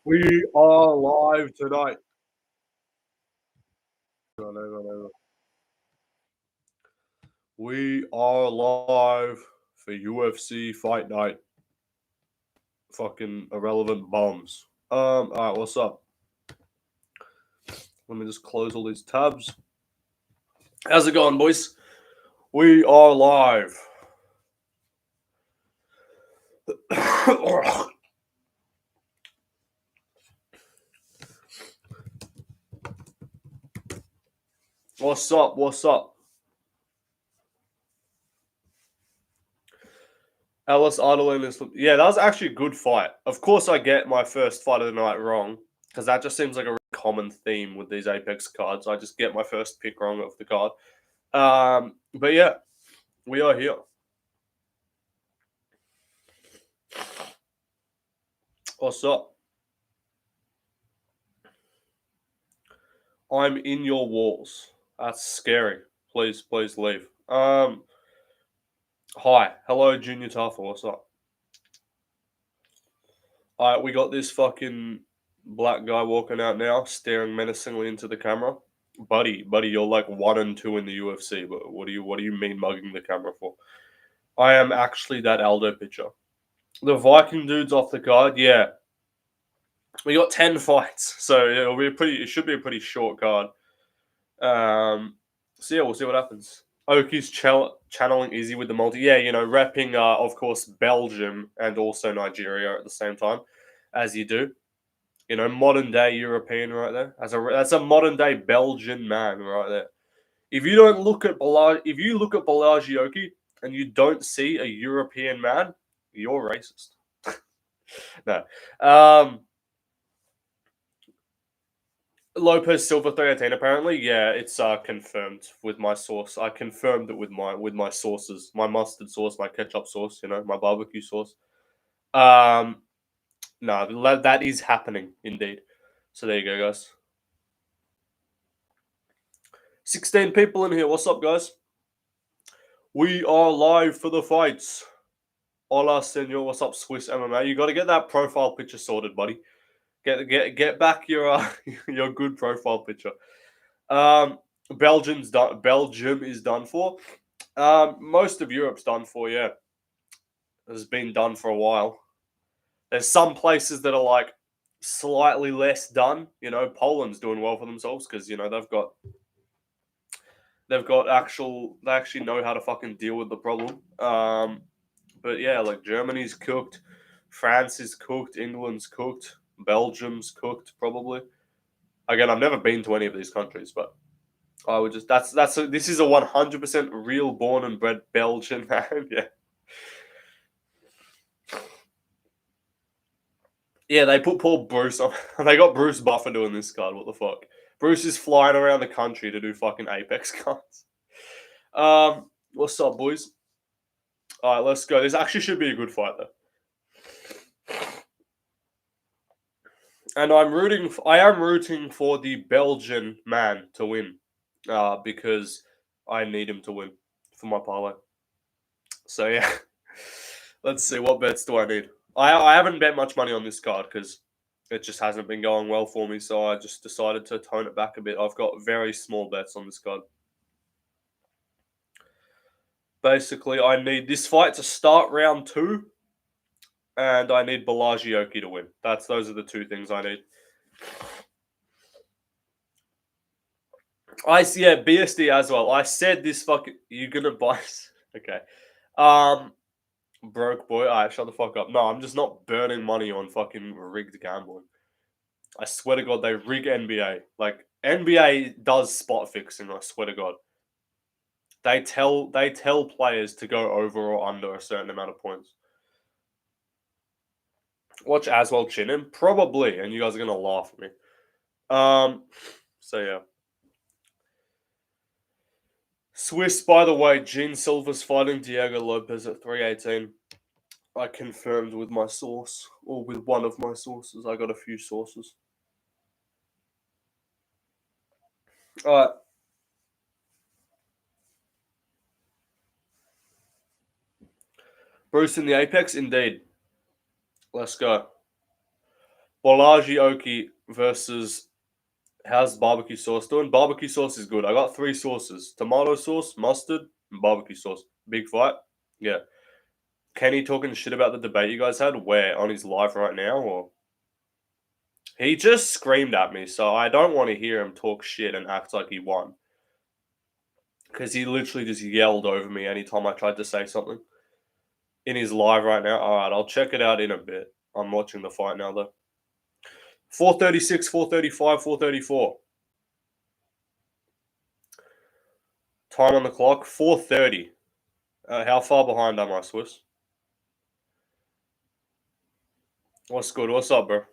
We are live tonight. Hang on. We are live for UFC Fight Night. Fucking irrelevant bombs. Alright, what's up? Let me just close all these tabs. How's it going, boys? We are live. What's up? What's up? Ellis Idolin is... Yeah, that was actually a good fight. Of course, I get my first fight of the night wrong, because that just seems like a really common theme with these Apex cards. I just get my first pick wrong of the card. But yeah, we are here. What's up? I'm in your walls. That's scary. Please leave. Hi. Hello, Junior Tafel. What's up? Alright, we got this fucking black guy walking out now, staring menacingly into the camera. Buddy, you're like 1 and 2 in the UFC, but what do you mean mugging the camera for? I am actually that Aldo pitcher. The Viking dude's off the card, yeah. We got 10 fights, so it should be a pretty short card. So yeah, we'll see what happens. Oki's channeling Izzy with the multi. Yeah, repping, of course, Belgium and also Nigeria at the same time, as you do. Modern day European right there. That's a modern day Belgian man right there. If you look at Balaji Oki and you don't see a European man, you're racist. No. Lopez Silver 318 apparently. Yeah, it's confirmed with my source. I confirmed it with my sources. My mustard sauce, my ketchup sauce, my barbecue sauce. No, that is happening indeed. So there you go, guys. 16 people in here. What's up, guys? We are live for the fights. Hola, senor. What's up, Swiss MMA? You got to get that profile picture sorted, buddy. Get back your your good profile picture. Belgium is done for. Most of Europe's done for. Yeah, has been done for a while. There's some places that are like slightly less done. Poland's doing well for themselves because they actually know how to fucking deal with the problem. But yeah, like Germany's cooked, France is cooked, England's cooked, Belgium's cooked probably. Again, I've never been to any of these countries, but I would just this is a 100% real born and bred Belgian man. Yeah. Yeah, they put poor Bruce on. They got Bruce Buffer doing this card. What the fuck? Bruce is flying around the country to do fucking Apex cards. What's up, boys? All right, let's go. This actually should be a good fight, though. And I am rooting for the Belgian man to win, because I need him to win for my parlay. So yeah, let's see, what bets do I need. I haven't bet much money on this card because it just hasn't been going well for me. So I just decided to tone it back a bit. I've got very small bets on this card. Basically, I need this fight to start round 2. And I need Balaji Oki to win. Those are the two things I need. BSD as well. I said this fucking... You gonna buy... Okay. Broke boy. Alright, shut the fuck up. No, I'm just not burning money on fucking rigged gambling. I swear to God, they rig NBA. Like, NBA does spot fixing, I swear to God. They tell players to go over or under a certain amount of points. Watch Aswell chin him? Probably, and you guys are gonna laugh at me. So yeah. Swiss, by the way, Gene Silva's fighting Diego Lopez at 318. I confirmed with my source, or with one of my sources. I got a few sources. Alright. Bruce in the Apex? Indeed. Let's go. Bolaji Oki versus how's barbecue sauce doing? Barbecue sauce is good. I got 3 sauces: tomato sauce, mustard, and barbecue sauce. Big fight. Yeah. Kenny talking shit about the debate you guys had. Where on his live right now, or he just screamed at me, so I don't want to hear him talk shit and act like he won. Because he literally just yelled over me anytime I tried to say something. In his live right now. Alright, I'll check it out in a bit. I'm watching the fight now though. 436, 435, 434. Time on the clock, 4:30. How far behind am I, Swiss? What's good? What's up, bro?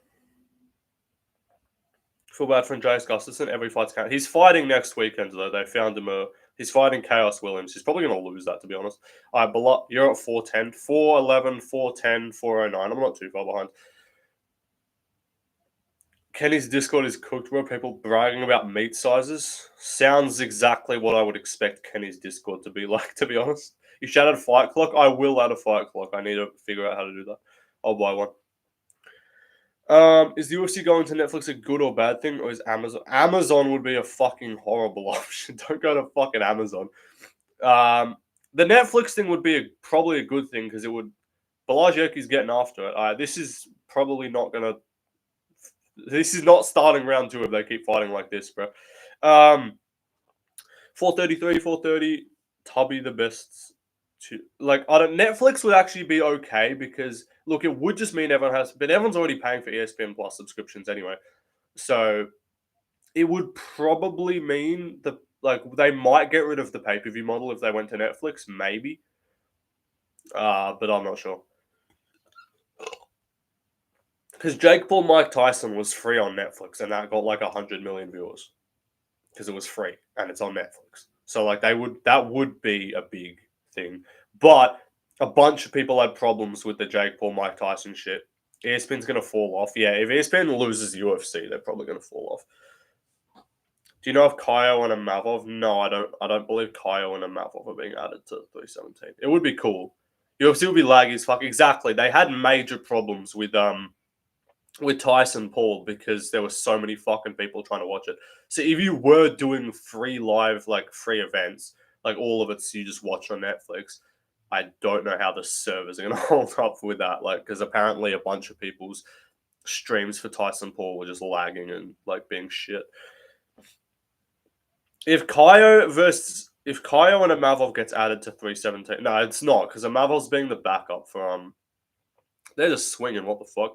Feel bad for Andreas Gustafsson. Every fight's count. He's fighting next weekend, though. They found him he's fighting Chaos Williams. He's probably going to lose that, to be honest. All right, you're at 410. 411, 410, 409. I'm not too far behind. Kenny's Discord is cooked, bro. People bragging about meat sizes. Sounds exactly what I would expect Kenny's Discord to be like, to be honest. You shouted Fight Clock? I will add a Fight Clock. I need to figure out how to do that. I'll buy one. Is the UFC going to Netflix a good or bad thing, or is Amazon? Amazon would be a fucking horrible option. Don't go to fucking Amazon. The Netflix thing would be probably a good thing because it would. Balajiaki's getting after it. This is probably not gonna. This is not starting round 2 if they keep fighting like this, bro. 433, 430. Tubby the best. Netflix would actually be okay because look, it would just mean everyone has, but everyone's already paying for ESPN Plus subscriptions anyway, so it would probably mean they might get rid of the pay per view model if they went to Netflix, maybe, but I'm not sure because Jake Paul Mike Tyson was free on Netflix and that got like 100 million viewers because it was free and it's on Netflix, so that would be a big thing, but a bunch of people had problems with the Jake Paul, Mike Tyson shit. ESPN's going to fall off. Yeah, if ESPN loses UFC, they're probably going to fall off. Do you know if Kaio and Amavov? No, I don't. I don't believe Kaio and Amavov are being added to 317. It would be cool. UFC would be laggy as fuck. Exactly. They had major problems with Tyson Paul because there were so many fucking people trying to watch it. So if you were doing free live, free events, all of it, so you just watch on Netflix, I don't know how the servers are going to hold up with that. Because apparently a bunch of people's streams for Tyson Paul were just lagging and being shit. If Kaio and Amavov gets added to 317, no, it's not because Amavov's being the backup for They're just swinging. What the fuck?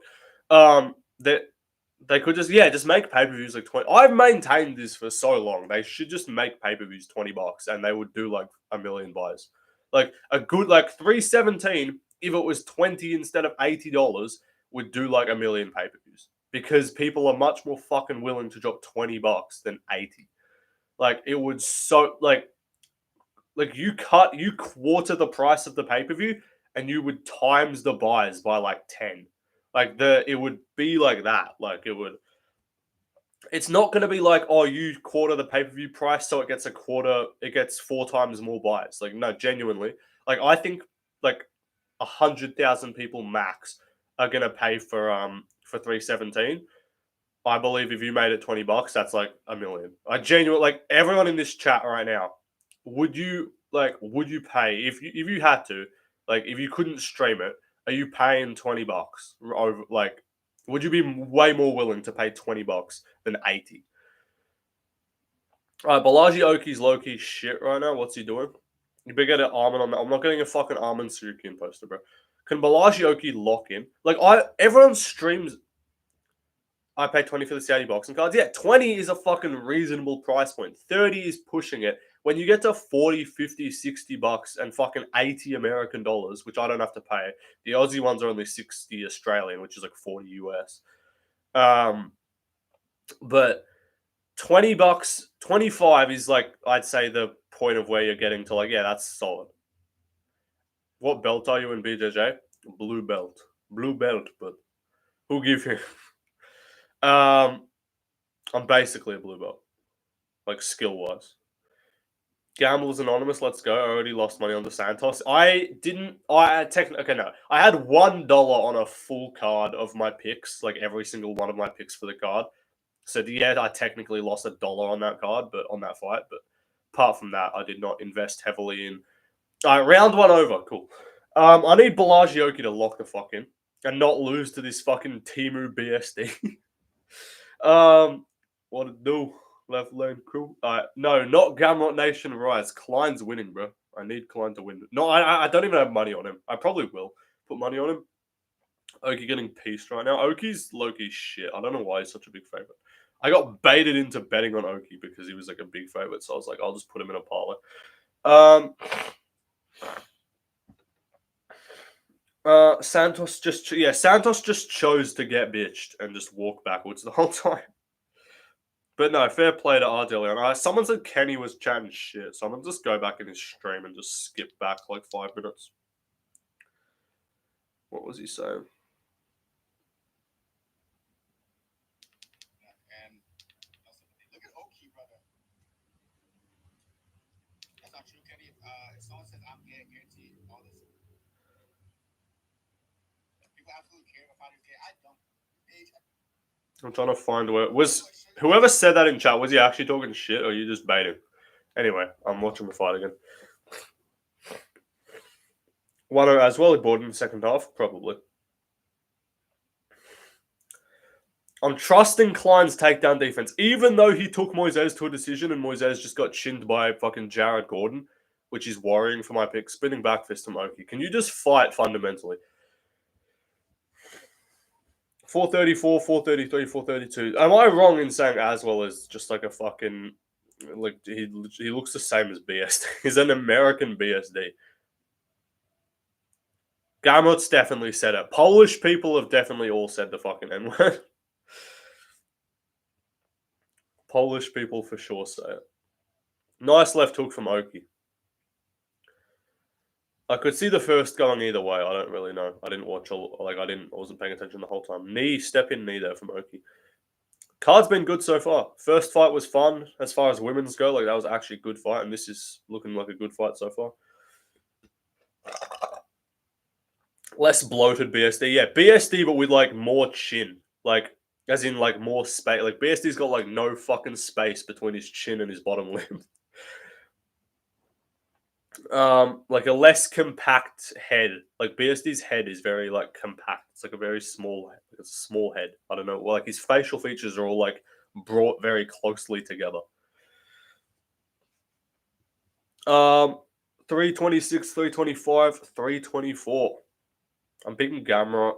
They could just make pay per views like 20. I've maintained this for so long. They should just make pay per views $20, and they would do a million buys. A good 317. If it was 20 instead of $80, would do a million pay per views because people are much more fucking willing to drop $20 than 80. It would you quarter the price of the pay per view, and you would times the buys by 10. It would be like that. It would. It's not going to be you quarter the pay per view price, so it gets 4 times more buys. No, genuinely. I think 100,000 people max are going to pay for 317. I believe if you made it $20, that's a million. I genuinely everyone in this chat right now. Would you pay if you had to, if you couldn't stream it? Are you paying $20 over? Would you be way more willing to pay $20 than 80? All right, Balaji Oki's low key shit right now. What's he doing? You better get an Armin on that. I'm not getting a fucking Armin Surukian poster, bro. Can Balaji Oki lock in? Everyone streams. I pay 20 for the Saudi boxing cards. Yeah, 20 is a fucking reasonable price point. 30 is pushing it. When you get to 40, 50, 60 bucks and fucking 80 American dollars, which I don't have to pay, the Aussie ones are only 60 Australian, which is 40 US. But $20, 25 is I'd say the point of where you're getting to yeah, that's solid. What belt are you in BJJ? Blue belt. Blue belt, but who give you? I'm basically a blue belt, skill wise. Gamblers Anonymous, let's go. I already lost money on the Santos. I didn't. I technically okay. No, I had $1 on a full card of my picks, like every single one of my picks for the card. So yeah, I technically lost $1 on that card, but on that fight. But apart from that, I did not invest heavily in. All right, round one over. Cool. I need Balagioki to lock the fuck in and not lose to this fucking Timu BSD. What it do? Left lane crew. No, not Gamrot Nation Rise. Klein's winning, bro. I need Klein to win. No, I don't even have money on him. I probably will put money on him. Oki getting pieced right now. Oki's Loki's shit. I don't know why he's such a big favorite. I got baited into betting on Oki because he was like a big favorite, so I was like, I'll just put him in a parlay. Santos just chose to get bitched and just walk backwards the whole time. But no, fair play to Ardelion. Someone said Kenny was chatting shit, so I'm gonna just go back in his stream and just skip back like 5 minutes. What was he saying? Look at Oki, brother. That's not true, Kenny. If someone says I'm gay, guaranteed all this. People absolutely care if I do gay. I don't. I'm trying to find where was whoever said that in chat. Was he actually talking shit, or you just baiting? Anyway, I'm watching the fight again. 1-0 as well. He bought in the second half, probably. I'm trusting Klein's takedown defense, even though he took Moises to a decision and Moises just got chinned by fucking Jared Gordon, which is worrying for my pick. Spinning back fist to Moki. Can you just fight fundamentally? 434, 433, 432. Am I wrong in saying as well as just like a fucking like he looks the same as BSD? He's an American BSD. Gamrot's definitely said it. Polish people have definitely all said the fucking N word. Polish people for sure say it. Nice left hook from Oki. I could see the first going either way. I don't really know. I didn't watch all. Like I wasn't paying attention the whole time. Step in knee there from Oki. Card's been good so far. First fight was fun as far as women's go. Like that was actually a good fight, and this is looking like a good fight so far. Less bloated BSD, yeah, BSD, but with like more chin, like as in like more space. Like BSD's got like no fucking space between his chin and his bottom lip. Like a less compact head. Like BSD's head is very like compact. It's like a very small, like a small head. I don't know. Like his facial features are all like brought very closely together. 326, 325, 324. I'm picking Gamrot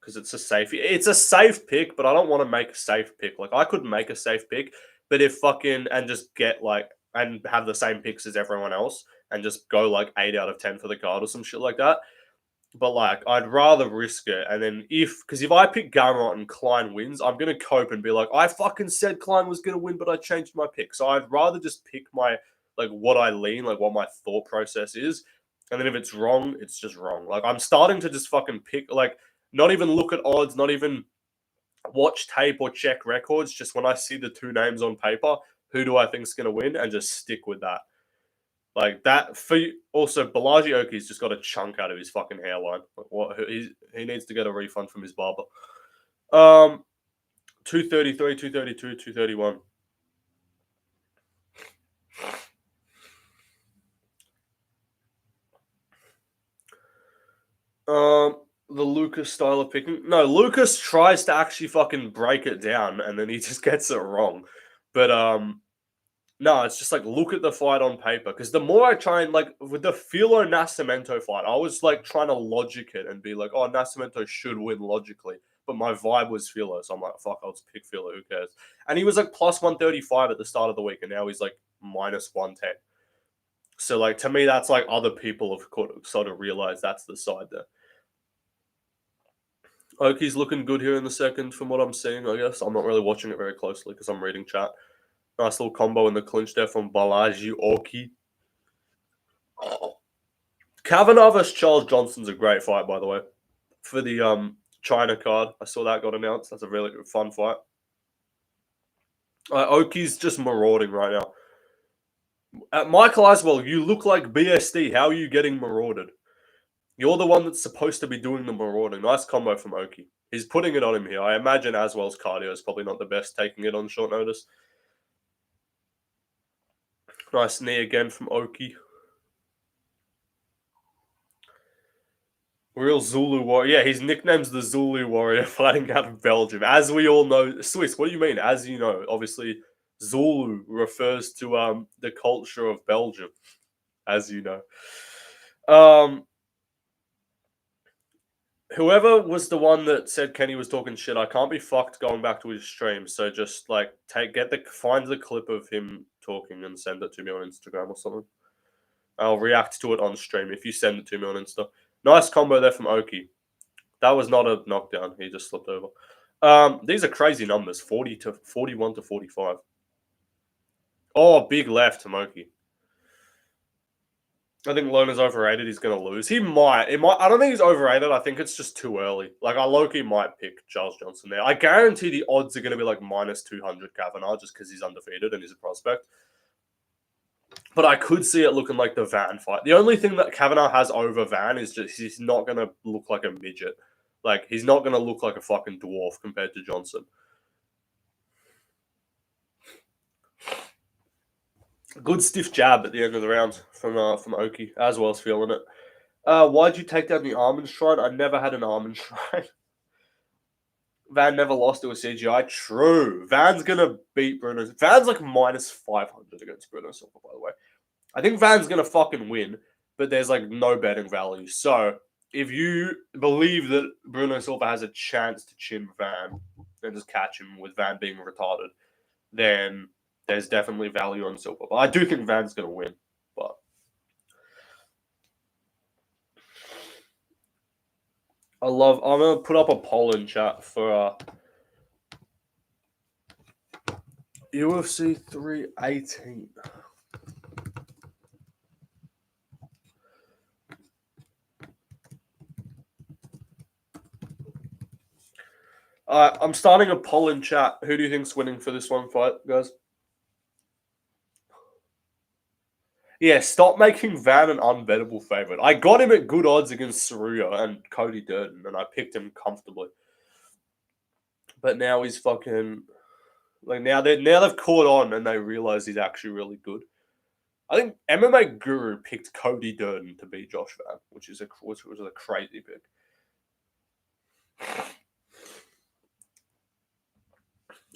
because it's a safe pick, but I don't want to make a safe pick. Like I could make a safe pick, but if fucking and just get like and have the same picks as everyone else and just go like 8 out of 10 for the card or some shit like that. But like I'd rather risk it, and then because if I pick Gamrot and Klein wins, I'm gonna cope and be like, I fucking said Klein was gonna win, but I changed my pick. So I'd rather just pick my like what I lean, like what my thought process is, and then if it's wrong, it's just wrong. Like I'm starting to just fucking pick, like not even look at odds, not even watch tape or check records. Just when I see the two names on paper, who do I think's gonna win, and just stick with that. Like that for also Balagioki's just got a chunk out of his fucking hairline. Like what he needs to get a refund from his barber. 233, 232, 231. The Lucas style of picking. No, Lucas tries to actually fucking break it down and then he just gets it wrong. But no, it's just like look at the fight on paper. Because the more I try and like with the Filo Nasimento fight, I was like trying to logic it and be like, oh, Nasimento should win logically. But my vibe was Filo, so I'm like, fuck, I'll just pick Filo, who cares? And he was like plus 135 at the start of the week, and now he's like minus 110. So like to me, that's like other people have sort of realized that's the side there. Oki's looking good here in the second from what I'm seeing, I guess. I'm not really watching it very closely because I'm reading chat. Nice little combo in the clinch there from Balaji Oki. Kavanagh vs. Charles Johnson's a great fight, by the way. For the China card, I saw that got announced. That's a really fun fight. Oki's just marauding right now. Michael Aswell, you look like BSD. How are you getting marauded? You're the one that's supposed to be doing the marauding. Nice combo from Oki. He's putting it on him here. I imagine Aswell's cardio is probably not the best, taking it on short notice. Nice knee again from Oki. Real Zulu warrior. Yeah, his nickname's the Zulu warrior, fighting out of Belgium. As we all know, Swiss, what do you mean? As you know, obviously, Zulu refers to the culture of Belgium, as you know. Whoever was the one that said Kenny was talking shit, I can't be fucked going back to his stream. So just like find the clip of him talking and send it to me on Instagram or something. I'll react to it on stream if you send it to me on Insta. Nice combo there from Oki. That was not a knockdown. He just slipped over. These are crazy numbers. 41 to 45. Oh, big left from Oki. I think Lona's overrated. He's going to lose. He might. It might. I don't think he's overrated. I think it's just too early. Like, I low-key might pick Charles Johnson there. I guarantee the odds are going to be like minus 200 Kavanagh just because he's undefeated and he's a prospect. But I could see it looking like the Van fight. The only thing that Kavanagh has over Van is just he's not going to look like a midget. Like, he's not going to look like a fucking dwarf compared to Johnson. Good stiff jab at the end of the round from Oki, as well as feeling it. Why'd you take down the Almond Shrine? I never had an Almond Shrine. Van never lost to a CGI. True. Van's gonna beat Bruno. Van's like minus 500 against Bruno Silva, by the way. I think Van's gonna fucking win, but there's like no betting value. So if you believe that Bruno Silva has a chance to chin Van and just catch him with Van being retarded, then there's definitely value on Silva. But I do think Van's gonna win. But I'm gonna put up a poll in chat for UFC 318. I'm starting a poll in chat. Who do you think's winning for this one fight, guys? Yeah, stop making Van an unbettable favorite. I got him at good odds against Saruya and Cody Durden, and I picked him comfortably. But now he's fucking like now they've caught on and they realize he's actually really good. I think MMA Guru picked Cody Durden to beat Josh Van, which was a crazy pick.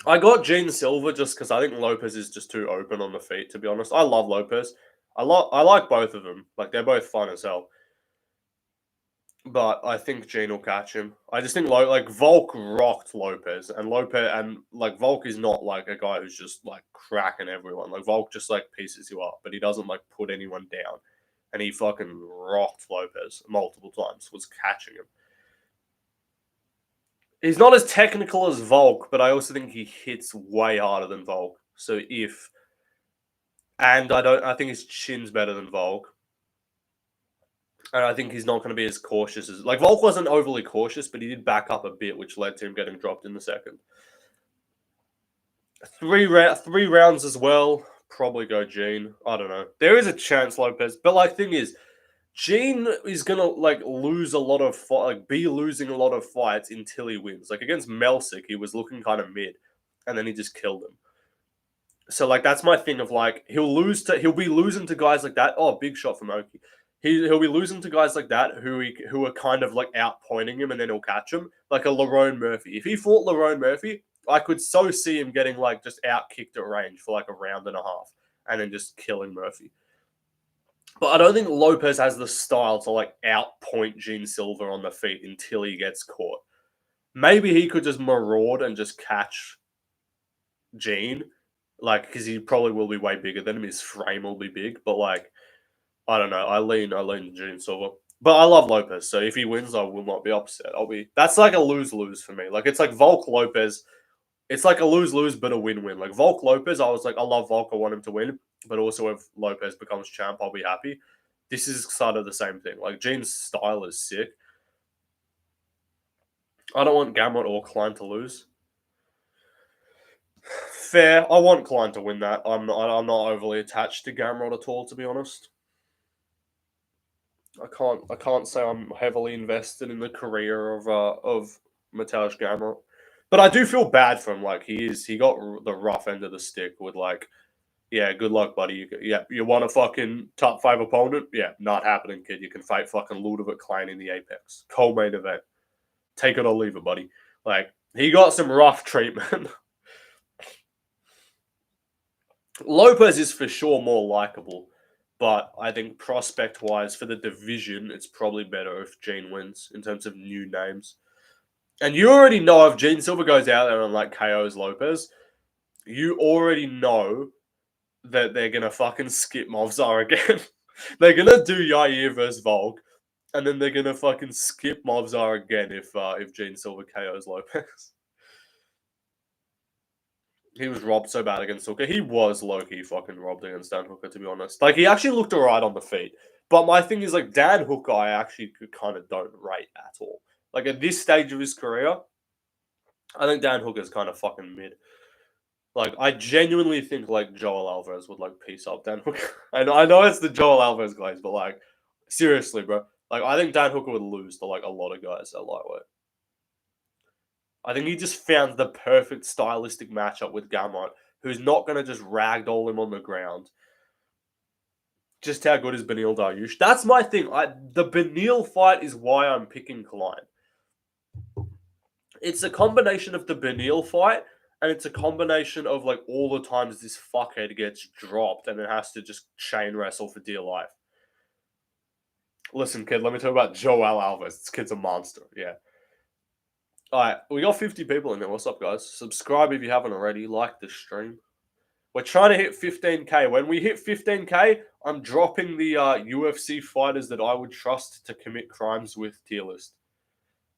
I got Gene Silva just because I think Lopez is just too open on the feet. To be honest, I love Lopez. I like both of them. Like they're both fun as hell. But I think Gene will catch him. I just think like Volk rocked Lopez, and Volk is not like a guy who's just like cracking everyone. Like Volk just like pieces you up, but he doesn't like put anyone down. And he fucking rocked Lopez multiple times. Was catching him. He's not as technical as Volk, but I also think he hits way harder than Volk. So I think his chin's better than Volk. And I think he's not going to be as cautious as like Volk wasn't overly cautious, but he did back up a bit, which led to him getting dropped in the second. Three rounds as well. Probably go Gene. I don't know. There is a chance Lopez, but like thing is, Gene is gonna like lose a lot of be losing a lot of fights until he wins. Like against Melsick, he was looking kind of mid, and then he just killed him. So like that's my thing of like he'll be losing to guys like that. Oh, big shot from Oki. He'll be losing to guys like that who are kind of like outpointing him, and then he'll catch him like a Lerone Murphy. If he fought Lerone Murphy, I could so see him getting like just out kicked at range for like a round and a half, and then just killing Murphy. But I don't think Lopez has the style to like outpoint Gene Silva on the feet until he gets caught. Maybe he could just maraud and just catch Gene, like because he probably will be way bigger than him. His frame will be big, but like I don't know. I lean Gene Silva. But I love Lopez, so if he wins, I will not be upset. That's like a lose-lose for me. Like it's like Volk Lopez. It's like a lose-lose but a win-win. Like Volk Lopez, I was like, I love Volk, I want him to win. But also if Lopez becomes champ, I'll be happy. This is sort of the same thing. Like Gene's style is sick. I don't want Gamrot or Klein to lose. Fair. I want Klein to win that. I'm not overly attached to Gamrot at all, to be honest. I can't say I'm heavily invested in the career of Mateusz Gamrot, but I do feel bad for him. Like he got the rough end of the stick with like, yeah, good luck, buddy. You want a fucking top 5 opponent? Yeah, not happening, kid. You can fight fucking Ludovic Klein in the Apex co-main event. Take it or leave it, buddy. Like he got some rough treatment. Lopez is for sure more likable, but I think prospect wise for the division, it's probably better if Gene wins in terms of new names. And you already know if Gene Silver goes out there and like KOs Lopez, you already know that they're gonna fucking skip Movzar again. They're gonna do Yair versus Volk, and then they're gonna fucking skip Movzar again if Gene Silver KOs Lopez. He was robbed so bad against Hooker. He was low-key fucking robbed against Dan Hooker, to be honest. Like, he actually looked alright on the feet. But my thing is, like, Dan Hooker, I actually kind of don't rate at all. Like, at this stage of his career, I think Dan Hooker's kind of fucking mid. Like, I genuinely think, like, Joel Alvarez would, like, piece up Dan Hooker. I know it's the Joel Alvarez guys, but, like, seriously, bro. Like, I think Dan Hooker would lose to, like, a lot of guys at lightweight. I think he just found the perfect stylistic matchup with Gamrot, who's not going to just ragdoll him on the ground. Just how good is Beneil Dariush? That's my thing. The Beneil fight is why I'm picking Klein. It's a combination of the Beneil fight, and it's a combination of like all the times this fuckhead gets dropped and it has to just chain wrestle for dear life. Listen, kid, let me talk about Joel Alvarez. This kid's a monster. Yeah. All right, we got 50 people in there. What's up, guys? Subscribe if you haven't already. Like the stream. We're trying to hit 15K. When we hit 15K, I'm dropping the UFC fighters that I would trust to commit crimes with tier list.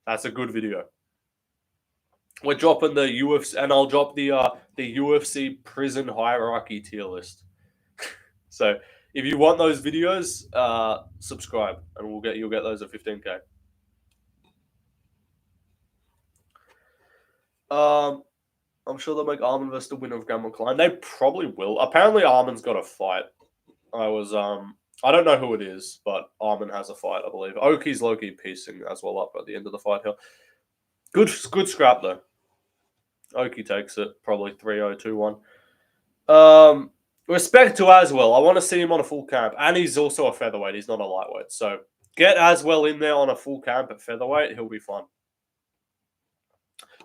That's a good video. We're dropping the UFC, and I'll drop the UFC prison hierarchy tier list. So if you want those videos, subscribe, and you'll get those at 15K. I'm sure they'll make Armin versus the winner of Gamrot Klein. They probably will. Apparently, Armin's got a fight. I don't know who it is, but Armin has a fight, I believe. Oki's low-key piecing as well up at the end of the fight here. Good scrap though. Oki takes it, probably 3-0, 2-1. Respect to Aswell. I want to see him on a full camp, and he's also a featherweight. He's not a lightweight, so get Aswell in there on a full camp at featherweight. He'll be fun.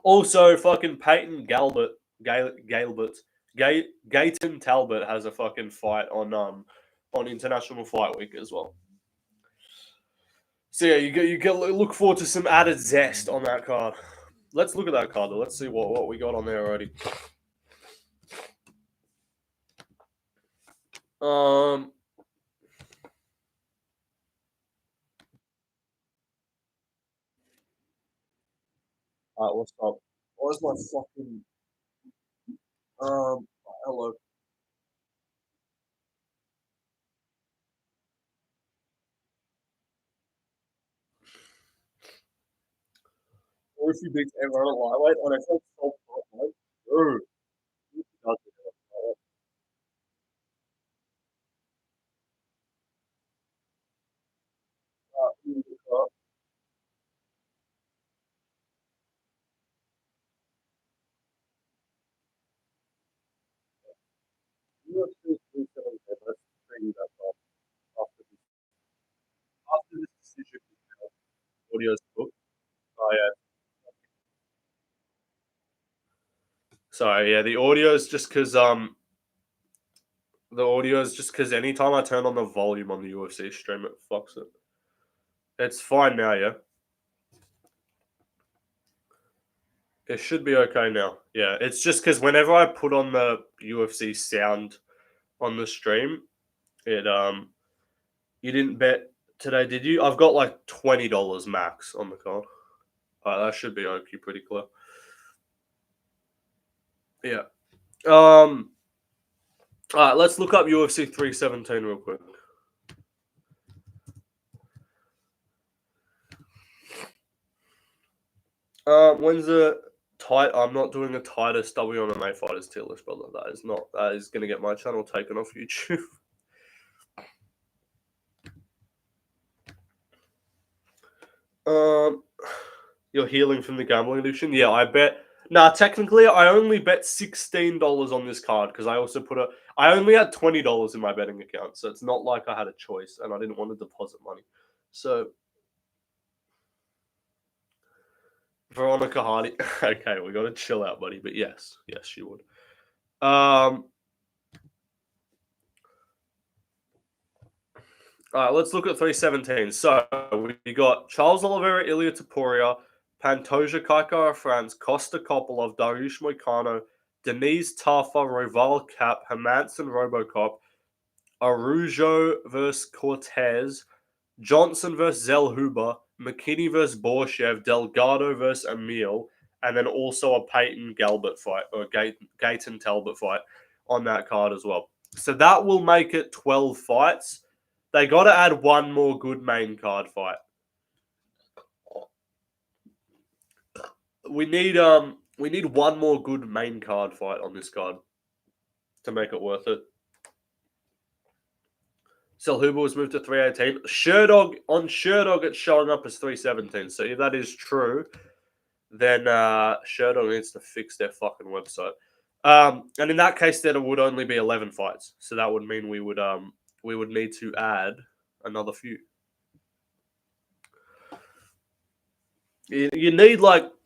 Also, fucking Peyton Gayton Talbot has a fucking fight on International Fight Week as well. So yeah, you get look forward to some added zest on that card. Let's look at that card though. Let's see what we got on there already. Alright, what's up? Where's my fucking hello. Or if you beat ever on a lightweight, and I felt so like, dude. After this decision, audio's booked. Oh yeah. Sorry, yeah, the audio is just because anytime I turn on the volume on the UFC stream, it fucks it. It's fine now, yeah. It should be okay now. Yeah, it's just because whenever I put on the UFC sound on the stream, it you didn't bet today, did you? I've got like $20 max on the card. That should be okay, pretty clear. Yeah. All right, let's look up UFC 317 real quick. When's the I'm not doing a tightest WMMA fighters tier list, brother. That is going to get my channel taken off YouTube. You're healing from the gambling addiction? Yeah, I bet. Nah, technically, I only bet $16 on this card because I also I only had $20 in my betting account, so it's not like I had a choice and I didn't want to deposit money. So, Veronica Hardy. Okay, we got to chill out, buddy. But yes, she would. All right, let's look at 317. So we got Charles Oliveira, Ilia Topuria, Pantoja Kaikara France, Costa Kopolov, Dariush Moicano, Denise Tafa, Roval Cap, Hermanson Robocop, Arujo vs. Cortez, Johnson vs. Zellhuber, McKinney vs. Borshev, Delgado vs. Emil, and then also a Peyton Galbert fight, or Gayton Talbot fight on that card as well. So that will make it 12 fights. They got to add one more good main card fight. We need one more good main card fight on this card to make it worth it. Zellhuber was moved to 318. Sherdog it's showing up as 317. So if that is true, then Sherdog needs to fix their fucking website. And in that case, then it would only be 11 fights. So that would mean we would need to add another few. You need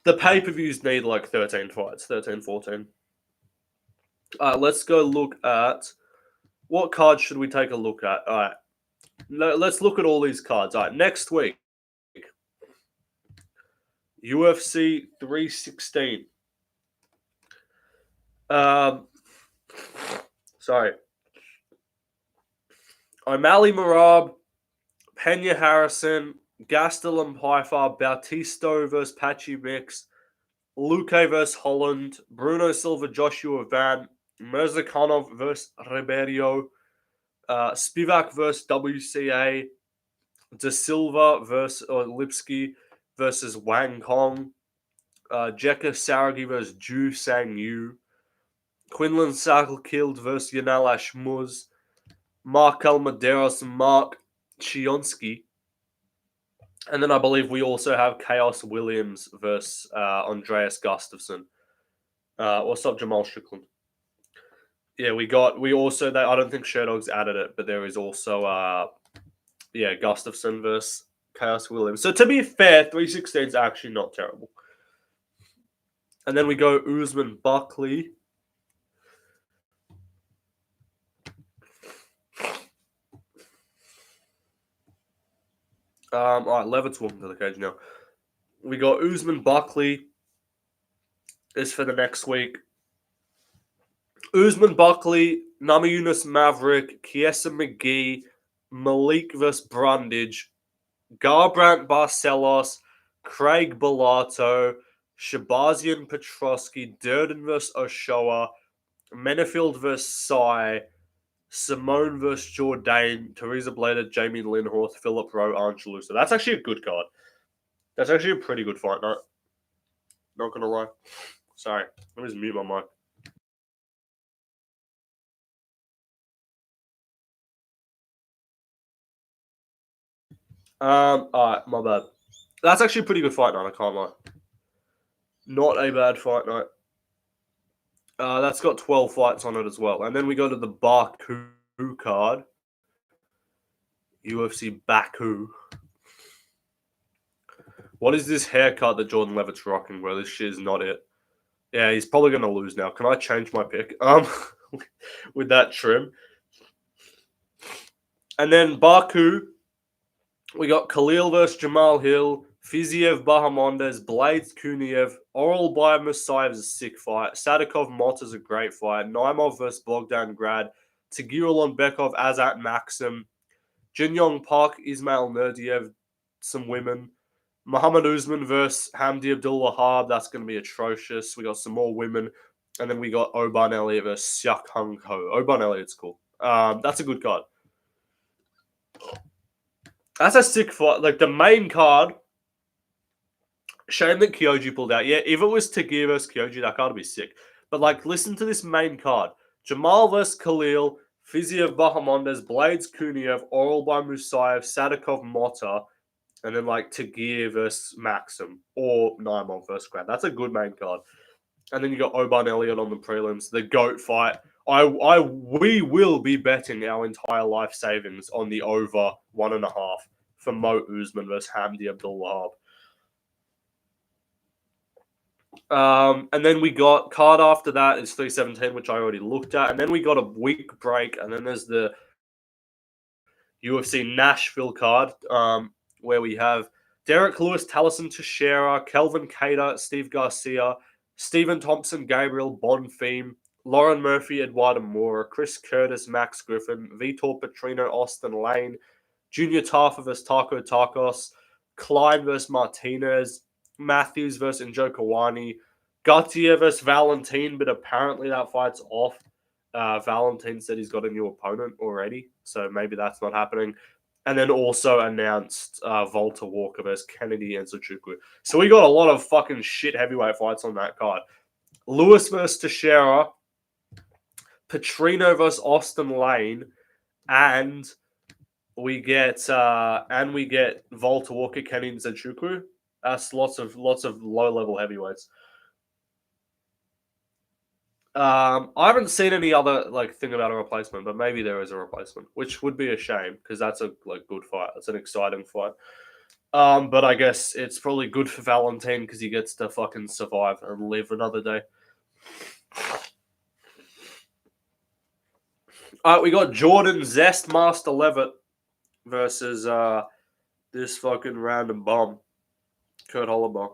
the pay-per-views need 13 fights, 13, 14. Let's go look at what cards should we take a look at. All right, let's look at all these cards. All right, next week, UFC 316. Sorry. O'Malley Marab, Pena Harrison, Gastelum Pfeiffer, Bautisto vs. Patchy Mix, Luque vs. Holland, Bruno Silva, Joshua Van, Mirzakhanov vs. Ribeiro, Spivak vs. WCA, De Silva vs. Lipsky versus Wang Kong, Jekka Saragi vs. Ju Sang Yu, Quinlan Sakilkild vs. Yanal Ashmuz, Mark Almaderos and Mark Chionsky. And then I believe we also have Chaos Williams versus Andreas Gustafsson. What's up, Jamal Strickland? Yeah, I don't think Sherdog's added it, but there is also Gustafsson versus Chaos Williams. So to be fair, 316 is actually not terrible. And then we go Usman Buckley. All right, Levit's walking to the cage now. We got Usman Buckley is for the next week. Usman Buckley, Namajunas Maverick, Chiesa McGee, Malik vs. Brundage, Garbrandt Barcelos, Craig Bellato, Shabazian Petrosky, Durden vs. Oshoa, Menefield vs. Sai, Simone vs. Jourdain, Teresa Blader, Jamie Linhorth, Philip Rowe, Angelo. So that's actually a good card. That's actually a pretty good fight night. Not gonna lie. Sorry, let me just mute my mic. Alright, my bad. That's actually a pretty good fight night, I can't lie. Not a bad fight night. That's got 12 fights on it as well. And then we go to the Baku card. UFC Baku. What is this haircut that Jordan Levitt's rocking, bro? This shit is not it. Yeah, he's probably going to lose now. Can I change my pick? With that trim. And then Baku, we got Khalil versus Jamal Hill, Fiziev Bahamondes, Blades Kuniev, Oral by Musayev is a sick fight, Sadikov Mott is a great fight, Naimov versus Bogdan Grad, Tagirulon Bekov, Azat Maxim, Jinyong Park, Ismail Nurdiev, some women, Muhammad Usman versus Hamdi Abdul Wahab, that's going to be atrocious. We got some more women. And then we got Oban Elliott versus Siak Hung Ho. Oban Elliott's cool. That's a good card. That's a sick fight. The main card, Shame that Kyoji pulled out. Yeah, if it was Tagir versus Kyoji, that card would be sick. But like, listen to this main card: Jamal versus Khalil, Fiziev Bahamondes, Blades Kuniev, Oral by Musayev, Sadikov Mota, and then like Tagir versus Maxim or Naimon versus Grant. That's a good main card. And then you got Oban Elliott on the prelims, the GOAT fight. We will be betting our entire life savings on the over 1.5 for Mo Usman versus Hamdi Abdullah. And then we got card after that is 317, which I already looked at. And then we got a week break. And then there's the UFC Nashville card, where we have Derek Lewis, Taliesin Teixeira, Kelvin Cater, Steve Garcia, Stephen Thompson, Gabriel Bonfim, Lauren Murphy, Eduardo Mora, Chris Curtis, Max Griffin, Vitor Petrino, Austin Lane, Junior Tafa versus Taco Tacos, Klein versus Martinez, Matthews versus Njokawani, Gautier versus Valentin, but apparently that fight's off. Valentin said he's got a new opponent already, so maybe that's not happening. And then also announced Volta Walker versus Kennedy and Suchuku. So we got a lot of fucking shit heavyweight fights on that card. Lewis versus Teixeira, Petrino versus Austin Lane, and we get Volta Walker, Kennedy and Suchuku. That's lots of low level heavyweights. I haven't seen any other like thing about a replacement, but maybe there is a replacement, which would be a shame because that's a good fight. It's an exciting fight. But I guess it's probably good for Valentin because he gets to fucking survive and live another day. All right, we got Jordan Zest Master Levit versus this fucking random bum, Kurt Holibar.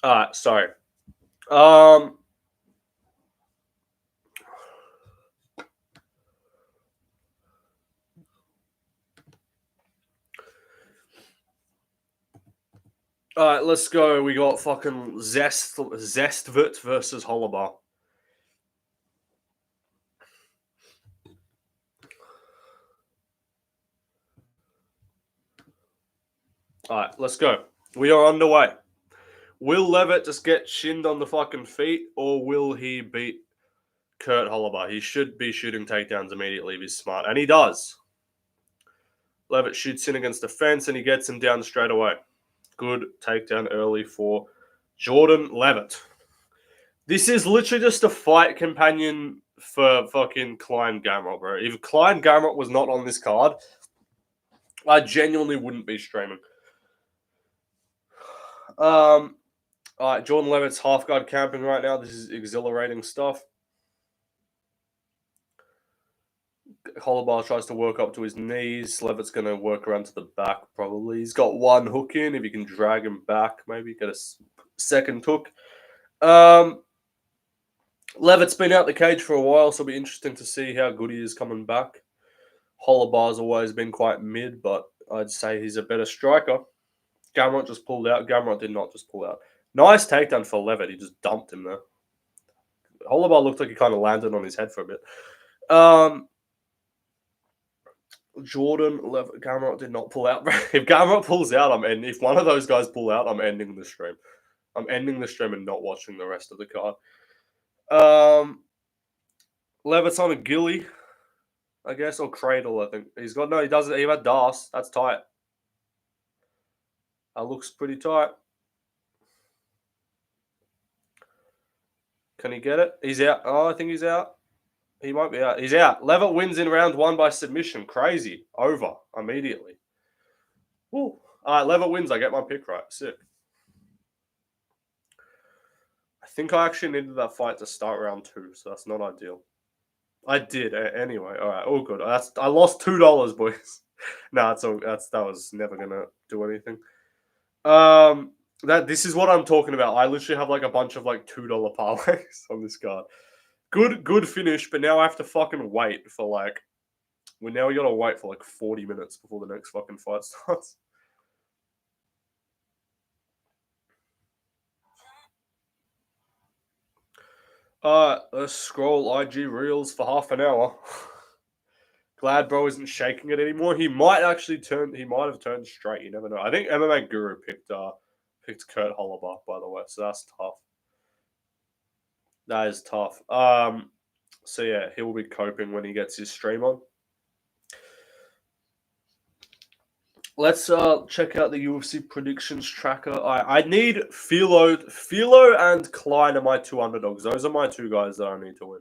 All right, sorry. All right, let's go. We got fucking Zestvit versus Holibar. All right, let's go. We are underway. Will Levitt just get shinned on the fucking feet, or will he beat Kurt Holibar? He should be shooting takedowns immediately if he's smart, and he does. Levitt shoots in against the fence, and he gets him down straight away. Good takedown early for Jordan Levitt. This is literally just a fight companion for fucking Klein Gamrot, bro. If Klein Gamrot was not on this card, I genuinely wouldn't be streaming. All right, Jordan Levitt's half guard camping right now. This is exhilarating stuff. Holibar tries to work up to his knees. Levitt's going to work around to the back, probably. He's got one hook in. If you can drag him back, maybe get a second hook. Levitt's been out the cage for a while, so it'll be interesting to see how good he is coming back. Holibar's always been quite mid, but I'd say he's a better striker. Gamrot just pulled out. Gamrot did not just pull out. Nice takedown for Levitt. He just dumped him there. Holibar looked like he kind of landed on his head for a bit. Jordan Levitt, Gamrot did not pull out. If Gamrot pulls out, I'm ending. If one of those guys pull out, I'm ending the stream. I'm ending the stream and not watching the rest of the card. Levitt's on a gilly, I guess, or cradle. I think he's got no. He doesn't. He had Das. That's tight. That looks pretty tight. Can he get it? He's out. Oh, I think he's out. He might be out. He's out. Levitt wins in round 1 by submission. Crazy. Over immediately. Woo. All right, Levitt wins. I get my pick right. Sick. I think I actually needed that fight to start round 2, so that's not ideal. I did anyway. All right, all good. I lost $2, boys. Nah, that was never gonna do anything. This is what I'm talking about. I literally have like a bunch of like $2 parlays on this card. Good finish, but now I have to fucking wait for like. We gotta wait for like 40 minutes before the next fucking fight starts. Let's scroll IG Reels for half an hour. Glad bro isn't shaking it anymore. He might actually turn. He might have turned straight. You never know. I think MMA Guru picked Kurt Holibar, by the way. So that's tough. That is tough. So yeah, he will be coping when he gets his stream on. Let's check out the UFC predictions tracker. I need Filo and Klein are my two underdogs. Those are my two guys that I need to win.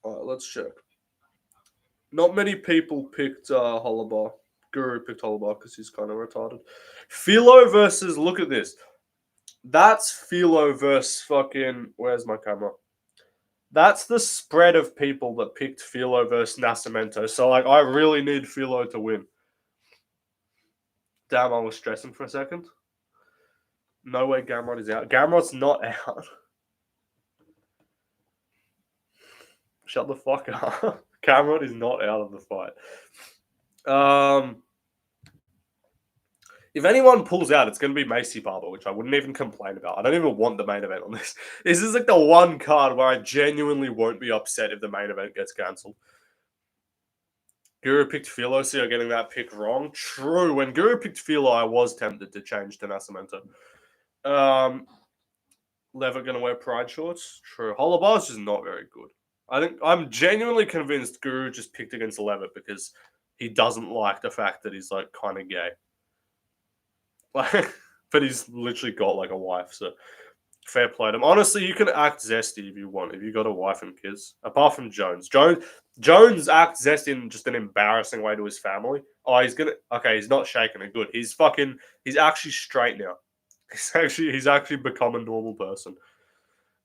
All right, let's check. Not many people picked Holibar. Guru picked Holibar because he's kind of retarded. Filo versus, look at this. That's Filo versus fucking. Where's my camera? That's the spread of people that picked Filo versus Nasimento. So, like, I really need Filo to win. Damn, I was stressing for a second. No way Gamrot is out. Gamrot's not out. Shut the fuck up. Gamrot is not out of the fight. If anyone pulls out, it's going to be Macy Barber, which I wouldn't even complain about. I don't even want the main event on this. This is like the one card where I genuinely won't be upset if the main event gets cancelled. Guru picked Filo, so you're getting that pick wrong. True. When Guru picked Filo, I was tempted to change to Nasimento. Levit going to wear pride shorts. True. Holibar's just not very good. I think I'm genuinely convinced Guru just picked against Levit because he doesn't like the fact that he's like kind of gay. Like, but he's literally got like a wife, so fair play to him. Honestly, you can act zesty if you want, if you got a wife and kids. Apart from Jones. Jones acts zesty in just an embarrassing way to his family. Oh, he's not shaking it good. He's actually straight now. He's actually become a normal person.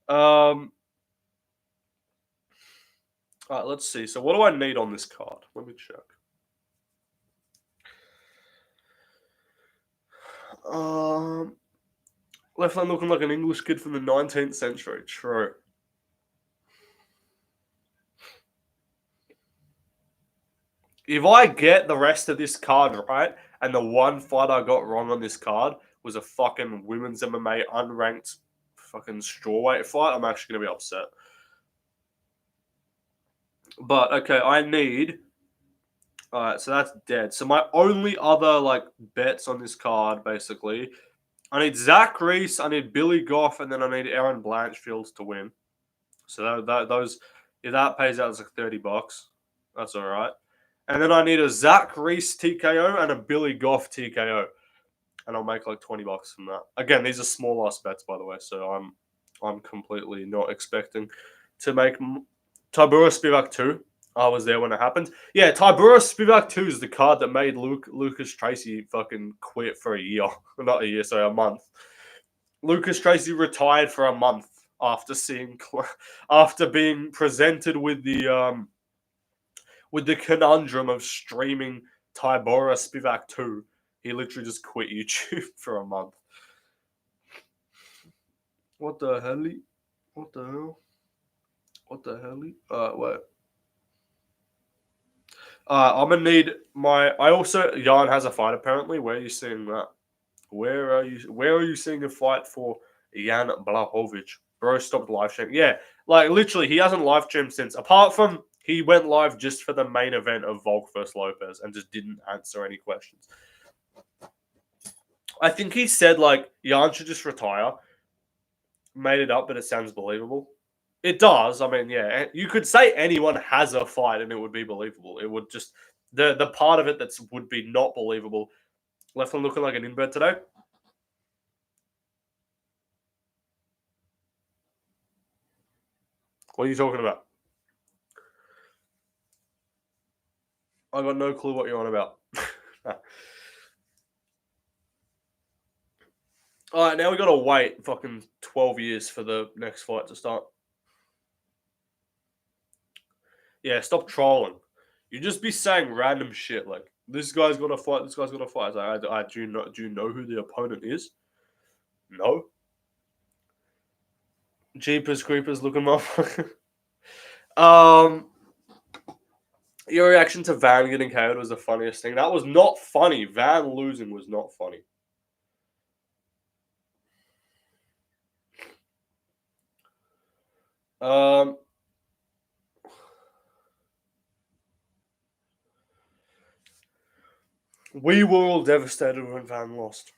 All right, let's see. So what do I need on this card? Let me check. Left hand looking like an English kid from the 19th century. True. If I get the rest of this card right, and the one fight I got wrong on this card was a fucking women's MMA unranked fucking strawweight fight, I'm actually going to be upset. But, okay, I need... Alright, so that's dead. So my only other, like, bets on this card, basically... I need Zach Reese, I need Billy Goff, and then I need Aaron Blanchfield to win. So if that pays out, it's like $30. That's all right. And then I need a Zach Reese TKO and a Billy Goff TKO, and I'll make like $20 from that. Again, these are small ass bets, by the way, so I'm completely not expecting to make Tybura Spivak 2. I was there when it happened. Yeah, Tybura Spivak 2 is the card that made Lucas Tracy fucking quit for a year. Not a year, sorry, a month. Lucas Tracy retired for a month after being presented with the conundrum of streaming Tybura Spivak 2. He literally just quit YouTube for a month. What the hell? What the hell? What the hell? Wait. I'm gonna need my. I also Jan has a fight apparently. Where are you seeing that? Where are you seeing a fight for Jan Blachowicz? Bro stopped live streaming. Yeah, like literally, he hasn't live streamed since. Apart from he went live just for the main event of Volk vs Lopez and just didn't answer any questions. I think he said like Jan should just retire. Made it up, but it sounds believable. It does. I mean, yeah, you could say anyone has a fight and it would be believable. It would just the part of it that would be not believable. Left one looking like an invert today. What are you talking about? I got no clue what you're on about. All right, now we gotta wait fucking 12 years for the next fight to start. Yeah, stop trolling. You just be saying random shit like this guy's gonna fight. This guy's gonna fight. It's like, I do not. Do you know who the opponent is? No. Jeepers creepers looking motherfucker. um, your reaction to Van getting KO'd was the funniest thing. That was not funny. Van losing was not funny. We were all devastated when Van lost.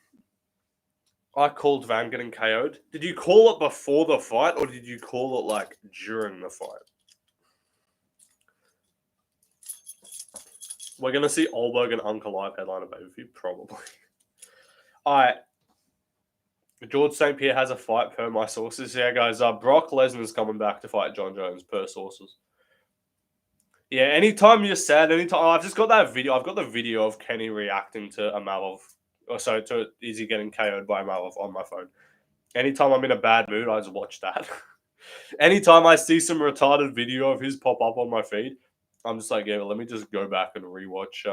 I called Van getting KO'd. Did you call it before the fight or did you call it like during the fight? We're gonna see Olberg and Uncle Live headline a pay-per-view, probably. Alright. George St. Pierre has a fight per my sources. Yeah, guys, Brock Lesnar's coming back to fight John Jones per sources. Yeah, anytime you're sad, I've just got that video. I've got the video of Kenny reacting to Amalov. To Izzy getting KO'd by Amalov on my phone. Anytime I'm in a bad mood, I just watch that. Anytime I see some retarded video of his pop up on my feed, I'm just like, yeah, let me just go back and rewatch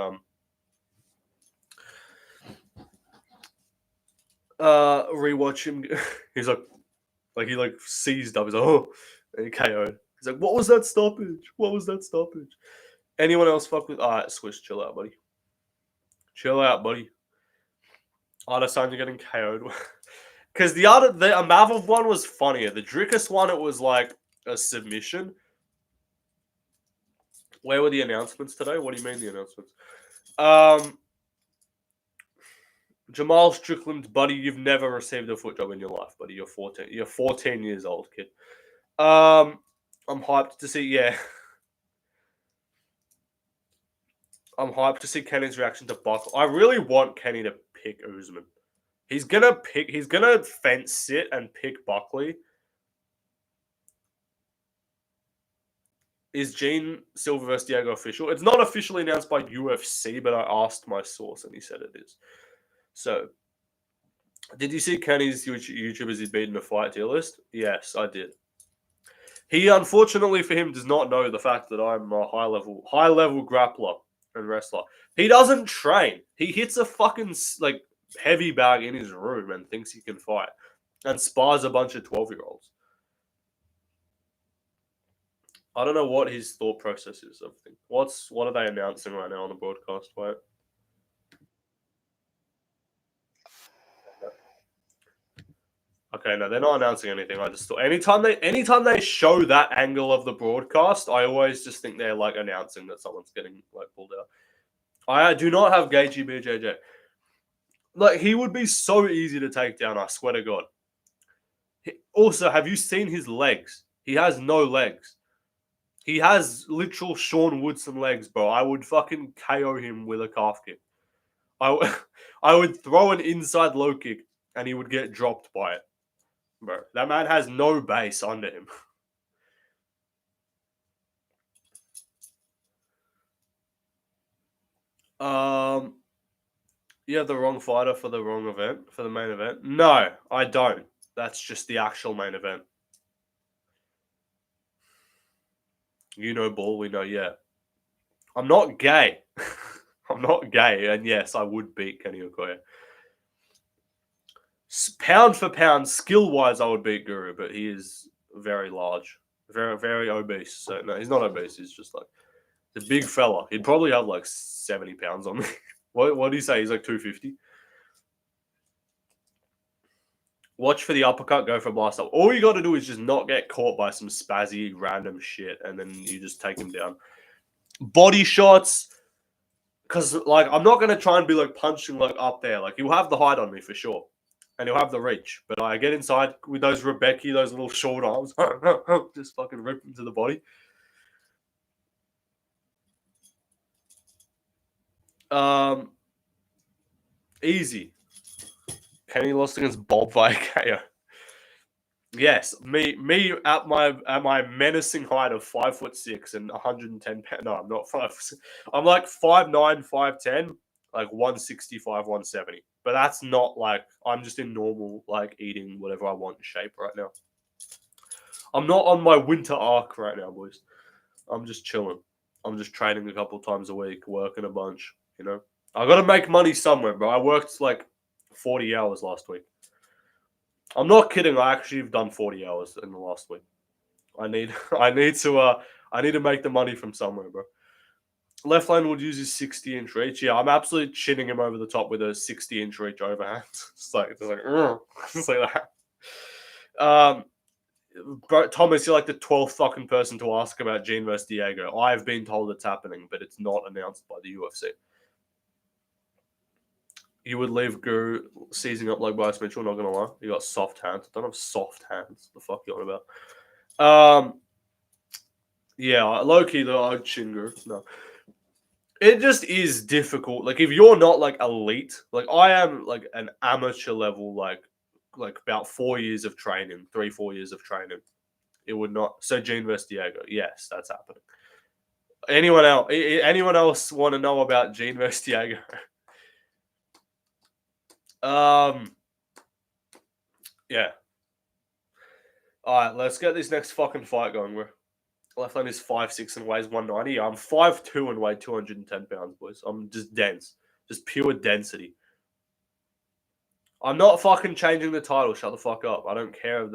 rewatch him. He's like he like seized up. He's like, oh, and he KO'd. He's like, what was that stoppage? What was that stoppage? Anyone else fuck with? Alright, Swish, chill out, buddy. Chill out, buddy. Adesanya getting KO'd. Because the Amavov one was funnier. The Drickus one, it was like a submission. Where were the announcements today? What do you mean the announcements? Jamal Strickland, buddy, you've never received a foot job in your life, buddy. You're 14. You're 14 years old, kid. I'm hyped to see. Yeah, I'm hyped to see Kenny's reaction to Buck. I really want Kenny to pick Usman. He's gonna fence sit and pick Buckley. Is Gene Silva vs. Diego official? It's not officially announced by UFC, but I asked my source and he said it is. So, did you see Kenny's YouTubers he's beaten a fight tier list? Yes, I did. He, unfortunately for him, does not know the fact that I'm a high level grappler and wrestler. He doesn't train. He hits a fucking like heavy bag in his room and thinks he can fight and spars a bunch of 12-year-olds. I don't know what his thought process is. What are they announcing right now on the broadcast? Wait. Okay, no, they're not announcing anything. I just thought anytime they show that angle of the broadcast, I always just think they're like announcing that someone's getting like pulled out. I do not have Gaethje BJJ. Like he would be so easy to take down. I swear to God. Also, have you seen his legs? He has no legs. He has literal Sean Woodson legs, bro. I would fucking KO him with a calf kick. I would throw an inside low kick and he would get dropped by it. Bro, that man has no base under him. You have the wrong fighter for the wrong event, for the main event? No, I don't. That's just the actual main event. You know ball, we know, yeah. I'm not gay. I'm not gay, and yes, I would beat Kenny Okoye. Pound for pound, skill-wise, I would beat Guru, but he is very large. Very, very obese. So, no, he's not obese. He's just like the big fella. He'd probably have like 70 pounds on me. What do you say? He's like 250? Watch for the uppercut, go for blast up. All you got to do is just not get caught by some spazzy random shit, and then you just take him down. Body shots, because like I'm not gonna try and be like punching like up there. Like he'll have the height on me for sure, and he'll have the reach. But I get inside with those Rebecca, those little short arms, just fucking rip into the body. Easy. Kenny lost against Bob via KO. Yes, me at my menacing height of 5'6" and 110 pounds. No, I'm not 5. I'm like 5'9", 5'10", like 165, 170. But that's not like I'm just in normal like eating whatever I want shape right now. I'm not on my winter arc right now, boys. I'm just chilling. I'm just training a couple times a week, working a bunch. You know, I got to make money somewhere, bro. I worked like 40 hours last week. I'm not kidding. I actually have done 40 hours in the last week. I need to make the money from somewhere, bro. Left lane would use his 60-inch reach. Yeah, I'm absolutely chinning him over the top with a 60-inch reach overhand. It's like just like that. Bro, Thomas, you're like the 12th fucking person to ask about Gene versus Diego. I've been told it's happening, but it's not announced by the UFC. You would leave Guru seizing up like Bryce Mitchell, not gonna lie. You got soft hands. I don't have soft hands. The fuck you on about? Yeah, low key though, I'd chin Guru. No. It just is difficult. Like if you're not like elite, like I am like an amateur level, like about 4 years of training, 3-4 years of training. It would not. So Gene versus Diego, yes, that's happening. Anyone else? Anyone else want to know about Gene versus Diego? Yeah. All right, let's get this next fucking fight going, bro. Left lane is 5'6" and weighs 190. I'm 5'2" and weigh 210 pounds, boys. I'm just dense, just pure density. I'm not fucking changing the title. Shut the fuck up. I don't care if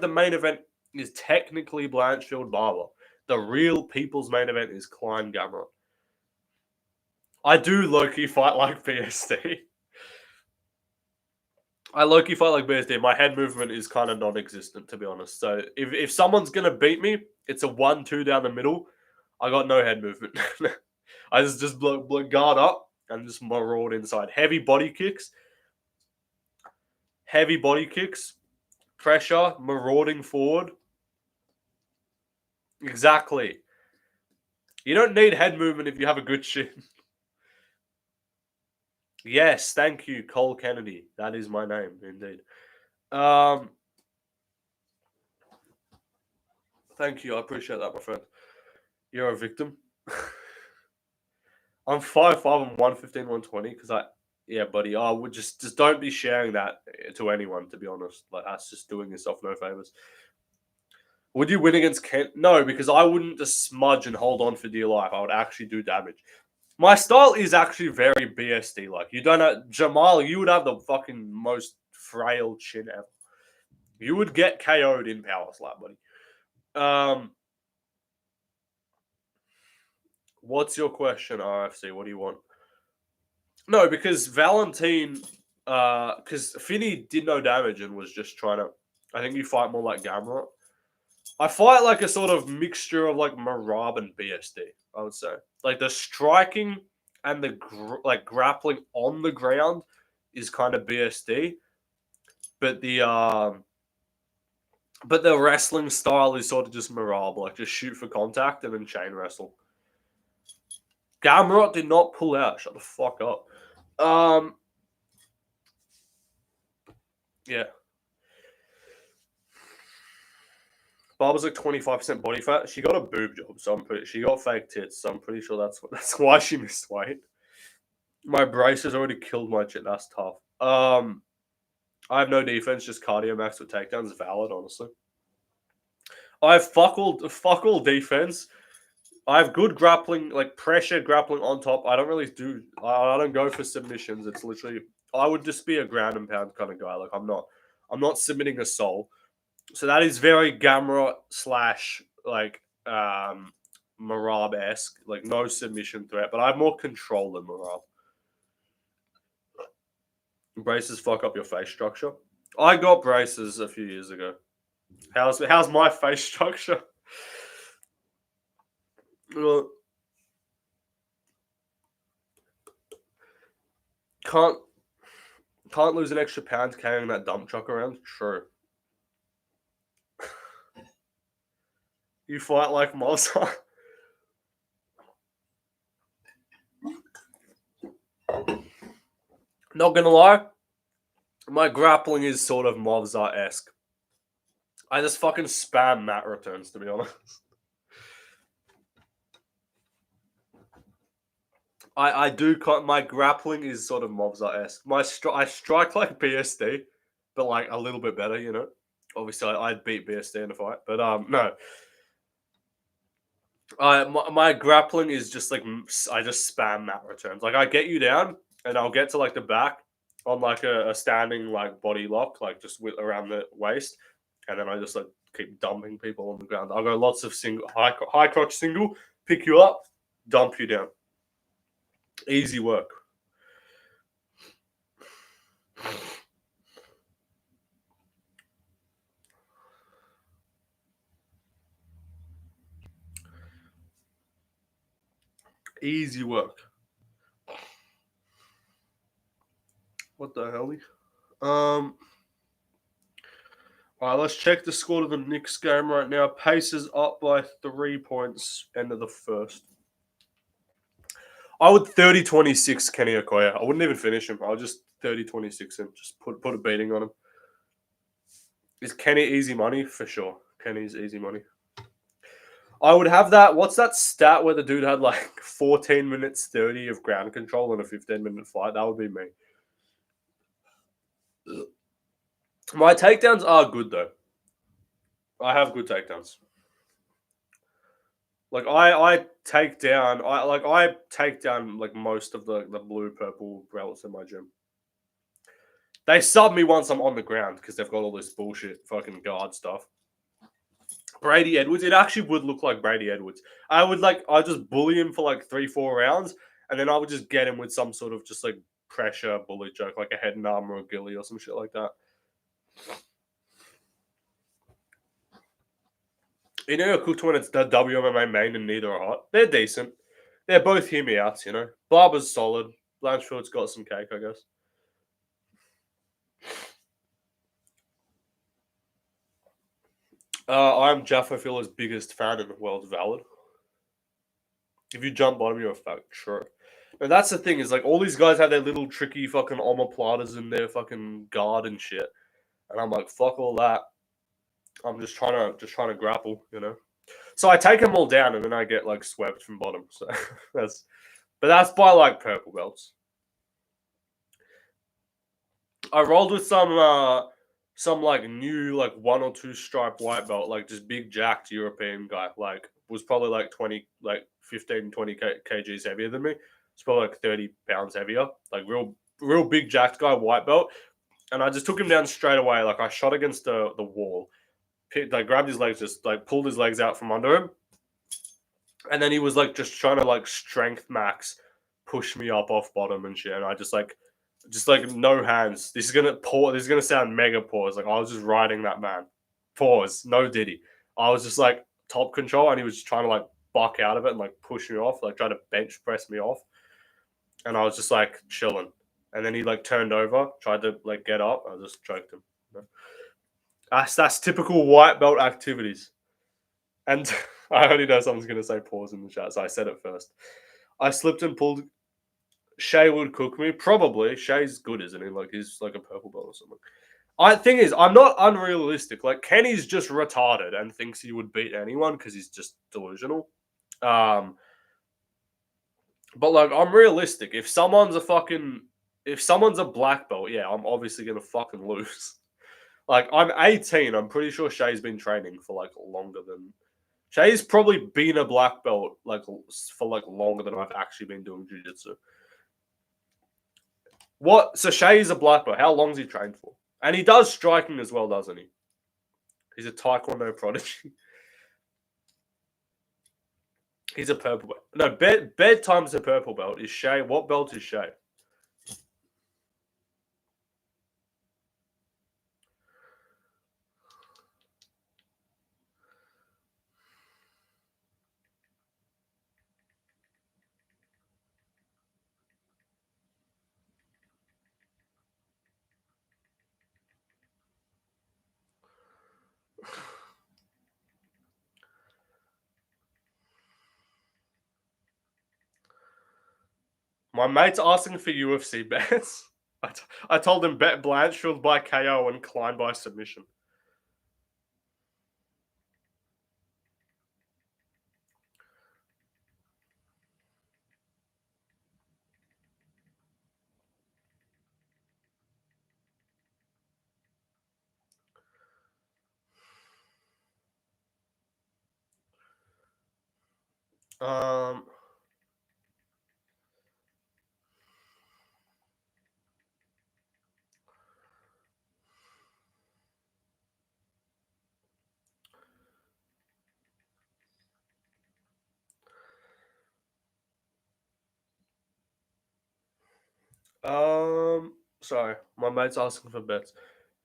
the main event is technically Blanchfield Barber. The real people's main event is Klein Gamrot. I do low-key fight like BSD. I low-key fight like BSD. My head movement is kind of non-existent, to be honest. So if someone's going to beat me, it's a 1-2 down the middle. I got no head movement. I just guard up and just maraud inside. Heavy body kicks, pressure, marauding forward. Exactly. You don't need head movement if you have a good shin. Yes, thank you, Cole Kennedy. That is my name, indeed. Thank you. I appreciate that, my friend. You're a victim. I'm 5'5", I'm 115, 120, because yeah, buddy, I would just don't be sharing that to anyone, to be honest. Like, that's just doing yourself no favors. Would you win against Kent? No, because I wouldn't just smudge and hold on for dear life. I would actually do damage. My style is actually very BSD. Like, you don't know, Jamal, you would have the fucking most frail chin ever. You would get KO'd in power slap, buddy. What's your question, RFC? What do you want? No, because Valentine, because Finney did no damage and was just trying to. I think you fight more like Gamrot. I fight like a sort of mixture of like Marab and BSD. I would say like the striking and the grappling on the ground is kind of BSD, but the wrestling style is sort of just Marab, like just shoot for contact and then chain wrestle. Gamrot did not pull out. Shut the fuck up. Yeah. Barbara's like 25% body fat. She got a boob job, so she got fake tits, so I'm pretty sure that's why she missed weight. My brace has already killed my chin. That's tough. I have no defense, just cardio max with takedowns. Valid, honestly. I have fuck all defense. I have good grappling, like pressure grappling on top. I don't really do. I don't go for submissions. It's literally. I would just be a ground and pound kind of guy. Like I'm not submitting a soul. So that is very Gamrot / like Marab-esque, like no submission threat, but I have more control than Marab. Braces fuck up your face structure. I got braces a few years ago. How's my face structure? Can't lose an extra pound carrying that dump truck around. True. You fight like Mossa. Not gonna lie, my grappling is sort of Mozart-esque. I just fucking spam mat returns, to be honest. I do. My grappling is sort of Mobster-esque. I strike like BSD, but like a little bit better, you know. Obviously, I'd beat BSD in a fight, but no. My grappling is just like I just spam mat returns. Like I get you down, and I'll get to like the back on like a standing like body lock, like just with around the waist, and then I just like keep dumping people on the ground. I'll go lots of single high crotch single, pick you up, dump you down. Easy work. Easy work. What the hell? All right, let's check the score to the Knicks game right now. Pacers up by 3 points, end of the first. I would 30-26 Kenny Okoye. I wouldn't even finish him. I'll just 30-26 him. Just put a beating on him. Is Kenny easy money? For sure. Kenny's easy money. I would have that. What's that stat where the dude had like 14 minutes 30 of ground control in a 15-minute fight? That would be me. My takedowns are good though. I have good takedowns. Like I take down like most of the blue purple belts in my gym. They sub me once I'm on the ground because they've got all this bullshit fucking guard stuff. Brady Edwards, it actually would look like Brady Edwards. I just bully him for like 3-4 rounds, and then I would just get him with some sort of just like pressure bully joke, like a head and arm or a gilly or some shit like that. You know, cooked when it's the WMMA main and neither are hot. They're decent. They're both hear me outs, you know. Barber's solid. Blanchfield's got some cake, I guess. I'm Jaffa Fila's biggest fan in the world, valid. If you jump bottom, you're a fuck, sure. And that's the thing, is like all these guys have their little tricky fucking omoplatas in their fucking guard and shit. And I'm like, fuck all that. I'm just trying to grapple, you know. So I take them all down and then I get like swept from bottom. So that's by like purple belts. I rolled with some like new like 1 or 2 stripe white belt, like just big jacked European guy, like was probably like 20 like 15 20 kgs heavier than me. It's probably like 30 pounds heavier, like real big jacked guy, white belt. And I just took him down straight away. Like I shot against the wall, like grabbed his legs, just like pulled his legs out from under him, and then he was like just trying to like strength max push me up off bottom and shit. And I just like no hands. This is gonna pause. This is gonna sound mega pause. Like I was just riding that man. Pause. No diddy. I was just like top control, and he was just trying to like buck out of it and like push me off, like trying to bench press me off. And I was just like chilling. And then he like turned over, tried to like get up. I just choked him. That's typical white belt activities. And I already know someone's gonna say pause in the chat, so I said it first. I slipped and pulled. Shay would cook me. Probably. Shay's good, isn't he? Like he's like a purple belt or something. Thing is, I'm not unrealistic. Like Kenny's just retarded and thinks he would beat anyone because he's just delusional. But like I'm realistic. If someone's a black belt, yeah, I'm obviously gonna fucking lose. Like I'm 18. I'm pretty sure Shay's been training for like longer than Shay's probably been a black belt like for like longer than I've actually been doing jiu-jitsu. What? So Shay's a black belt. How long's he trained for? And he does striking as well, doesn't he? He's a taekwondo prodigy. He's a purple belt. No, bedtime's a purple belt. Is Shay? What belt is Shay? My mate's asking for UFC bets. I told him bet Blanchfield by KO and Klein by submission. Um. Sorry, my mate's asking for bets.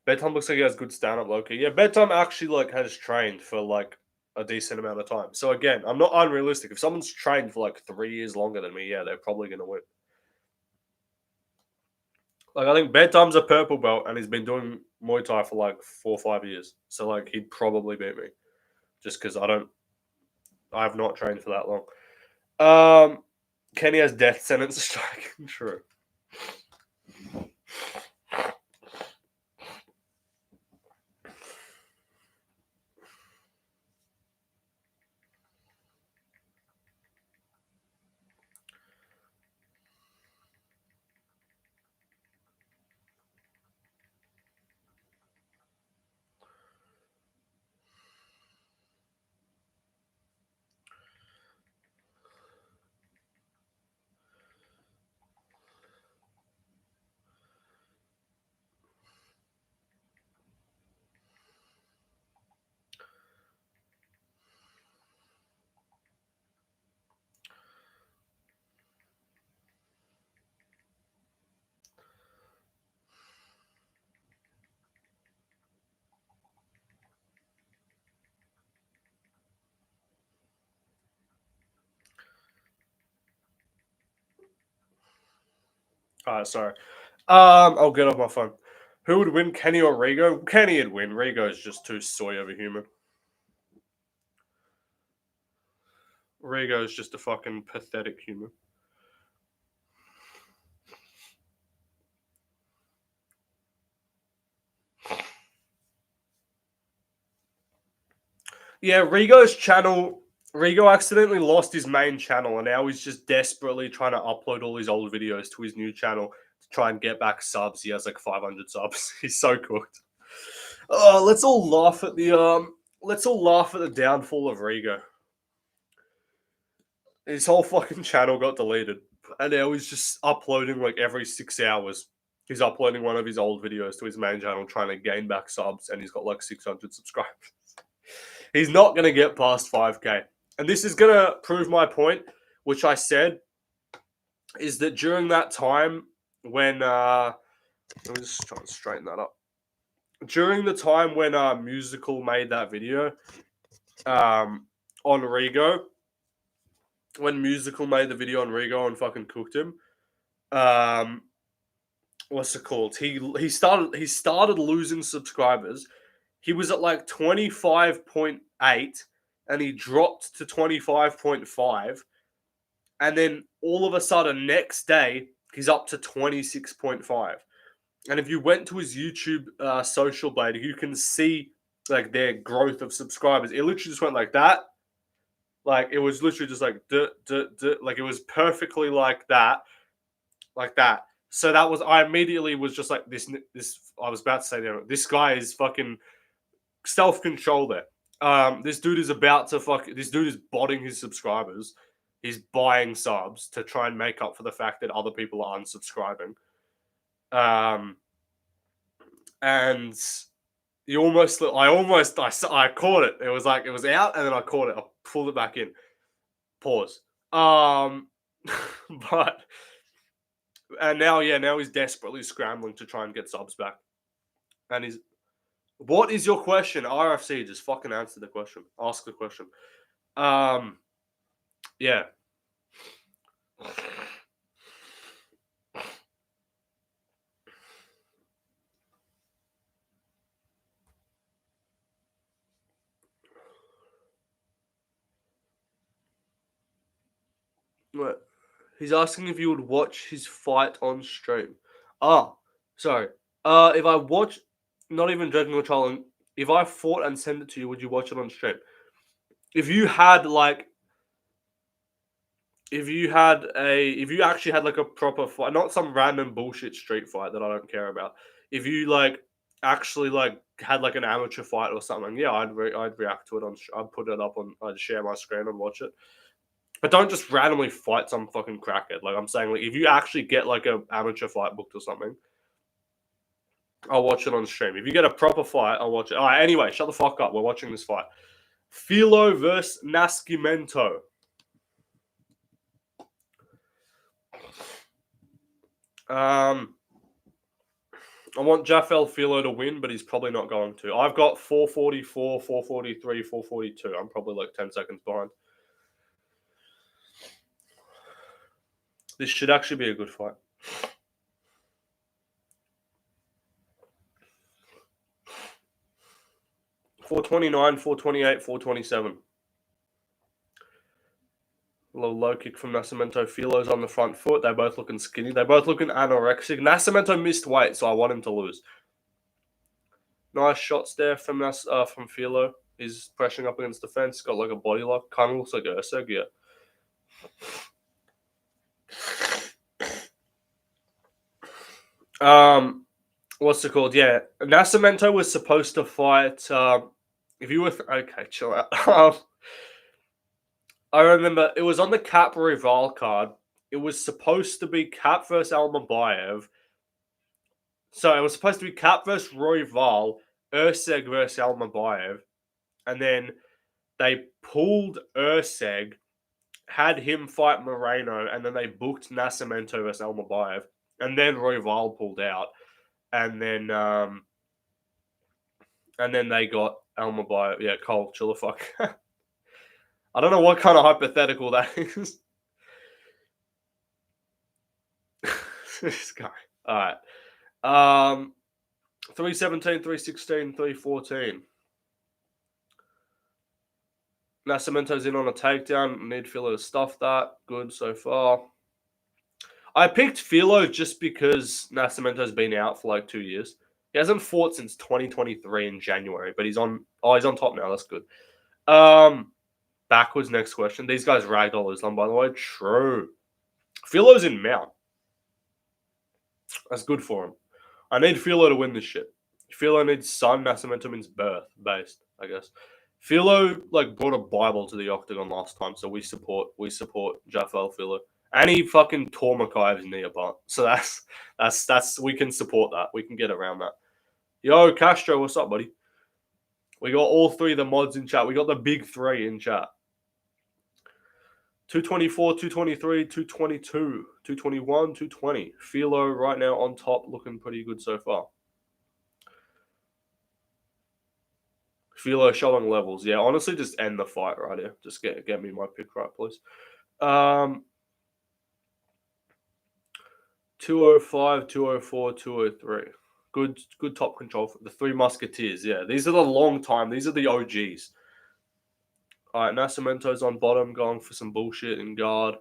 Bedtime looks like he has good stand-up, Loki. Yeah, Bedtime actually like has trained for like a decent amount of time. So again, I'm not unrealistic. If someone's trained for like 3 years longer than me, yeah, they're probably gonna win. Like I think Bedtime's a purple belt and he's been doing Muay Thai for like 4 or 5 years. So like he'd probably beat me. Just because I have not trained for that long. Kenny has death sentence striking. True. Alright, sorry. I'll get off my phone. Who would win, Kenny or Rigo? Kenny would win. Rigo is just too soy of a human. Rigo is just a fucking pathetic human. Yeah, Rigo accidentally lost his main channel and now he's just desperately trying to upload all his old videos to his new channel to try and get back subs. He has like 500 subs. He's so cooked. Oh, let's all laugh at the downfall of Rigo. His whole fucking channel got deleted. And now he's just uploading like every 6 hours. He's uploading one of his old videos to his main channel trying to gain back subs and he's got like 600 subscribers. He's not going to get past 5K. And this is going to prove my point, which I said, is that during that time when, let me just try and straighten that up. During the time when Musical made that video on Rigo, when Musical made the video on Rigo and fucking cooked him, what's it called? He started losing subscribers. He was at like 25.8 and he dropped to 25.5. And then all of a sudden, next day, he's up to 26.5. And if you went to his YouTube social blade, you can see like their growth of subscribers. It literally just went like that. Like it was literally just like like it was perfectly like that, like that. So that was I immediately was just like this. I was about to say this guy is fucking self control there. This dude is about to fuck. This dude is botting his subscribers. He's buying subs to try and make up for the fact that other people are unsubscribing. And you I caught it. It was like it was out, and then I caught it. I pulled it back in. Pause. But and now he's desperately scrambling to try and get subs back. And he's what is your question? RFC, just fucking answer the question. Ask the question. Yeah. What? He's asking if you would watch his fight on stream. Sorry. If I watch, not even joking or trolling, if I fought and sent it to you, would you watch it on stream? If you actually had like a proper fight, not some random bullshit street fight that I don't care about. If you like actually like had like an amateur fight or something, yeah, I'd react to it I'd put it up on, I'd share my screen and watch it. But don't just randomly fight some fucking crackhead. Like I'm saying, like if you actually get like a amateur fight booked or something, I'll watch it on stream. If you get a proper fight, I'll watch it. All right, anyway, shut the fuck up. We're watching this fight. Filo versus Nasimento. I want Jafel Filo to win, but he's probably not going to. I've got 444, 443, 442. I'm probably like 10 seconds behind. This should actually be a good fight. $429, $428, $427. A little low kick from Nasimento. Filo's on the front foot. They're both looking skinny. They're both looking anorexic. Nasimento missed weight, so I want him to lose. Nice shots there from Filo. He's pressing up against the fence. Got like a body lock. Kind of looks like Urseg, yeah. What's it called? Yeah, Nasimento was supposed to fight. If you were okay, chill out. I remember it was on the Cap Rival card. It was supposed to be Cap versus Almabayev. So it was supposed to be Cap versus Royval, Urseg versus Almabayev, and then they pulled Urseg, had him fight Moreno, and then they booked Nasimento versus Almabayev, and then Royval pulled out, and then they got Almabayev. Yeah, Cole, chill the fuck. I don't know what kind of hypothetical that is. This guy. All right. 317, 316, 314. Nasimento's in on a takedown. Need Filo to stuff that. Good so far. I picked Filo just because Nasimento's been out for like 2 years. He hasn't fought since 2023 in January, but he's on top now. That's good. Backwards, next question. These guys ragdoll Islam, by the way. True. Filo's in mount. That's good for him. I need Filo to win this shit. Filo needs son. Nasimento means birth, based, I guess. Filo like brought a Bible to the octagon last time, so we support Jafel Filo. And he fucking tore Makayev's knee apart. So that's we can support that. We can get around that. Yo, Castro, what's up, buddy? We got all three of the mods in chat. We got the big three in chat. 224, 223, 222, 221, 220. Filo right now on top, looking pretty good so far. Filo showing levels. Yeah, honestly, just end the fight right here. Just get me my pick right, please. 205, 204, 203. Good top control for the three musketeers. Yeah, these are the long time. These are the OGs. All right, Nasimento's on bottom, going for some bullshit in guard.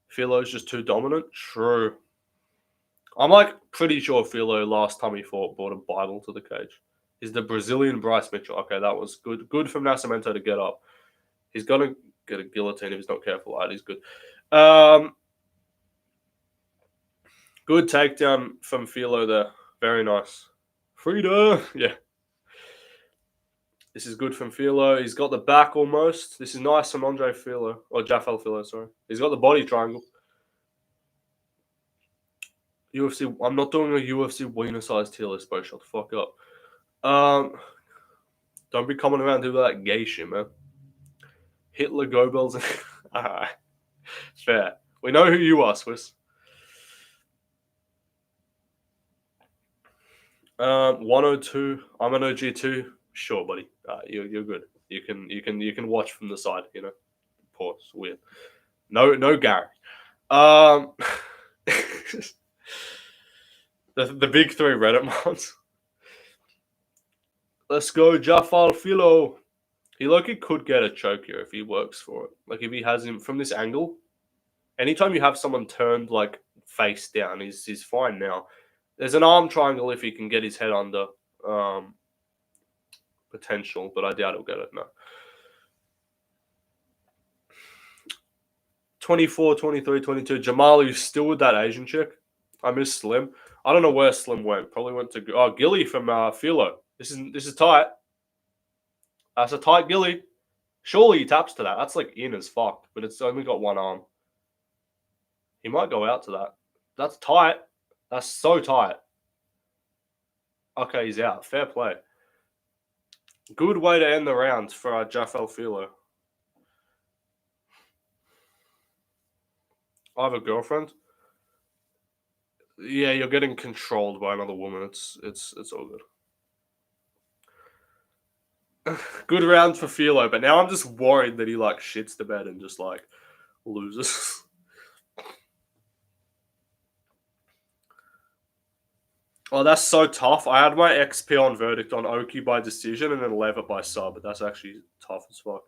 Filo's just too dominant. True. I'm like pretty sure Filo last time he fought brought a Bible to the cage. He's the Brazilian Bryce Mitchell. Okay, that was good. Good from Nasimento to get up. He's gonna get a guillotine if he's not careful. Right, he's good. Good takedown from Filo there. Very nice. Frida. Yeah. This is good from Filo. He's got the back almost. This is nice from Andre Filo. Or Jafel Filo, sorry. He's got the body triangle. UFC. I'm not doing a UFC wiener size tier list, bro. Shut the fuck up. Don't be coming around doing that gay shit, man. Hitler, Goebbels. Alright. Fair. We know who you are, Swiss. 102. I'm an OG too. Sure, buddy. You're good. You can watch from the side. You know, pause. Weird. No Gary. The big three Reddit mods. Let's go, Jafal Filo. He could get a choke here if he works for it. Like if he has him from this angle. Anytime you have someone turned like face down, he's fine now. There's an arm triangle if he can get his head under. Potential, but I doubt he'll get it. No. 24, 23, 22. Jamal, you still with that Asian chick? I miss Slim. I don't know where Slim went. Probably went to Gilly from Filo. This is tight. That's a tight Gilly. Surely he taps to that. That's like in as fuck, but it's only got one arm. He might go out to that. That's tight. That's so tight. Okay, he's out. Fair play. Good way to end the round for Jafel Filo. I have a girlfriend. Yeah, you're getting controlled by another woman. It's all good. Good round for Filo, but now I'm just worried that he like shits the bed and just like loses. Oh, that's so tough. I had my XP on verdict on Oki by decision and then Levit by sub, but that's actually tough as fuck.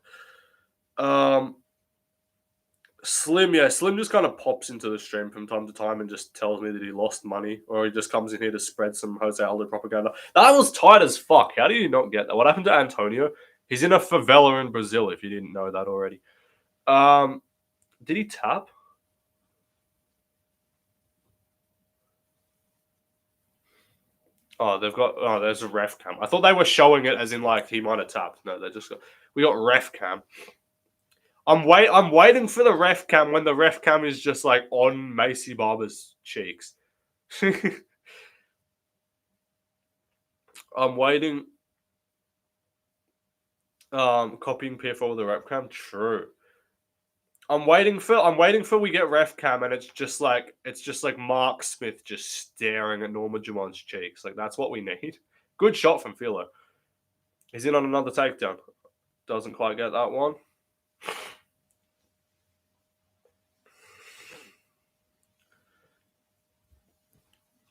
Slim just kind of pops into the stream from time to time and just tells me that he lost money, or he just comes in here to spread some Jose Aldo propaganda. That was tight as fuck. How do you not get that? What happened to Antonio? He's in a favela in Brazil, if you didn't know that already. Did he tap? Oh, there's a ref cam. I thought they were showing it as in like he might have tapped. No, we got ref cam. I'm waiting for the ref cam when the ref cam is just like on Macy Barber's cheeks. I'm waiting. Copying PFO with the ref cam. True. I'm waiting for we get ref cam and it's just like Mark Smith just staring at Norma Jumon's cheeks. Like that's what we need. Good shot from Filo. He's in on another takedown. Doesn't quite get that one.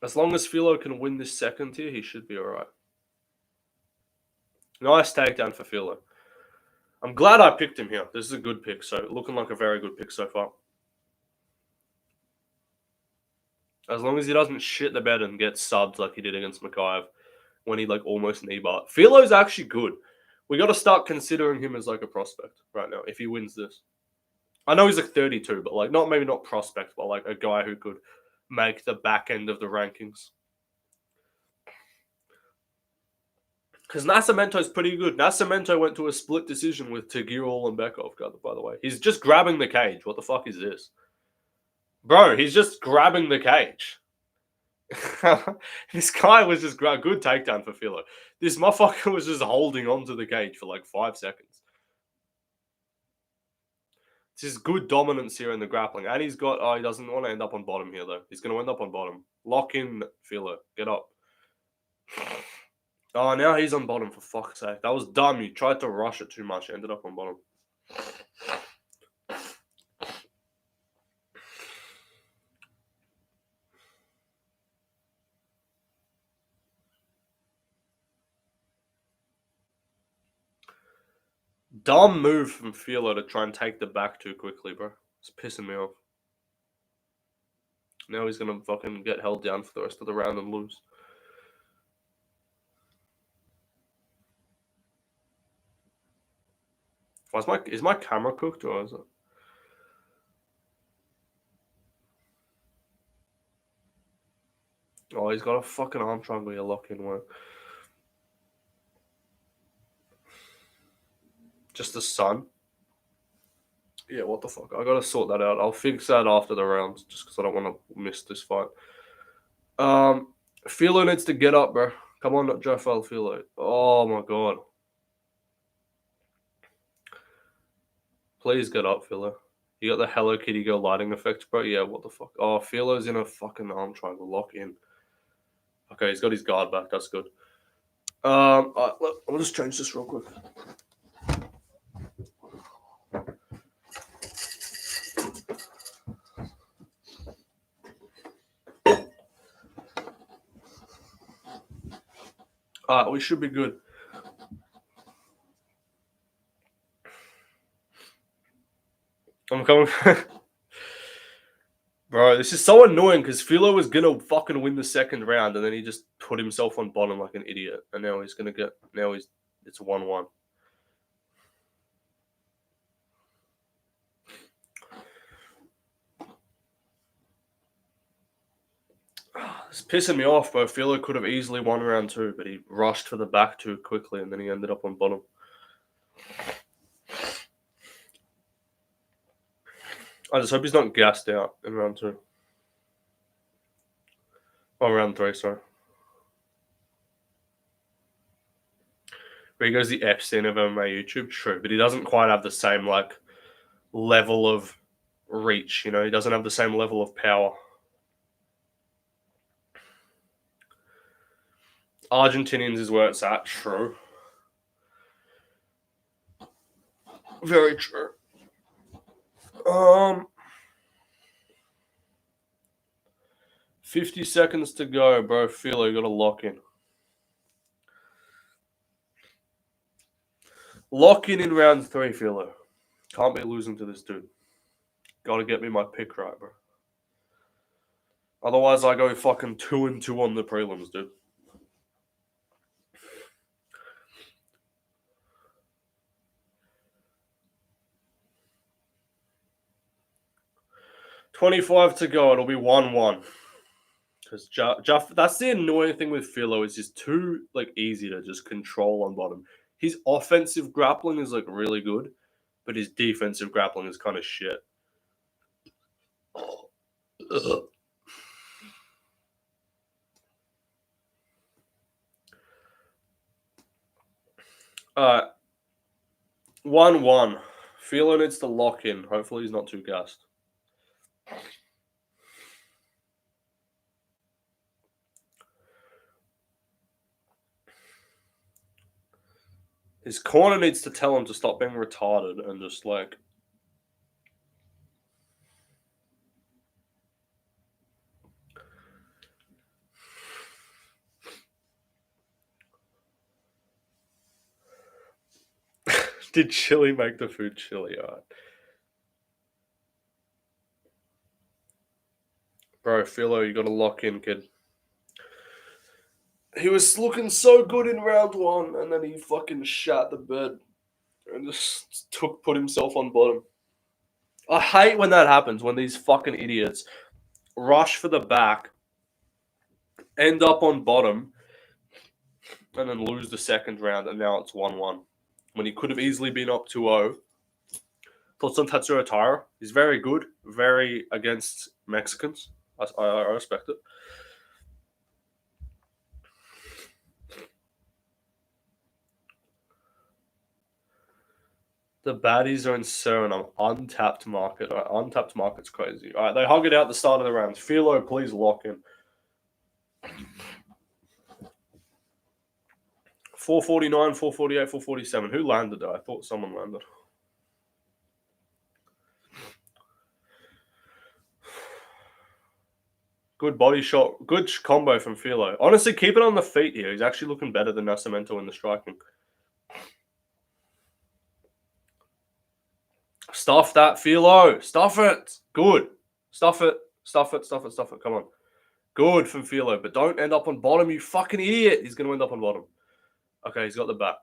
As long as Filo can win this second tier, he should be alright. Nice takedown for Filo. I'm glad I picked him here. This is a good pick. So looking like a very good pick so far. As long as he doesn't shit the bed and get subbed like he did against Makayev when he like almost knee bar. Filo's actually good. We got to start considering him as like a prospect right now if he wins this. I know he's like 32, but like maybe not prospect, but like a guy who could make the back end of the rankings. Because Nasimento's pretty good. Nasimento went to a split decision with Tagirol and Bekov, by the way. He's just grabbing the cage. What the fuck is this? Bro, he's just grabbing the cage. This guy was just good takedown for Filo. This motherfucker was just holding on to the cage for like 5 seconds. This is good dominance here in the grappling. And he doesn't want to end up on bottom here, though. He's going to end up on bottom. Lock in, Filo. Get up. Oh, now he's on bottom, for fuck's sake. That was dumb. You tried to rush it too much. Ended up on bottom. Dumb move from Filo to try and take the back too quickly, bro. It's pissing me off. Now he's going to fucking get held down for the rest of the round and lose. Is my camera cooked or is it? Oh, he's got a fucking arm triangle you lock in one. Just the sun. Yeah, what the fuck? I gotta sort that out. I'll fix that after the round, just because I don't want to miss this fight. Filo needs to get up, bro. Come on, Jafel Filo. Oh my god. Please get up, Filo. You got the Hello Kitty Girl lighting effect, bro? Yeah, what the fuck? Oh, Filo's in a fucking arm triangle. Lock in. Okay, he's got his guard back. That's good. Look, I'll just change this real quick. We should be good. I'm coming. Bro, this is so annoying because Filo was gonna fucking win the second round and then he just put himself on bottom like an idiot. And now he's gonna get. It's 1-1. It's pissing me off, bro. Filo could have easily won round 2, but he rushed for the back too quickly and then he ended up on bottom. I just hope he's not gassed out in round 2. Oh, round 3, sorry. But he goes the Epstein of MMA YouTube, true, but he doesn't quite have the same level of reach. He doesn't have the same level of power. Argentinians is where it's at, true. Very true. 50 seconds to go, bro. Filo, you gotta lock in. Lock in round 3, Filo. Can't be losing to this dude. Gotta get me my pick right, bro. Otherwise, I go fucking 2-2 on the prelims, dude. $25 to go. It'll be 1-1. Because that's the annoying thing with Filo, is he's too easy to just control on bottom. His offensive grappling is really good, but his defensive grappling is kind of shit. Alright. 1-1. Filo needs to lock in. Hopefully he's not too gassed. His corner needs to tell him to stop being retarded and just Did chili make the food chili? Alright. Bro, Filo, you gotta lock in, kid. He was looking so good in round 1, and then he fucking shat the bed and just put himself on bottom. I hate when that happens, when these fucking idiots rush for the back, end up on bottom, and then lose the second round, and now it's 1-1. When he could have easily been up 2-0. Thoughts on Tatsuro Taira? He's very good, very against Mexicans. I respect it. The baddies are in Suriname. Untapped market. Right, untapped market's crazy. All right, they hug it out at the start of the round. Filo, please lock in. 449, 448, 447. Who landed though? I thought someone landed. Good body shot. Good combo from Filo. Honestly, keep it on the feet here. He's actually looking better than Nasimento in the striking. Stuff that, Filo. Stuff it. Good. Stuff it. Stuff it. Stuff it. Stuff it. Come on. Good from Filo. But don't end up on bottom, you fucking idiot. He's going to end up on bottom. Okay, he's got the back.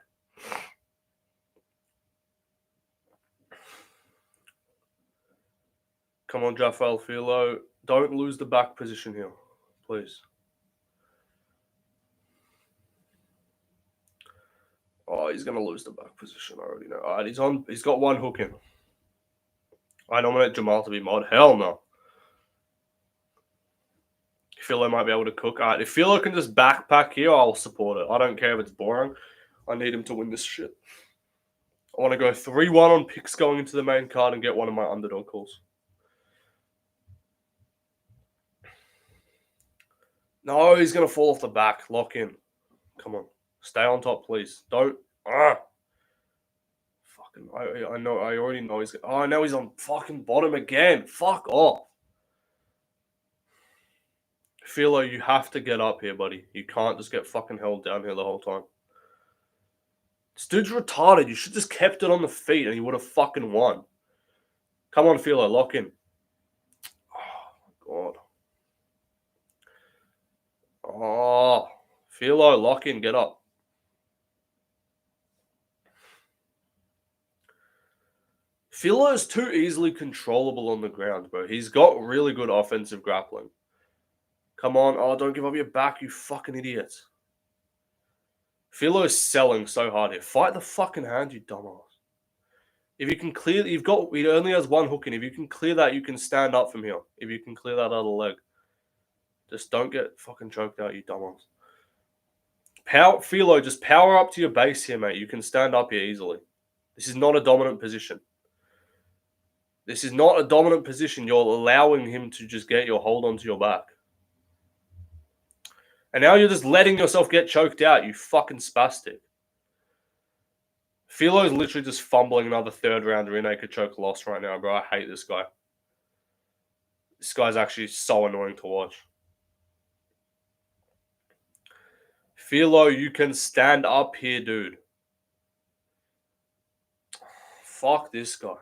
Come on, Jafal Filo. Don't lose the back position here, please. Oh, he's going to lose the back position. I already know. All right, he's got one hook in. I nominate Jamal to be mod. Hell no. Filo might be able to cook. All right, if Filo can just backpack here, I'll support it. I don't care if it's boring. I need him to win this shit. I want to go 3-1 on picks going into the main card and get one of my underdog calls. No, he's going to fall off the back. Lock in. Come on. Stay on top, please. Don't. Fucking. I know. I already know he's. Oh, now he's on fucking bottom again. Fuck off. Filo, you have to get up here, buddy. You can't just get fucking held down here the whole time. This dude's retarded. You should just kept it on the feet and you would have fucking won. Come on, Filo, lock in. Oh, my God. Oh, Filo, lock in, get up. Filo's too easily controllable on the ground, bro. He's got really good offensive grappling. Come on. Oh, don't give up your back, you fucking idiots. Filo's selling so hard here. Fight the fucking hand, you dumbass. If you can clear, he only has one hook in. If you can clear that, you can stand up from here. If you can clear that other leg, just don't get fucking choked out, you dumbass. Filo, just power up to your base here, mate. You can stand up here easily. This is not a dominant position. This is not a dominant position. You're allowing him to just get your hold onto your back. And now you're just letting yourself get choked out, you fucking spastic. Filo's literally just fumbling another third round rear naked choke loss right now, bro. I hate this guy. This guy's actually so annoying to watch. Filo, you can stand up here, dude. Fuck this guy.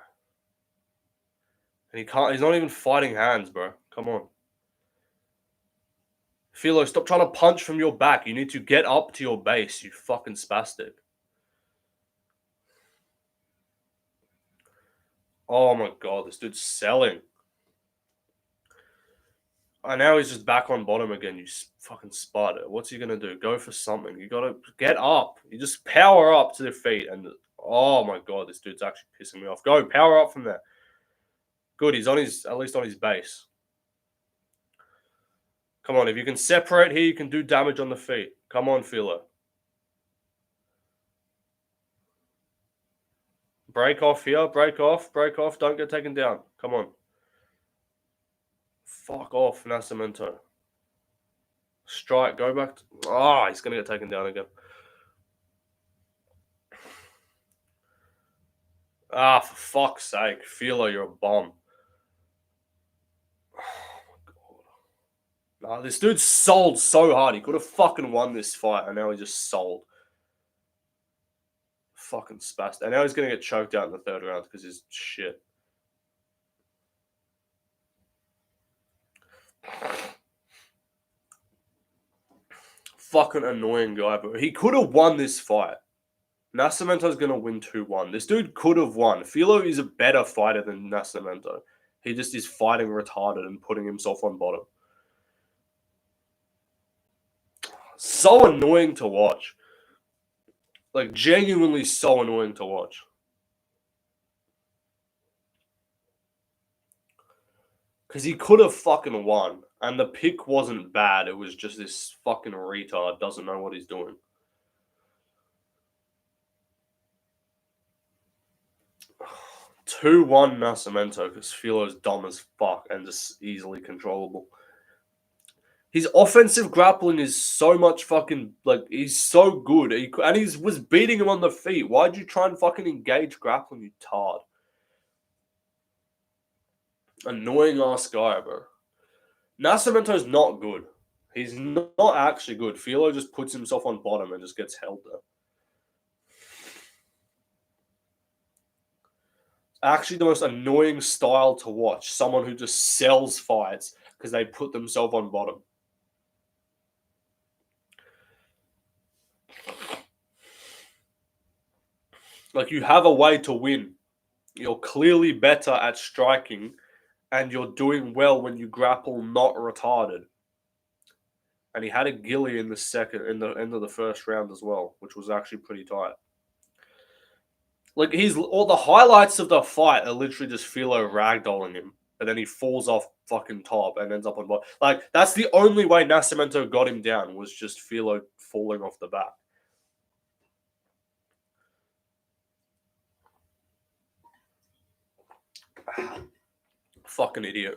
And he's not even fighting hands, bro. Come on. Filo, stop trying to punch from your back. You need to get up to your base, you fucking spastic. Oh my god, this dude's selling. And now he's just back on bottom again, you fucking spider. What's he gonna do? Go for something. You gotta get up. You just power up to the feet. And oh my god, this dude's actually pissing me off. Go, power up from there. Good, he's at least on his base. Come on, if you can separate here, you can do damage on the feet. Come on, Filo. Break off here, break off. Don't get taken down. Come on. Fuck off, Nasimento. Strike, go back. He's going to get taken down again. For fuck's sake. Filo, you're a bomb. Nah, this dude sold so hard. He could have fucking won this fight, and now he just sold. Fucking spast. And now he's going to get choked out in the third round because he's shit. Fucking annoying guy, but he could have won this fight. Nasimento's going to win 2-1. This dude could have won. Filo is a better fighter than Nasimento. He just is fighting retarded and putting himself on bottom. So annoying to watch. Like, genuinely so annoying to watch. Because he could have fucking won. And the pick wasn't bad. It was just this fucking retard doesn't know what he's doing. Two 2-1 Nasimento because Filo's dumb as fuck and just easily controllable. His offensive grappling is so much fucking, like, he's so good. He was beating him on the feet. Why'd you try and fucking engage grappling, you tard? Annoying ass guy, bro. Nasimento's not good. He's not actually good. Filo just puts himself on bottom and just gets held there. Actually the most annoying style to watch. Someone who just sells fights because they put themselves on bottom. Like, you have a way to win. You're clearly better at striking, and you're doing well when you grapple not retarded. And he had a ghillie in the end of the first round as well, which was actually pretty tight. Like, all the highlights of the fight are literally just Filo ragdolling him, and then he falls off fucking top and ends up on bottom. Like, that's the only way Nasimento got him down, was just Filo falling off the back. Fucking idiot.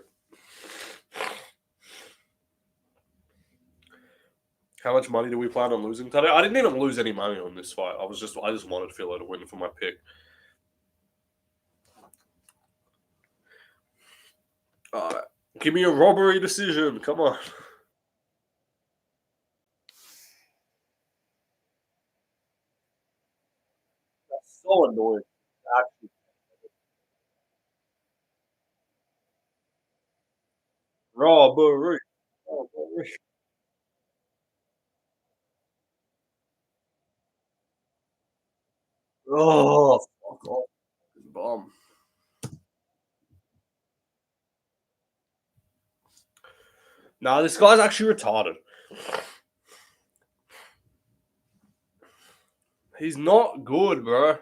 How much money do we plan on losing today? I didn't even lose any money on this fight. I just wanted Filo to win for my pick. Alright. Give me a robbery decision. Come on. That's so annoying. Actually. Robbery. Robbery. Oh, fuck off. Bomb. Nah, this guy's actually retarded. He's not good, bro.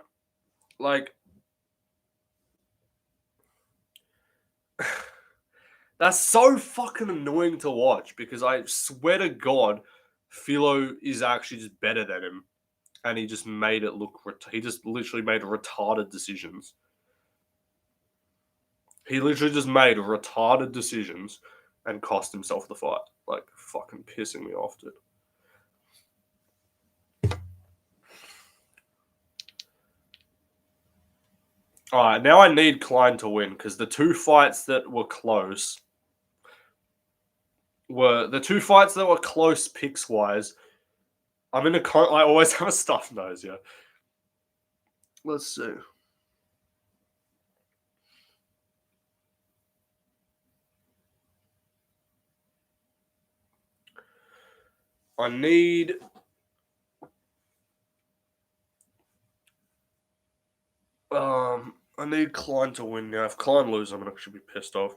Like, That's so fucking annoying to watch because I swear to God, Filo is actually just better than him, and he just made it look. He just literally made retarded decisions. He literally just made retarded decisions and cost himself the fight. Like, fucking pissing me off, dude. Alright, now I need Klein to win because the two fights that were close picks wise. I'm in a I always have a stuffed nose, yeah. Let's see. I need Klein to win now. If Klein loses, I'm gonna actually be pissed off.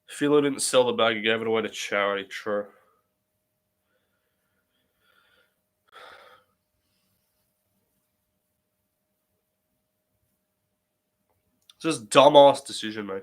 Filo didn't sell the bag, he gave it away to charity, true. Just dumbass decision, mate.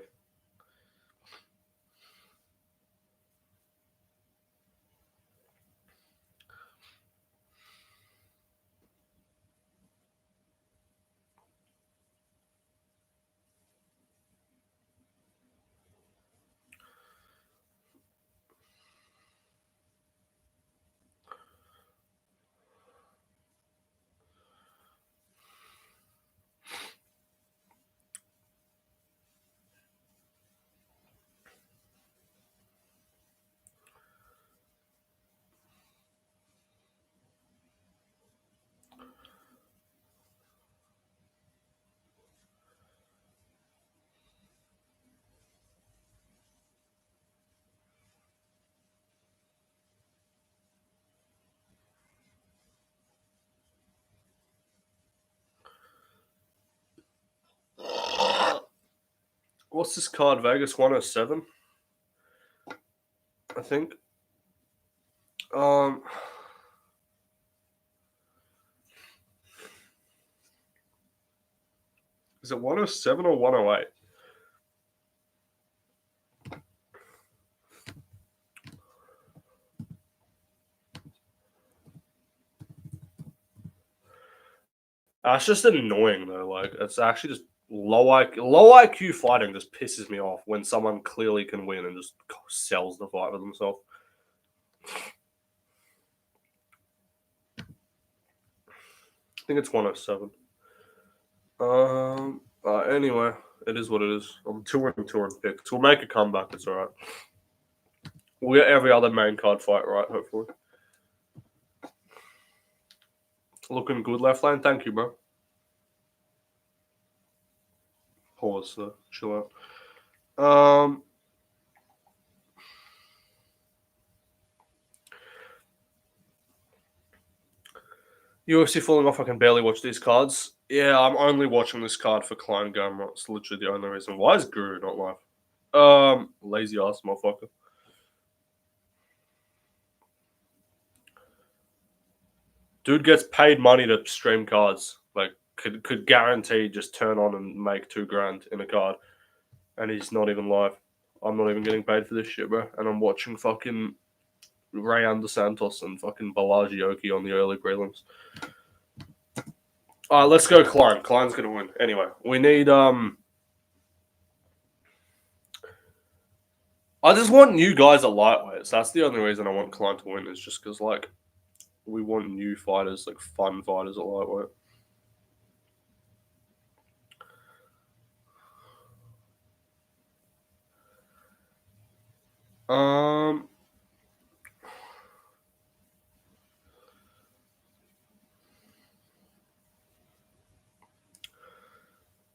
What's this card? Vegas 107? I think. Is it 107 or 108? That's just annoying though. Like, it's actually just low IQ fighting just pisses me off when someone clearly can win and just sells the fight for themselves. I think it's 107. Anyway, it is what it is. I'm 2-2 in picks. We'll make a comeback. It's all right. We'll get every other main card fight right, hopefully. Looking good, left lane. Thank you, bro. Pause. Chill out. UFC falling off. I can barely watch these cards. Yeah, I'm only watching this card for Klein Gamrot. It's literally the only reason. Why is Guru not live? Lazy ass motherfucker. Dude gets paid money to stream cards. Like, could guarantee just turn on and make $2,000 in a card, and he's not even live. I'm not even getting paid for this shit, bro. And I'm watching fucking Ray Santos and fucking Balaji Oki on the early prelims. All right, let's go Klein. Klein's gonna win. Anyway, we need I just want new guys at lightweights. That's the only reason I want Klein to win. Is just because like we want new fighters, like fun fighters at lightweight.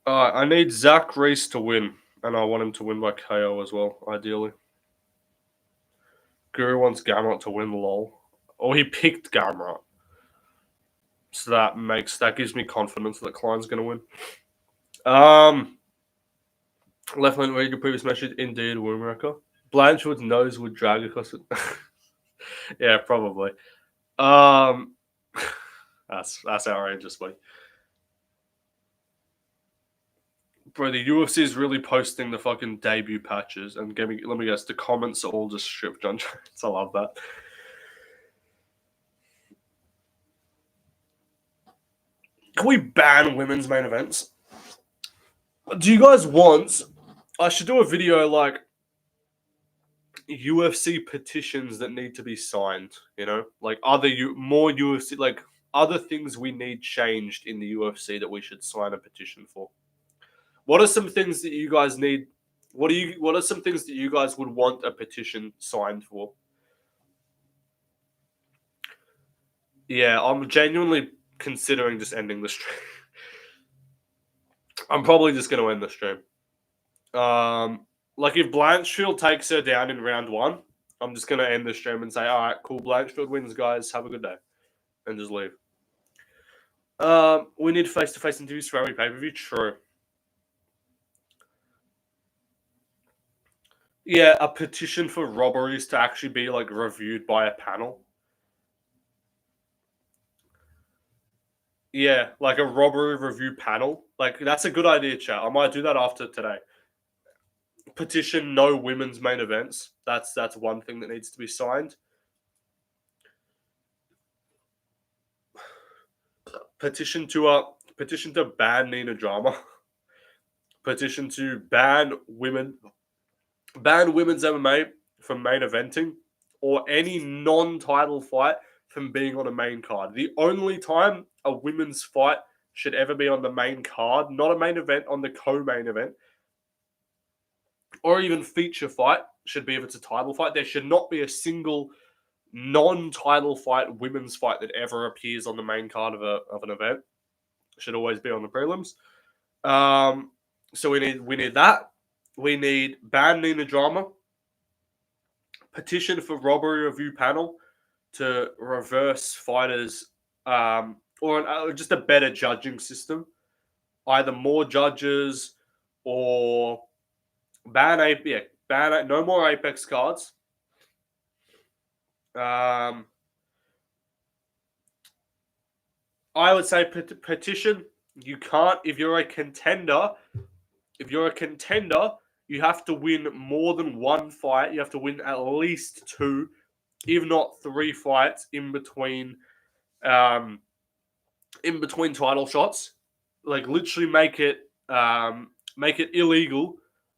I need Zach Reese to win, and I want him to win by KO as well, ideally. Guru wants Gamrot to win, lol. Or he picked Gamrot. So that gives me confidence that Klein's going to win. Left lane, read your previous message. Indeed, Woomwrecker. Blanchwood's nose would drag across it. Yeah, probably. That's outrageous, buddy. Bro, the UFC is really posting the fucking debut patches and let me guess, the comments are all just stripped on trades. I love that. Can we ban women's main events? Do you guys want... I should do a video like UFC petitions that need to be signed, you know? Like more UFC, like other things we need changed in the UFC that we should sign a petition for. What are some things that you guys need? What are some things that you guys would want a petition signed for? Yeah, I'm genuinely considering just ending the stream. I'm probably just going to end the stream. Like if Blanchfield takes her down in round 1, I'm just going to end the stream and say, all right, cool, Blanchfield wins, guys. Have a good day. And just leave. We need face-to-face interviews for every pay-per-view. True. Yeah, a petition for robberies to actually be like reviewed by a panel. Yeah, like a robbery review panel. Like that's a good idea, chat. I might do that after today. Petition no women's main events. That's one thing that needs to be signed. Petition to ban Nina Drama. Petition to ban women's MMA from main eventing or any non-title fight from being on a main card. The only time a women's fight should ever be on the main card, not a main event, on the co-main event, or even feature fight, should be if it's a title fight. There should not be a single non-title fight, women's fight that ever appears on the main card of an event. It should always be on the prelims. So we need that. We need ban Nina Drama. Petition for robbery review panel to reverse fighters, or just a better judging system. Either more judges or ban no more Apex cards. I would say petition. You can't, if you're a contender, you have to win more than one fight. You have to win at least 2, if not 3 fights in between title shots. Like literally make it illegal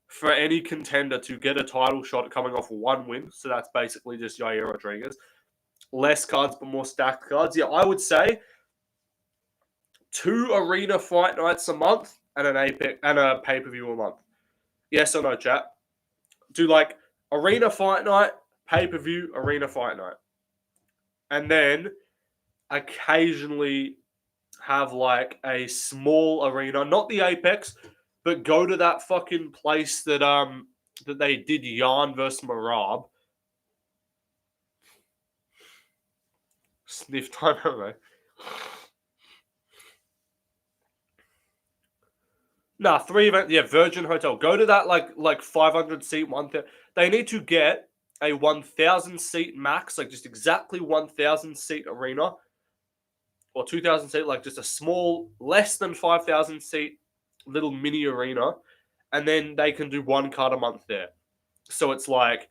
for any contender to get a title shot coming off 1 win. So that's basically just Yair Rodriguez. Less cards, but more stacked cards. Yeah, I would say 2 arena fight nights a month and an Apex and a pay-per-view a month. Yes or no, chat? Do like arena fight night, pay-per-view, arena fight night. And then occasionally have like a small arena, not the Apex, but go to that fucking place that they did Yarn versus Marab. Sniff time, right? Nah, 3 events. Yeah, Virgin Hotel. Go to that like 500 seat one. They need to get a 1,000 seat max, like just exactly 1,000 seat arena, or 2,000 seat, like just a small, less than 5,000 seat little mini arena, and then they can do 1 card a month there. So it's like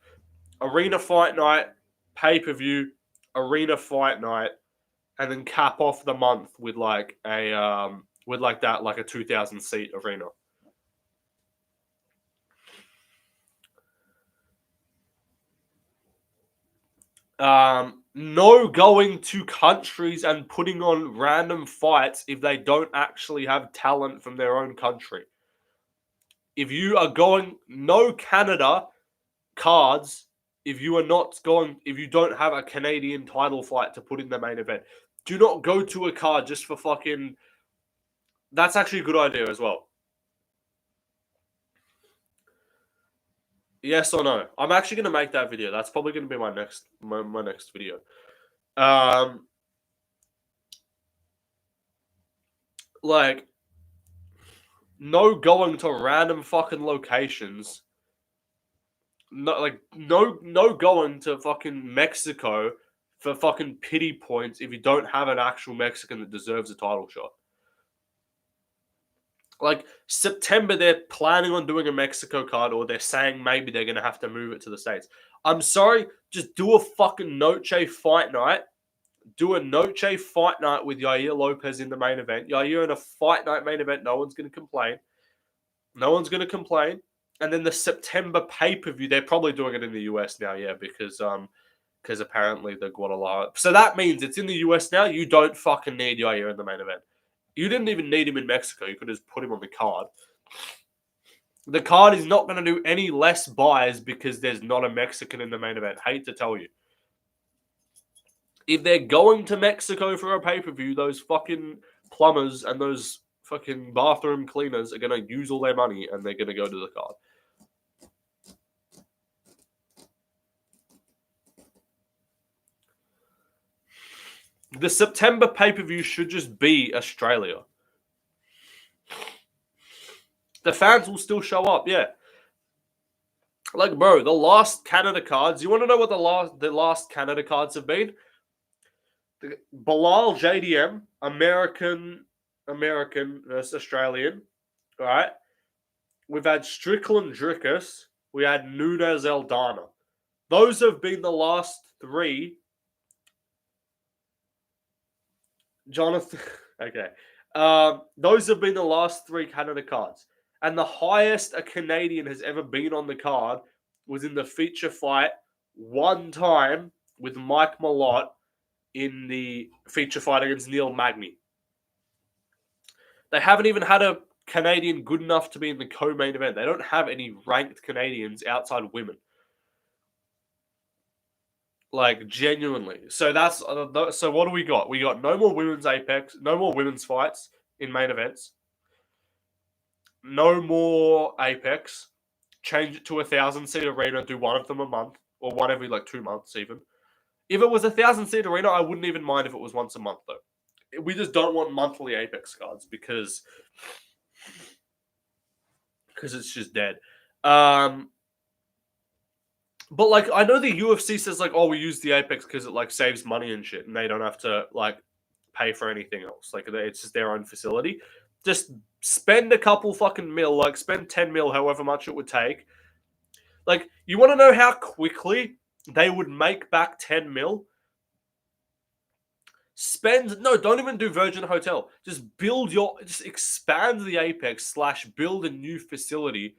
arena fight night, pay per view, arena fight night, and then cap off the month with like a like a 2,000 seat arena. No going to countries and putting on random fights if they don't actually have talent from their own country. If you are going, no Canada cards if you don't have a Canadian title fight to put in the main event. Do not go to a card just for fucking... That's actually a good idea as well. Yes or no? I'm actually going to make that video. That's probably going to be my next video. Like, no going to random fucking locations. No going to fucking Mexico for fucking pity points if you don't have an actual Mexican that deserves a title shot. Like September, they're planning on doing a Mexico card, or they're saying maybe they're gonna have to move it to the States. I'm sorry, just do a fucking Noche fight night. Do a Noche fight night with Yair Lopez in the main event. Yair in a fight night main event. No one's gonna complain. No one's gonna complain. And then the September pay per view, they're probably doing it in the US now, yeah, because apparently the Guadalajara. So that means it's in the US now. You don't fucking need Yair in the main event. You didn't even need him in Mexico. You could just put him on the card. The card is not going to do any less buys because there's not a Mexican in the main event. Hate to tell you. If they're going to Mexico for a pay-per-view, those fucking plumbers and those fucking bathroom cleaners are going to use all their money and they're going to go to the card. The September pay-per-view should just be Australia. The fans will still show up, yeah. Like, bro, the last Canada cards, you want to know what the last Canada cards have been? Bilal JDM, American versus Australian, right? We've had Strickland Drickus. We had Nunez Aldana. Those have been the last three. Jonathan, okay. Those have been the last three Canada cards. And the highest a Canadian has ever been on the card was in the feature fight one time with Mike Malott in the feature fight against Neil Magny. They haven't even had a Canadian good enough to be in the co-main event. They don't have any ranked Canadians outside women. Like, genuinely. So that's so what do we got? We got no more women's Apex, no more women's fights in main events. No more Apex. Change it to 1,000-seat arena, do one of them a month, or one every like 2 months even. If it was 1,000-seat arena, I wouldn't even mind if it was once a month though. We just don't want monthly Apex cards because it's just dead. But like I know the UFC says like, oh, we use the Apex because it like saves money and shit, and they don't have to like pay for anything else. Like it's just their own facility. Just spend a couple fucking mil, like spend 10 mil, however much it would take. Like, you want to know how quickly they would make back 10 mil? Don't even do Virgin Hotel. Just expand the Apex / build a new facility.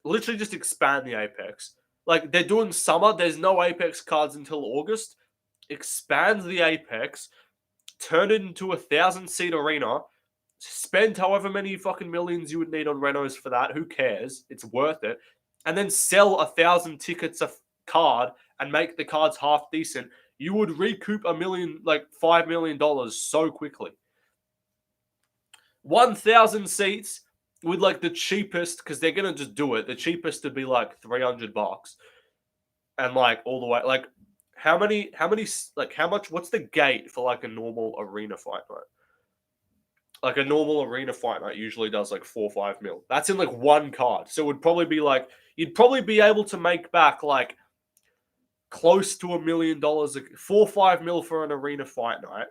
Literally just expand the Apex. Like, they're doing summer. There's no Apex cards until August. Expand the Apex. Turn it into 1,000-seat arena. Spend however many fucking millions you would need on renos for that. Who cares? It's worth it. And then sell 1,000 tickets a card and make the cards half decent. You would recoup $5 million so quickly. 1,000 seats with like the cheapest, because they're gonna just do it. The cheapest would be like $300, and like all the way. Like how much? What's the gate for like a normal arena fight night? Like a normal arena fight night usually does like 4 or 5 mil. That's in like one card, so it would probably be like you'd probably be able to make back like close to $1 million, 4 or 5 mil for an arena fight night,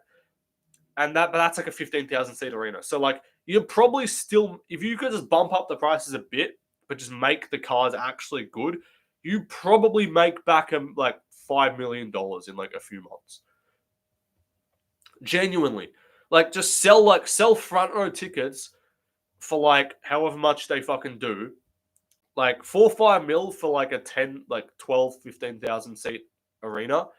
and that's like a 15,000-seat arena. So like you're probably still, if you could just bump up the prices a bit, but just make the cards actually good, you probably make back like $5 million in like a few months. Genuinely, like just sell front row tickets for like however much they fucking do. Like 4 or 5 mil for like a 10, like 12, 15,000 seat arena.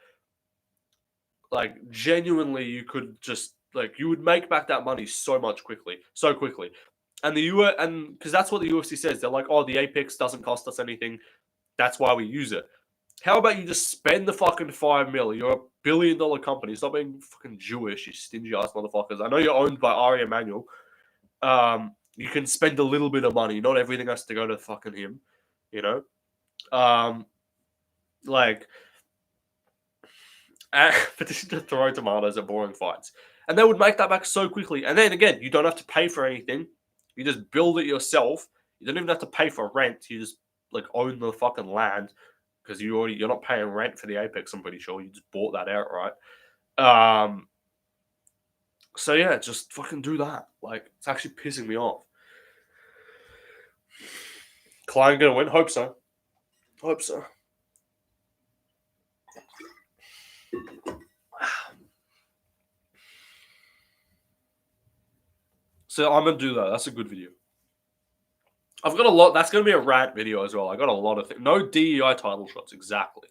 Like genuinely, you could just like you would make back that money so quickly. And because that's what the UFC says. They're like, oh, the Apex doesn't cost us anything. That's why we use it. How about you just spend the fucking 5 mil? You're a $1 billion company. Stop being fucking Jewish, you stingy ass motherfuckers. I know you're owned by Ari Emanuel. You can spend a little bit of money. Not everything has to go to fucking him, you know? But just to throw tomatoes at boring fights. And they would make that back so quickly. And then again, you don't have to pay for anything. You just build it yourself. You don't even have to pay for rent. You just like own the fucking land because you're not paying rent for the Apex, I'm pretty sure. You just bought that outright. So yeah, just fucking do that. Like, it's actually pissing me off. Klein gonna win? Hope so. Hope so. So I'm gonna do that. That's a good video. I've got a lot. That's gonna be a rant video as well. I got a lot of things. No DEI title shots. Exactly.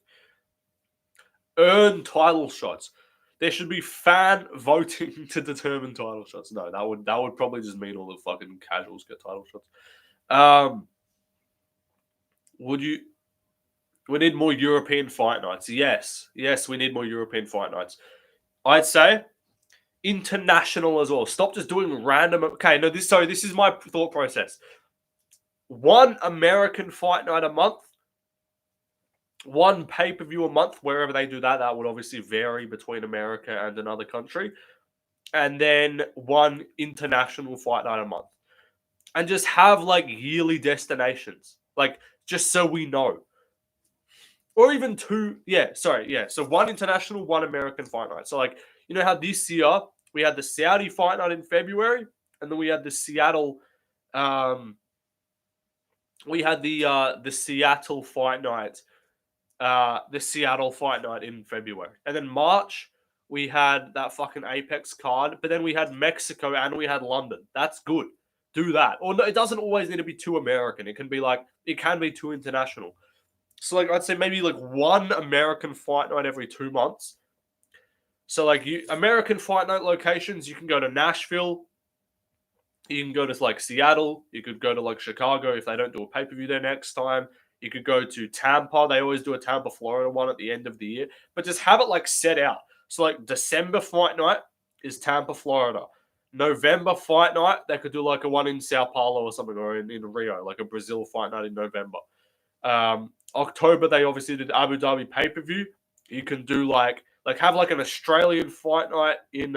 Earn title shots. There should be fan voting to determine title shots. No, that would probably just mean all the fucking casuals get title shots. Would you? We need more European fight nights. Yes, we need more European fight nights. I'd say international as well. Stop just doing random. Okay, no, this is my thought process. One American fight night a month, one pay-per-view a month, wherever they do that. That would obviously vary between America and another country. And then one international fight night a month. And just have like yearly destinations. Like, just so we know. Or even two, So one international, one American fight night. So like, you know how this year we had the Saudi fight night in February, and then we had the Seattle the Seattle fight night. The Seattle fight night in February. And then March, we had that fucking Apex card, but then we had Mexico and we had London. That's good. Do that. Or no, it doesn't always need to be too American. It can be too international. So like I'd say maybe like one American fight night every 2 months. So like American fight night locations, you can go to Nashville. You can go to like Seattle. You could go to like Chicago if they don't do a pay-per-view there next time. You could go to Tampa. They always do a Tampa, Florida one at the end of the year. But just have it like set out. So like December fight night is Tampa, Florida. November fight night, they could do like a one in Sao Paulo or something, or in Rio, like a Brazil fight night in November. October, they obviously did Abu Dhabi pay-per-view. You can do like have like an Australian fight night in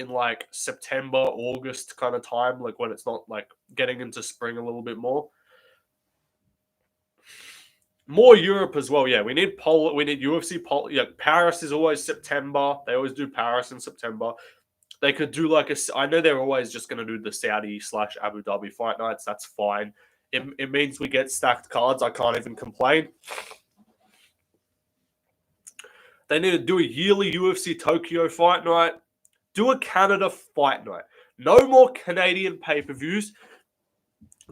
like September, August kind of time, like when it's not like getting into spring a little bit more. More Europe as well. Yeah, we need UFC. Yeah, Paris is always September. They always do Paris in September. They could do like I know they're always just going to do the Saudi/Abu Dhabi fight nights. That's fine. It means we get stacked cards. I can't even complain. They need to do a yearly UFC Tokyo fight night. Do a Canada fight night. No more Canadian pay-per-views.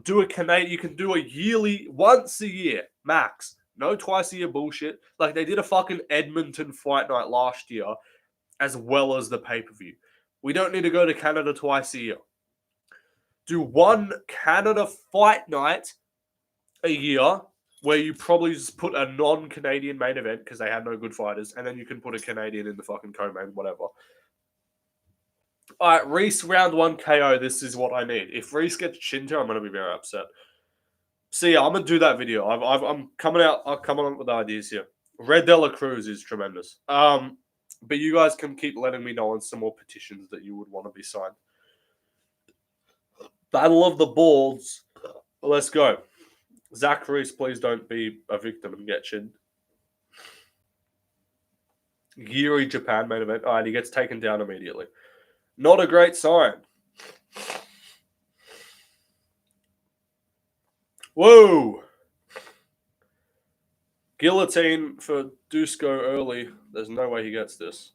You can do a yearly, once a year, max. No twice a year bullshit. Like they did a fucking Edmonton fight night last year, as well as the pay-per-view. We don't need to go to Canada twice a year. Do one Canada fight night a year where you probably just put a non-Canadian main event because they had no good fighters, and then you can put a Canadian in the fucking co-main, whatever. All right, Reese round 1 KO. This is what I need. If Reese gets Chinta, I'm going to be very upset. So yeah, I'm going to do that video. I'm coming up with ideas here. Red Dela Cruz is tremendous. But you guys can keep letting me know on some more petitions that you would want to be signed. Battle of the Balls. Let's go. Zach Reese, please don't be a victim and get chinned. Yuri Japan main event. All right, he gets taken down immediately. Not a great sign. Whoa! Guillotine for Dusko early. There's no way he gets this.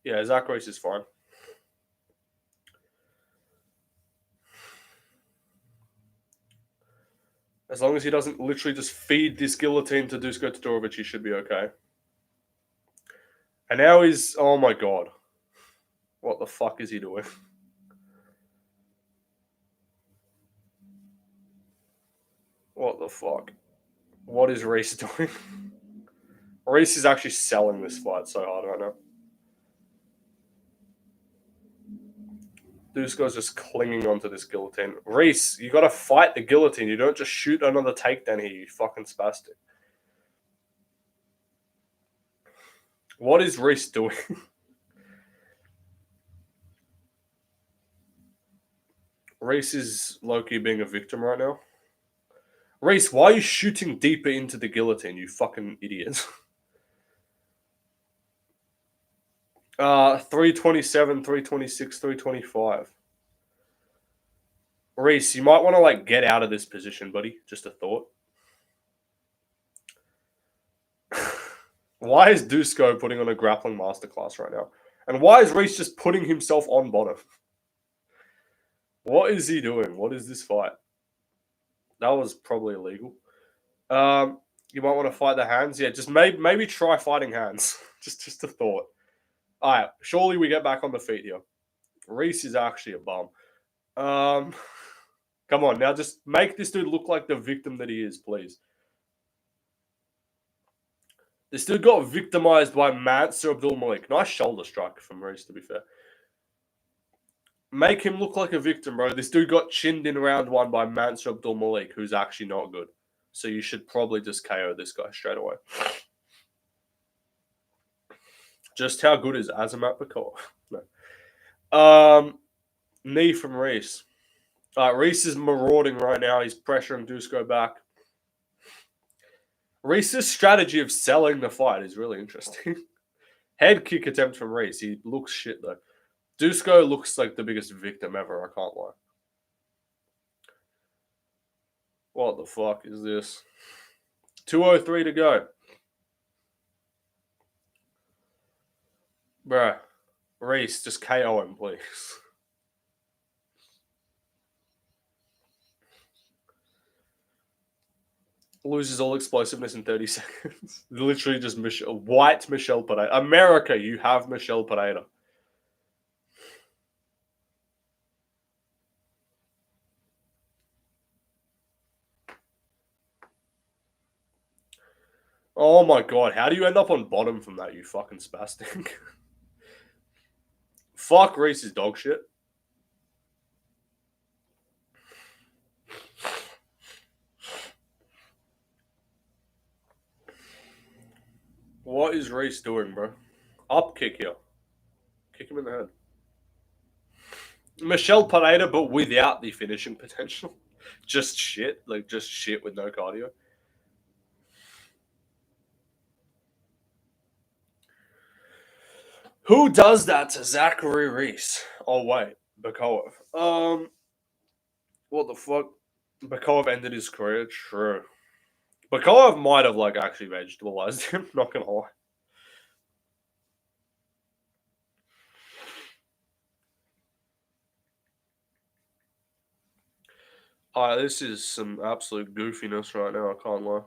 Yeah, Zach Reese is fine. As long as he doesn't literally just feed this guillotine to Dusko Todorovic, he should be okay. And now he's... Oh my god. What the fuck is he doing? What the fuck? What is Reese doing? Reese is actually selling this fight so hard right now. Dusko's just clinging onto this guillotine. Reese, you gotta fight the guillotine. You don't just shoot another takedown here, you fucking spastic. What is Reese doing? Reese is low-key being a victim right now. Reese, why are you shooting deeper into the guillotine, you fucking idiot? 327, 326, 325. Reese, you might want to like get out of this position, buddy. Just a thought. Why is Dusko putting on a grappling masterclass right now? And why is Reese just putting himself on bottom? What is he doing? What is this fight? That was probably illegal. You might want to fight the hands. Yeah, just maybe try fighting hands. just a thought. All right, surely we get back on the feet here. Reese is actually a bum. Come on, now just make this dude look like the victim that he is, please. This dude got victimized by Mansur Abdul Malik. Nice shoulder strike from Reese, to be fair. Make him look like a victim, bro. This dude got chinned in round 1 by Mansur Abdul Malik, who's actually not good. So you should probably just KO this guy straight away. Just how good is Azamat Bakov? No. Knee from Reese. Reese is marauding right now. He's pressuring Dusko back. Reese's strategy of selling the fight is really interesting. Head kick attempt from Reese. He looks shit, though. Dusko looks like the biggest victim ever, I can't lie. What the fuck is this? 2:03 to go. Bruh. Reese, just KO him, please. Loses all explosiveness in 30 seconds. Literally just white Michelle Pereira. America, you have Michelle Pereira. Oh my god, how do you end up on bottom from that, you fucking spastic? Fuck Reese's dog shit. What is Reese doing, bro? Up kick here. Kick him in the head. Michelle Pereira, but without the finishing potential. Just shit. Like, just shit with no cardio. Who does that to Zachary Reese? Oh, wait. Bakov. What the fuck? Bakov ended his career? True. Bakov might have, like, actually vegetabilized him. Not gonna lie. This is some absolute goofiness right now, I can't lie.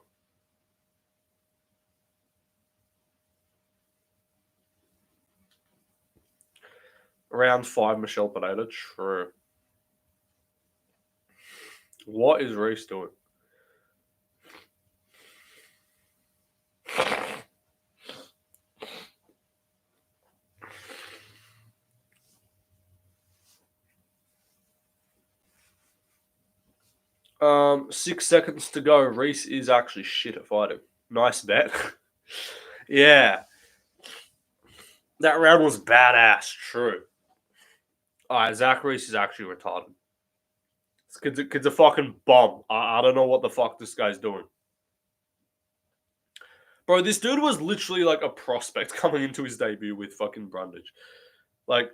Round 5, Michelle Pereira. True. What is Reese doing? Um, 6 seconds to go. Reese is actually shit at fighting. Nice bet. Yeah. That round was badass. True. Alright, Zach Reese is actually retarded. This kid's a fucking bomb. I don't know what the fuck this guy's doing. Bro, this dude was literally like a prospect coming into his debut with fucking Brundage. Like,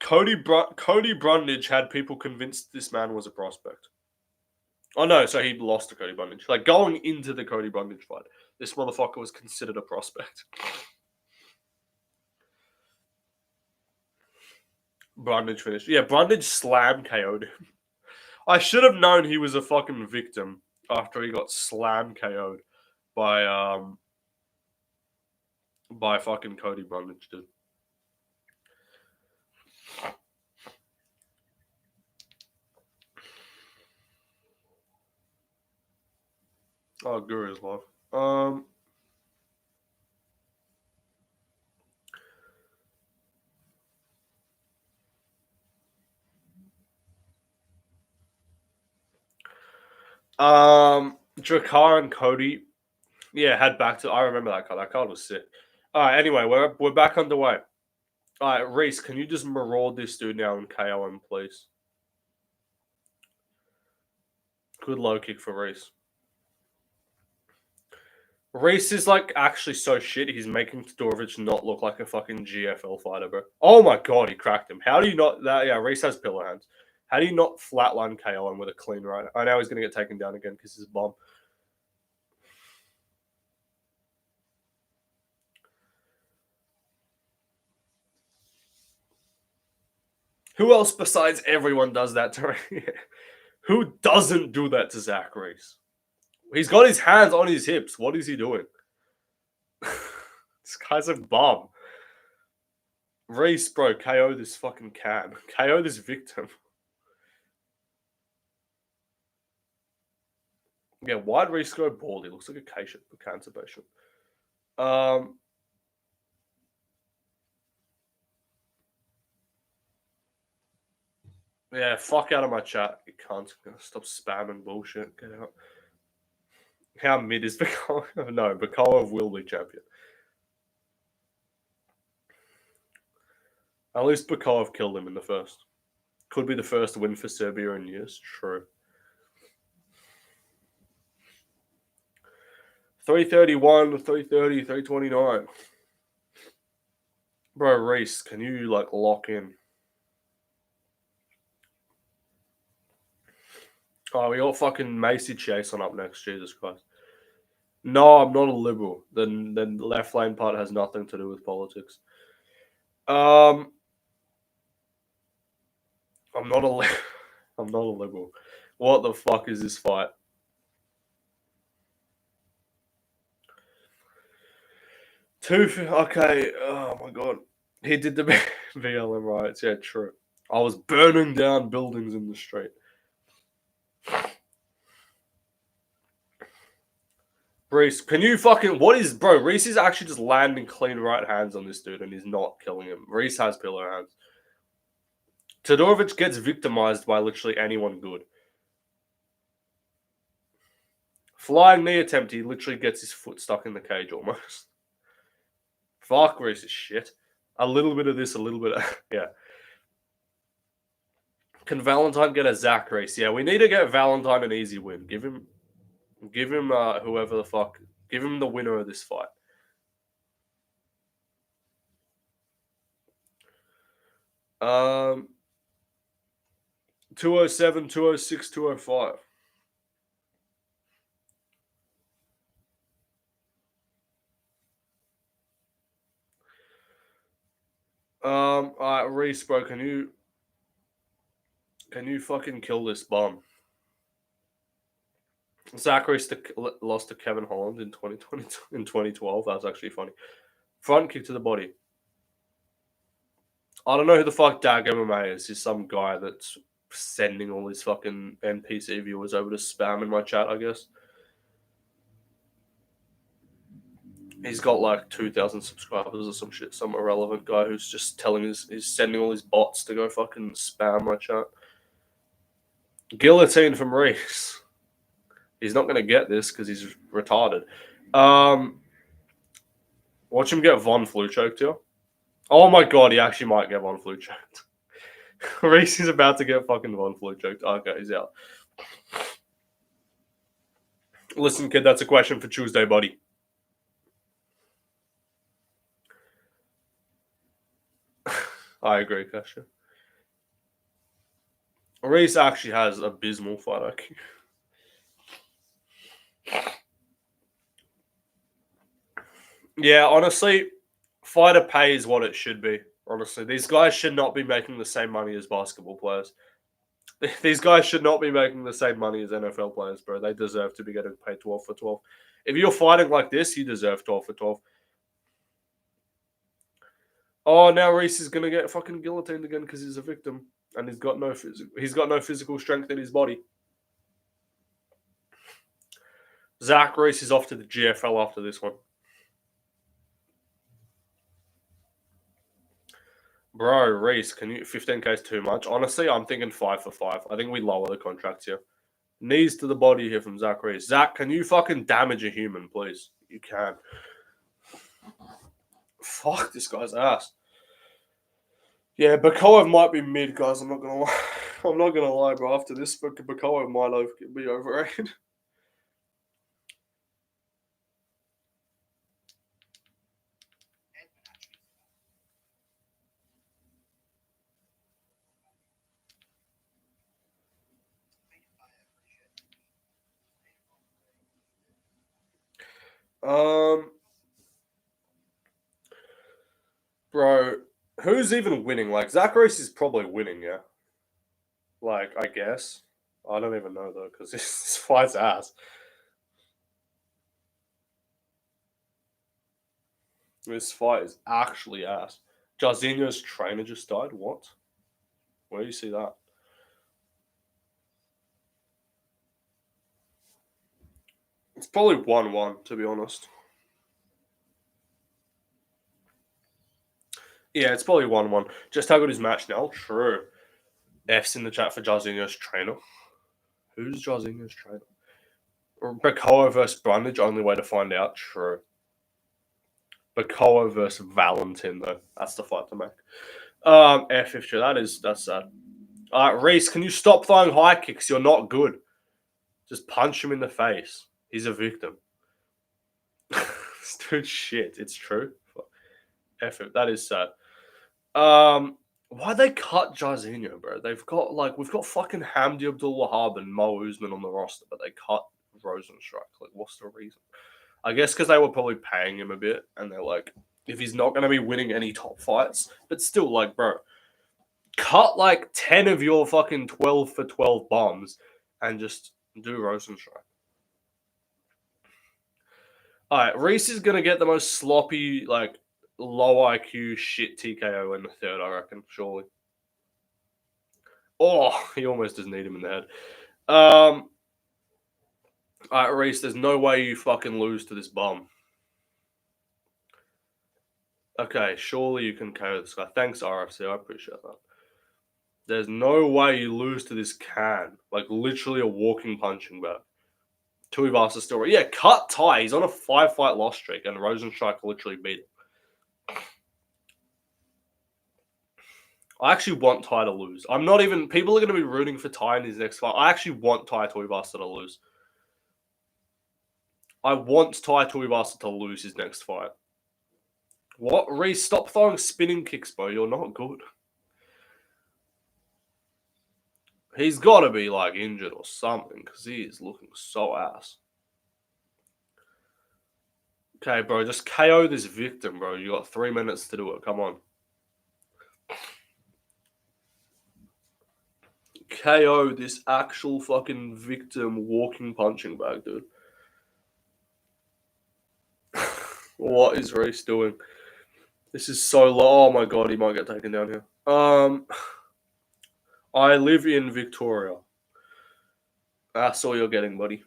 Cody Brundage had people convinced this man was a prospect. Oh no, so he lost to Cody Brundage. Like, going into the Cody Brundage fight, this motherfucker was considered a prospect. Brundage finished. Yeah, Brundage slam KO'd him. I should have known he was a fucking victim after he got slam KO'd by fucking Cody Brundage, dude. Oh, Guru's live. Drakkar and Cody, yeah, had back to. I remember that card. That card was sick. All right. Anyway, we're back underway. All right, Reese, can you just maraud this dude now and KO him, please? Good low kick for Reese. Reese is like actually so shit. He's making Todorovic not look like a fucking GFL fighter, bro. Oh my god, he cracked him. How do you not? That yeah, Reese has pillar hands. How do you not flatline KO him with a clean right? I know he's gonna get taken down again because he's a bomb. Who else besides everyone does that to Reese? Who doesn't do that to Zach Reese? He's got his hands on his hips. What is he doing? This guy's a bum. Reese, bro, KO this fucking can. KO this victim. Yeah, why'd Reese go bald? He looks like a cancer patient. Yeah, fuck out of my chat. You can't stop spamming bullshit. Get out. How mid is Bakov? No, Bakov will be champion. At least Bakov killed him in the first. Could be the first win for Serbia in years. True. 331, 330, 329. Bro, Reese, can you like lock in? Oh, we got fucking Macy Chase on up next. Jesus Christ. No, I'm not a liberal. Then the left lane part has nothing to do with politics. I'm not a I'm not a liberal. What the fuck is this fight? Okay. Oh my god. He did the VLM riots. Yeah, true. I was burning down buildings in the street. Reese, can you fucking what is bro? Reese is actually just landing clean right hands on this dude and he's not killing him. Reese has pillar hands. Todorovic gets victimized by literally anyone good. Flying knee attempt, he literally gets his foot stuck in the cage almost. Fuck Reese is shit. A little bit of this, a little bit of yeah. Can Valentine get a Zach Reese? Yeah, we need to get Valentine an easy win. Give him whoever the fuck. Give him the winner of this fight. Um 207, 206, 205. Alright, Reese, bro, can you fucking kill this bum? Zach Reese lost to Kevin Holland in 2020 in 2012. That was actually funny. Front kick to the body. I don't know who the fuck Dag MMA is. He's some guy that's sending all his fucking NPC viewers over to spam in my chat, I guess. He's got like 2,000 subscribers or some shit. Some irrelevant guy who's just he's sending all his bots to go fucking spam my chat. Guillotine from Reese. He's not going to get this because he's retarded. Watch him get Von Flu choked here. Oh my god, he actually might get Von Flu choked. Reese is about to get fucking Von Flu choked. Okay, he's out. Listen, kid, that's a question for Tuesday, buddy. I agree, Kasha. Reese actually has abysmal fight IQ. Yeah, honestly, fighter pay is what it should be. Honestly, these guys should not be making the same money as basketball players. These guys should not be making the same money as NFL players, bro. They deserve to be getting paid 12 for 12. If you're fighting like this, you deserve 12 for 12. Oh, now Reese is gonna get fucking guillotined again because he's a victim and he's got no physical strength in his body. Zach Reese is off to the GFL after this one. Bro, Reese, can you 15k is too much? Honestly, I'm thinking 5 for 5. I think we lower the contracts here. Knees to the body here from Zach Reese. Zach, can you fucking damage a human, please? You can. Fuck this guy's ass. Yeah, Bakoev might be mid, guys. I'm not gonna lie. I'm not gonna lie, bro. After this, Bakoev might be overrated. Bro, who's even winning? Like, Zach Reese is probably winning, yeah? Like, I guess. I don't even know, though, because this fight's ass. This fight is actually ass. Jarzinho's trainer just died? What? Where do you see that? It's probably 1-1, to be honest. Yeah, it's probably 1-1. Just how good is match now? True. F's in the chat for Jarzinho's trainer. Who's Jarzinho's trainer? Bacoa versus Brundage, only way to find out. True. Bacoa versus Valentin, though. That's the fight to make. F if true. That's sad. Reese, can you stop throwing high kicks? You're not good. Just punch him in the face. He's a victim. Dude, shit. It's true. F it. That is sad. Why'd they cut Jarzinho, bro? We've got fucking Hamdi Abdul-Wahab and Mo Usman on the roster, but they cut Rosenstruck. Like, what's the reason? I guess because they were probably paying him a bit, and they're like, if he's not going to be winning any top fights, but still, like, bro, cut like 10 of your fucking 12 for 12 bombs and just do Rosenstruck. All right, Reese is going to get the most sloppy, like, low IQ shit TKO in the third, I reckon, surely. Oh, he almost doesn't need him in the head. All right, Reese, there's no way you fucking lose to this bum. Okay, surely you can KO this guy. Thanks, RFC. I appreciate that. There's no way you lose to this can. Like, literally a walking punching bag. Tuivasa still... Yeah, cut Ty. He's on a 5-fight loss streak, and Rosenstruck literally beat him. I actually want Ty to lose. I'm not even... People are going to be rooting for Ty in his next fight. I actually want Ty Tuivasa to lose. I want Ty Tuivasa to lose his next fight. What? Reese, stop throwing spinning kicks, bro. You're not good. He's got to be, like, injured or something, because he is looking so ass. Okay, bro, just KO this victim, bro. You got 3 minutes to do it. Come on. KO this actual fucking victim walking punching bag, dude. What is Reese doing? This is so low. Oh my god, he might get taken down here. I live in Victoria. That's all you're getting, buddy.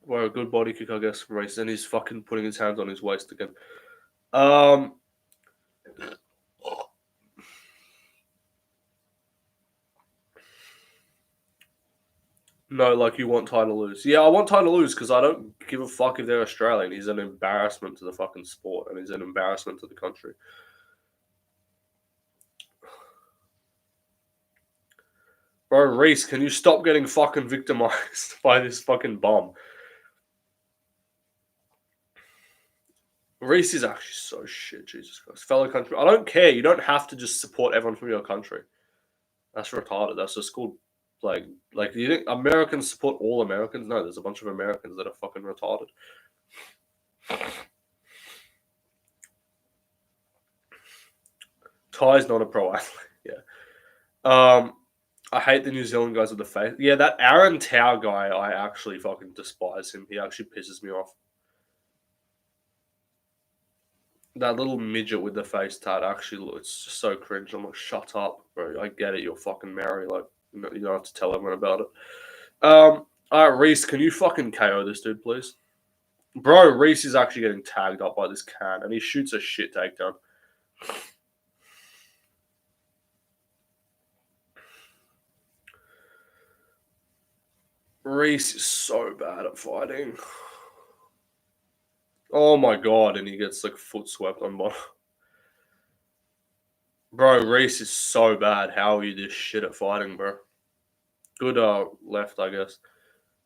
Well, a good body kick, I guess, from Reese. And he's fucking putting his hands on his waist again. No, like, you want Ty to lose. Yeah, I want Ty to lose because I don't give a fuck if they're Australian. He's an embarrassment to the fucking sport, and he's an embarrassment to the country. Bro, Reese, can you stop getting fucking victimized by this fucking bum? Reese is actually so shit, Jesus Christ. Fellow country. I don't care. You don't have to just support everyone from your country. That's retarded. That's just called, like, do you think Americans support all Americans? No, there's a bunch of Americans that are fucking retarded. Ty's not a pro athlete. Yeah. I hate the New Zealand guys with the face. Yeah, that Aaron Tao guy, I actually fucking despise him. He actually pisses me off. That little midget with the face tat actually looks just so cringe. I'm like, shut up, bro. I get it. You're fucking Mary. Like, you don't have to tell everyone about it. All right, Reese, can you fucking KO this dude, please? Bro, Reese is actually getting tagged up by this can, and he shoots a shit takedown. Reese is so bad at fighting. Oh my god, and he gets like foot swept on bottom. Bro, Reese is so bad. How are you this shit at fighting, bro? Good left, I guess.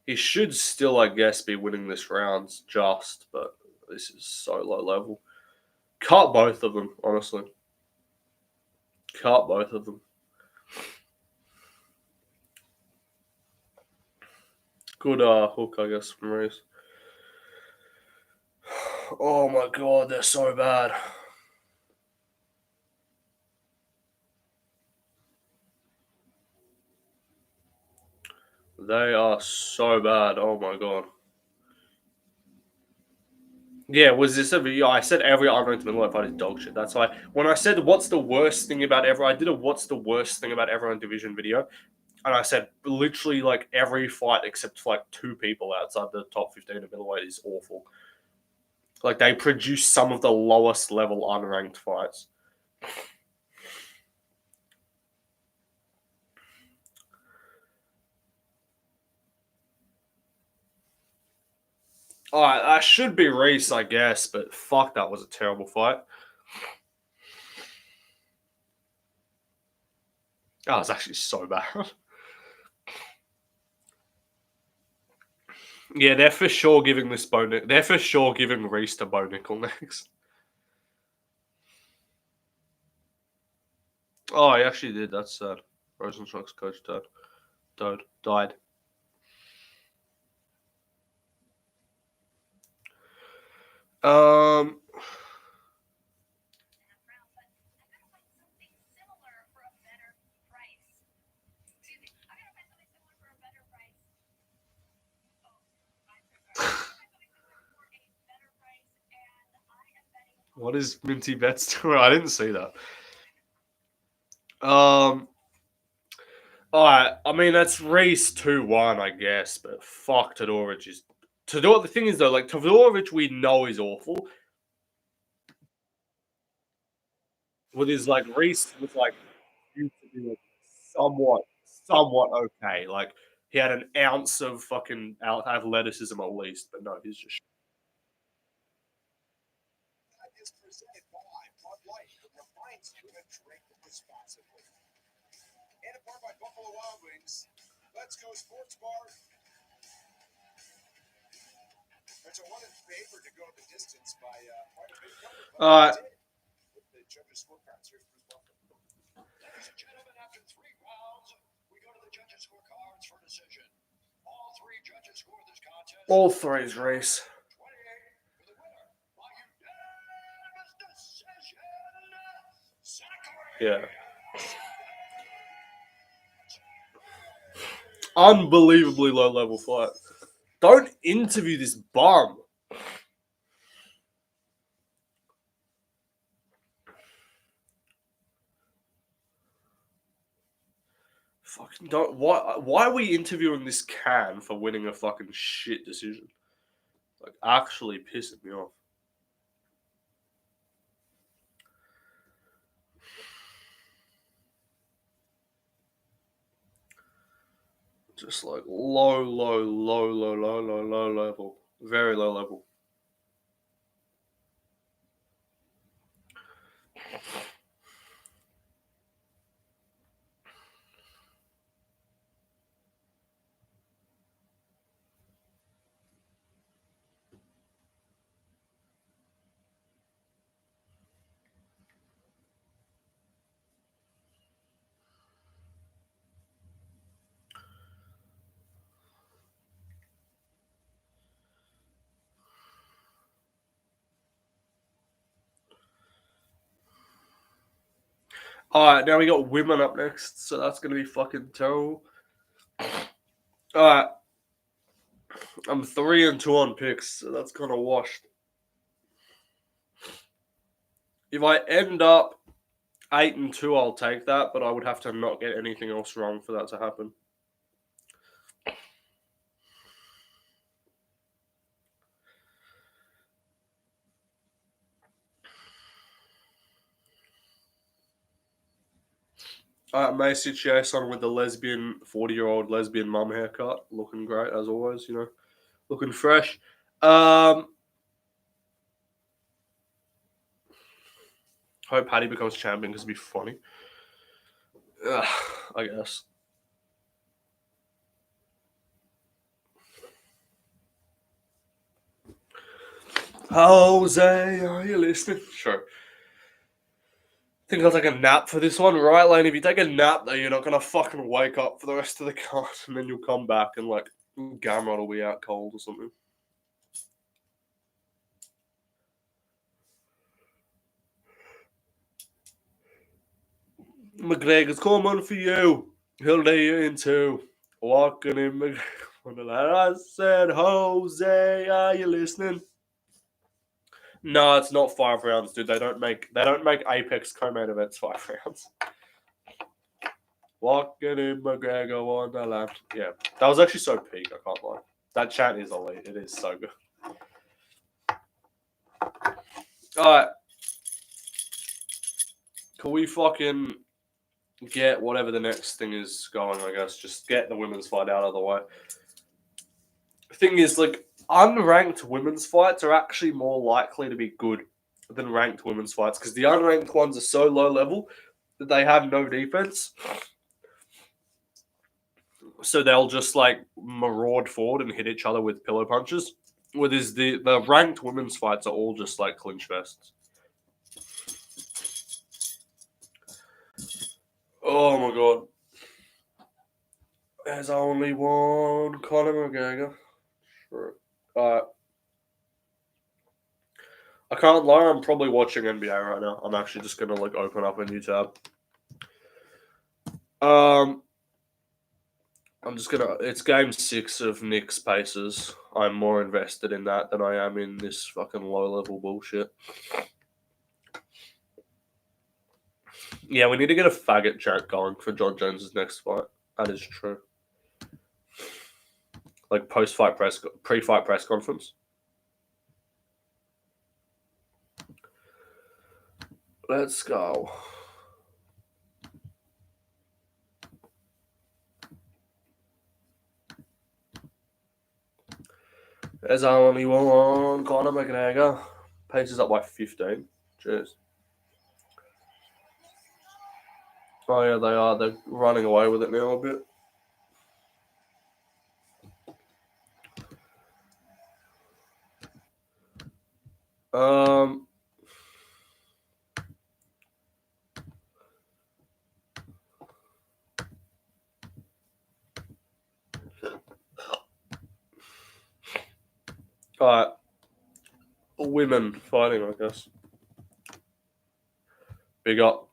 He should still, I guess, be winning this round just, but this is so low level. Cut both of them, honestly. Cut both of them. Good hook, I guess, from Reese. Oh my god, they're so bad. They are so bad. Oh my god. Yeah, was this a video? I said every argument middleweight fight is dog shit. That's why when I said what's the worst thing about everyone, I did a what's the worst thing about everyone division video, and I said literally like every fight except for like 2 people outside the top 15 of middleweight is awful. Like they produce some of the lowest level unranked fights. All right, that should be Reese, I guess, but fuck, that was a terrible fight. That was actually so bad. Yeah, they're for sure giving this bone. They're for sure giving Reese the bone nickel next. Oh, he actually did. That's sad. Rosenstruck's coach died. Um, what is Minty Betts doing? I didn't see that. All right. I mean, that's Reese 2-1, I guess, but fuck, Todorovic is. The thing is, though, like, Todorovic we know is awful. With his, like, Reese was, like, used to be, like, somewhat okay. Like, he had an ounce of fucking athleticism at least, but no, he's just. Is presented by Bud Light, that reminds you to drink responsibly. And a part by Buffalo Wild Wings. Let's go sports bar. It's a one in favor to go the distance by quite a bit. With the judges' scorecards, here's Bruce Buffalo. Ladies and gentlemen, after 3 rounds, we go to the judges' scorecards for decision. All 3 judges score this contest. All 3 is Reese. 28 for the winner by unanimous decision. Yeah. Unbelievably low level fight. Don't interview this bum. Fucking don't. Why are we interviewing this can for winning a fucking shit decision? Like, actually pissing me off. Just like low level. Very low level. Alright, now we got women up next, so that's gonna be fucking terrible. Alright. I'm 3-2 on picks, so that's kind of washed. If I end up 8-2, I'll take that, but I would have to not get anything else wrong for that to happen. Macy Jason with the 40-year-old lesbian mum haircut. Looking great, as always, you know. Looking fresh. Hope Paddy becomes champion because it'd be funny. I guess. Jose, are you listening? Sure. Think I'll take a nap for this one, right, Lane? If you take a nap, though, you're not gonna fucking wake up for the rest of the card, and then you'll come back and like Gamrot will be out cold or something. McGregor's coming for you. He'll lay you into walking in McGregor Wonderland. I said, Jose, are you listening? No, it's not 5 rounds, dude. They don't make Apex co-main events 5 rounds. Walking in McGregor Wonderland. Yeah, that was actually so peak. I can't lie. That chat is elite. It is so good. All right. Can we fucking get whatever the next thing is going? I guess just get the women's fight out of the way. The thing is, like, unranked women's fights are actually more likely to be good than ranked women's fights because the unranked ones are so low level that they have no defense. So they'll just like maraud forward and hit each other with pillow punches. Whereas the ranked women's fights are all just like clinch fests. Oh my god. There's only one Conor McGregor. Sure. I can't lie, I'm probably watching NBA right now. I'm actually just gonna like open up a new tab. I'm just gonna. It's game 6 of Knicks Pacers. I'm more invested in that than I am in this fucking low level bullshit. Yeah, we need to get a faggot chat going for John Jones's next fight. That is true. Like pre-fight press conference. Let's go. There's only one Conor McGregor. Pace is up by 15. Cheers. Oh yeah, they are. They're running away with it now a bit. Alright. Women fighting, I guess. Big up.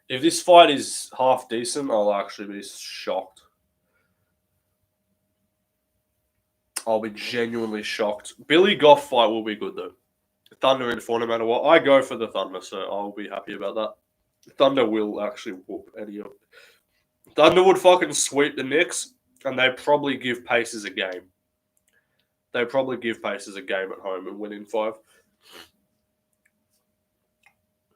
If this fight is half decent, I'll actually be shocked. I'll be genuinely shocked. Billy Goff fight will be good though. Thunder in 4 no matter what. I go for the Thunder, so I'll be happy about that. Thunder will actually whoop Eddie up. Thunder would fucking sweep the Knicks, and they probably give Pacers a game. They probably give Pacers a game at home and win in 5.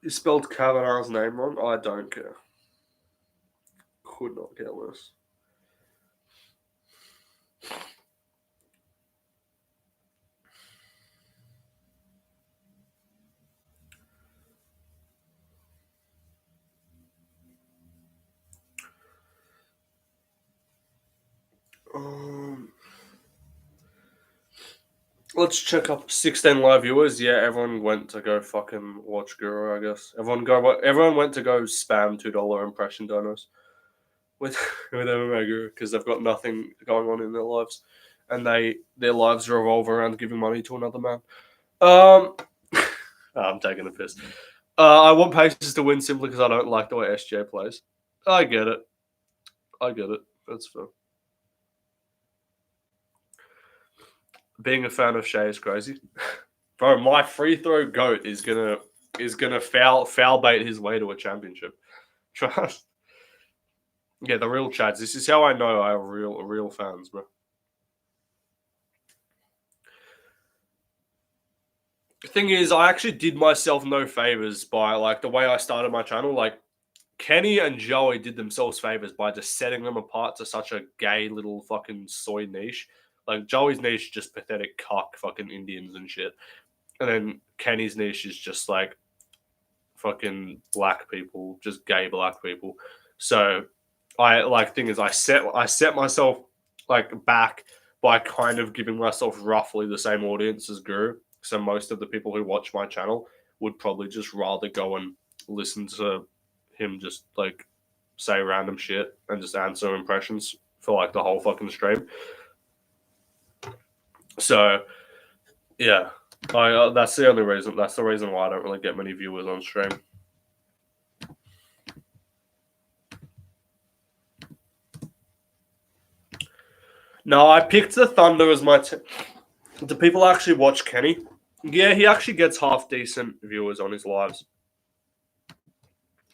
You spelled Kavanaugh's name wrong? I don't care. Could not care less. Let's check up 16 live viewers. Yeah, everyone went to go fucking watch Guru, I guess. Everyone went to go spam $2 impression donors with MMA Guru because they've got nothing going on in their lives, and their lives revolve around giving money to another man. I'm taking a piss. I want Pacers to win simply because I don't like the way SJ plays. I get it. That's fair. Being a fan of Shea is crazy. Bro, my free throw goat is gonna foul bait his way to a championship. Trust. Yeah, the real chads. This is how I know I have real fans, bro. The thing is, I actually did myself no favors by like the way I started my channel. Like Kenny and Joey did themselves favors by just setting them apart to such a gay little fucking soy niche. Like Joey's niche is just pathetic cuck fucking Indians and shit. And then Kenny's niche is just like fucking black people, just gay black people. So I set myself like back by kind of giving myself roughly the same audience as Guru. So most of the people who watch my channel would probably just rather go and listen to him just like say random shit and just answer impressions for like the whole fucking stream. So, yeah, that's the only reason. That's the reason why I don't really get many viewers on stream. No, I picked the Thunder as my. Do people actually watch Kenny? Yeah, he actually gets half decent viewers on his lives.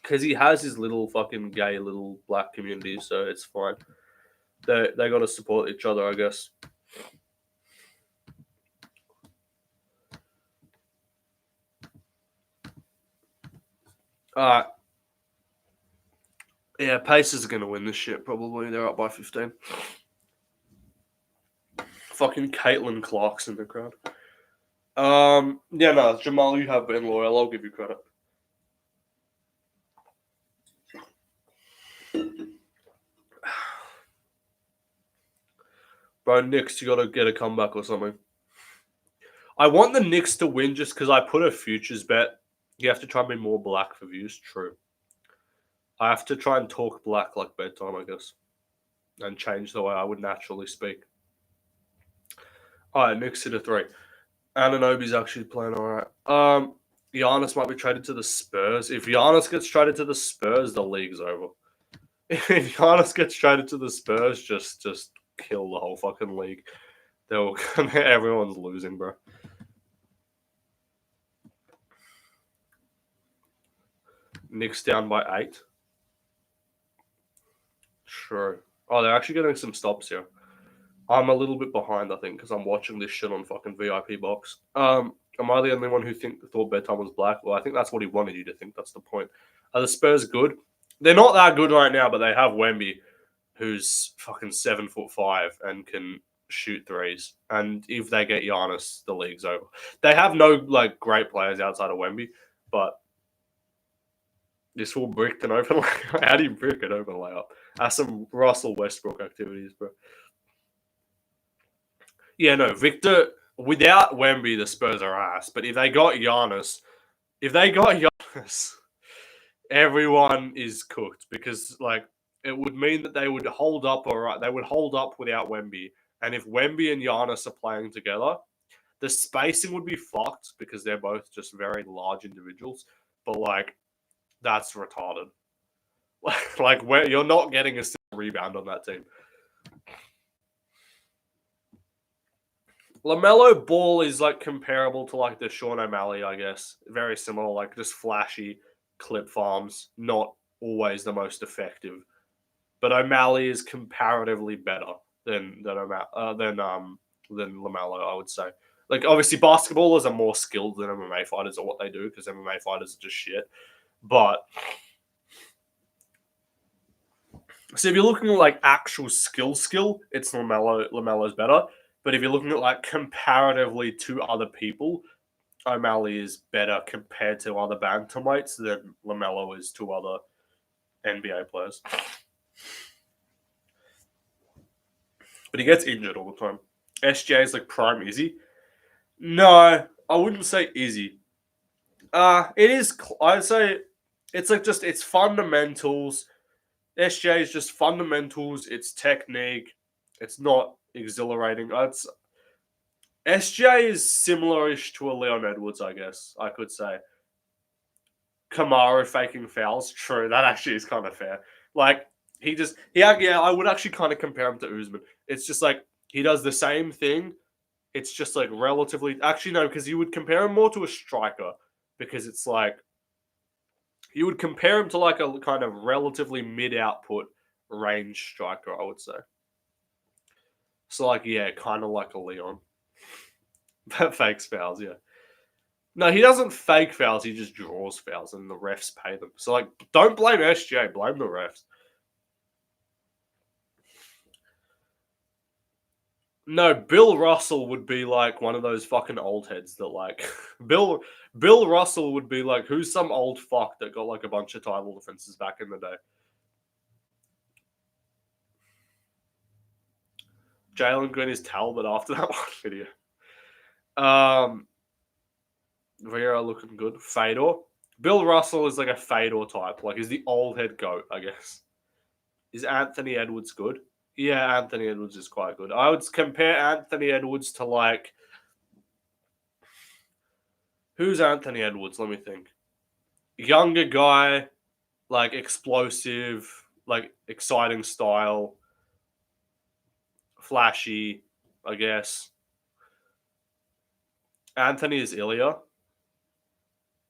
Because he has his little fucking gay little black community, so it's fine. They got to support each other, I guess. Alright. Yeah, Pacers are going to win this shit, probably. They're up by 15. Fucking Caitlin Clark's in the crowd. Yeah, no, Jamal, you have been loyal. I'll give you credit. Bro, Knicks, you got to get a comeback or something. I want the Knicks to win just because I put a futures bet. You have to try and be more black for views. True. I have to try and talk black like bedtime, I guess. And change the way I would naturally speak. Alright, Knicks hit a 3. Anunoby's actually playing alright. Giannis might be traded to the Spurs. If Giannis gets traded to the Spurs, the league's over. If Giannis gets traded to the Spurs, just kill the whole fucking league. Everyone's losing, bro. Knicks down by 8. True. Oh, they're actually getting some stops here. I'm a little bit behind, I think, because I'm watching this shit on fucking VIP box. Am I the only one who thought bedtime was black? Well, I think that's what he wanted you to think. That's the point. Are the Spurs good? They're not that good right now, but they have Wemby, who's fucking 7'5" and can shoot threes. And if they get Giannis, the league's over. They have no like great players outside of Wemby, but this will brick an open layup. How do you brick an open layup? That's some Russell Westbrook activities, bro. Yeah, no, Victor, without Wemby, the Spurs are ass. But if they got Giannis, everyone is cooked because, like, it would mean that they would hold up all right. They would hold up without Wemby. And if Wemby and Giannis are playing together, the spacing would be fucked because they're both just very large individuals. But, like, that's retarded. Like, where you're not getting a rebound on that team. LaMelo Ball is like comparable to like the Sean O'Malley, I guess. Very similar, like just flashy clip farms, not always the most effective. But O'Malley is comparatively better than LaMelo, I would say. Like obviously basketballers are more skilled than MMA fighters at what they do because MMA fighters are just shit. But so if you're looking at like actual skill, it's LaMelo's better. But if you're looking at like comparatively to other people, O'Malley is better compared to other bantamweights than LaMelo is to other NBA players. But he gets injured all the time. SJ is like prime Izzy. No, I wouldn't say Izzy. It is. I'd say it's like just it's fundamentals. SJ is just fundamentals. It's technique. It's not exhilarating. SJ is similar-ish to a Leon Edwards, I guess I could say. Kamaru faking fouls, true. That actually is kind of fair. Like I would actually kind of compare him to Usman. It's just like he does the same thing. It's just like relatively. Actually, no, because you would compare him more to a striker because it's like you would compare him to like a kind of relatively mid-output range striker, I would say. So like, yeah, kind of like a Leon. That fakes fouls, yeah. No, he doesn't fake fouls. He just draws fouls, and the refs pay them. So, like, don't blame SJ. Blame the refs. No, Bill Russell would be like one of those fucking old heads that like Bill Russell would be like who's some old fuck that got like a bunch of title defenses back in the day. Jalen Green is Talbot after that one video. Vieira looking good. Fedor. Bill Russell is like a Fedor type. Like he's the old head goat, I guess. Is Anthony Edwards good? Yeah, Anthony Edwards is quite good. I would compare Anthony Edwards to like... Who's Anthony Edwards? Let me think. Younger guy, like explosive, like exciting style, flashy, I guess. Anthony is Ilya.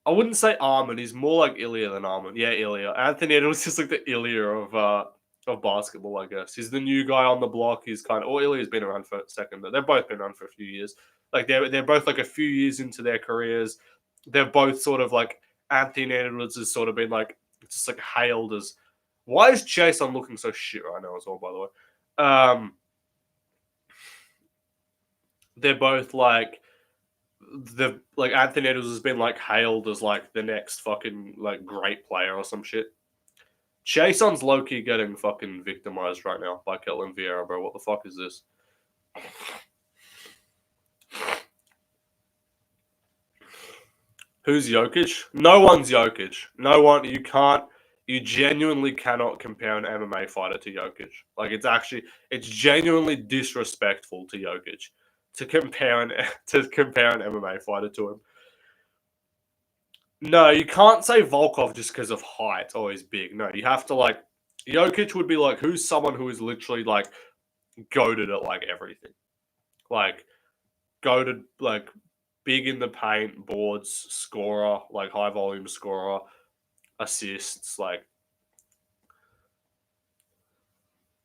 I wouldn't say Armin. He's more like Ilya than Armin. Yeah, Ilya. Anthony Edwards is like the Ilya of basketball, I guess. He's the new guy on the block. He's kind of... Or Ilya's been around for a second, but they've both been around for a few years. Like, they're both like a few years into their careers. They're both sort of like... Anthony Edwards has sort of been like... Just like hailed as... Why is Chase on looking so shit right now as well, by the way? They're both like... Like Anthony Edwards has been like hailed as like the next fucking like great player or some shit. Jason's low-key getting fucking victimized right now by Ketlin Vieira, bro. What the fuck is this? Who's Jokic? No one's Jokic. No one. You genuinely cannot compare an MMA fighter to Jokic. Like, it's genuinely disrespectful to Jokic to compare an MMA fighter to him. No, you can't say Volkov just because of height or he's big. No, you have to like... Jokic would be like, who's someone who is literally like goated at like everything. Like, goated, like big in the paint, boards, scorer, like high volume scorer, assists, like...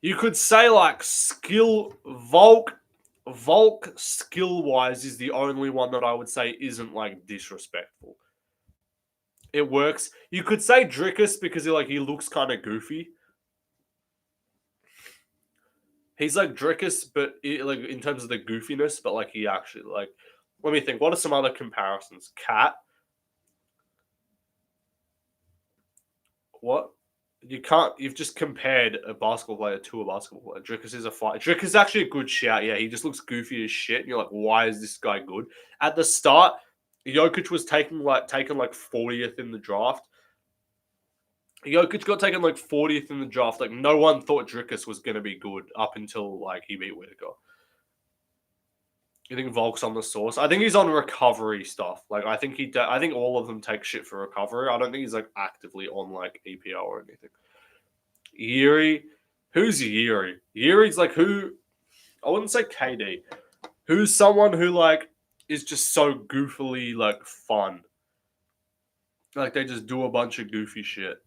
You could say like skill... Volk skill-wise is the only one that I would say isn't like disrespectful. It works. You could say Drickus because he looks kind of goofy. He's like Drickus, but like in terms of the goofiness, but like he actually like... Let me think. What are some other comparisons? Cat. What? You can't... You've just compared a basketball player to a basketball player. Drickus is a fight. Drickus is actually a good shout. Yeah, he just looks goofy as shit. And you're like, why is this guy good? At the start, Jokic was taken like 40th in the draft. Jokic got taken like 40th in the draft. Like, no one thought Drickus was going to be good up until like he beat Whitaker. You think Volk's on the source? I think he's on recovery stuff. Like, I think all of them take shit for recovery. I don't think he's like actively on like EPO or anything. Yuri. Who's Yuri? Yuri's like who... I wouldn't say KD. Who's someone who like is just so goofily like fun. Like, they just do a bunch of goofy shit.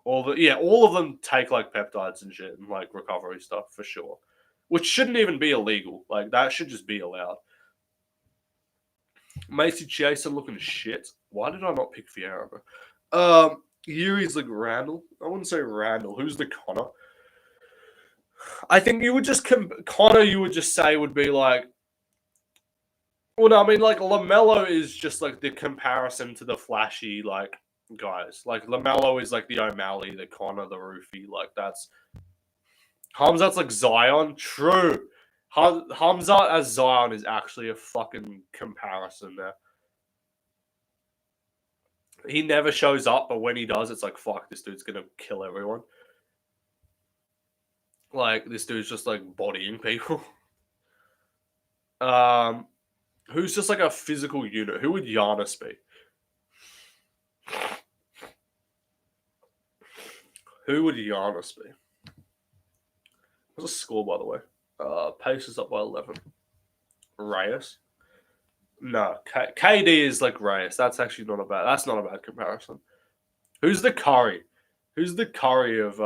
All of them take like peptides and shit and like recovery stuff for sure. Which shouldn't even be illegal. Like, that should just be allowed. Macy Jason looking shit. Why did I not pick Vieira, bro? Yuri's like Randall. I wouldn't say Randall. Who's the Connor? I think you would just... Connor, you would just say would be like... Well, no, I mean, like, LaMelo is just like the comparison to the flashy, like, guys. Like, LaMelo is like the O'Malley, the Connor, the Roofy. Like, that's... Hamzat's like Zion. True. Hamzat as Zion is actually a fucking comparison there. He never shows up, but when he does, it's like, fuck, this dude's gonna kill everyone. Like, this dude's just like bodying people. Who's just like a physical unit? Who would Giannis be? Who would Giannis be? What's the score, by the way? Pacers up by 11. Reyes? No, KD is like Reyes. That's actually not a bad comparison. Who's the Curry? Who's the Curry of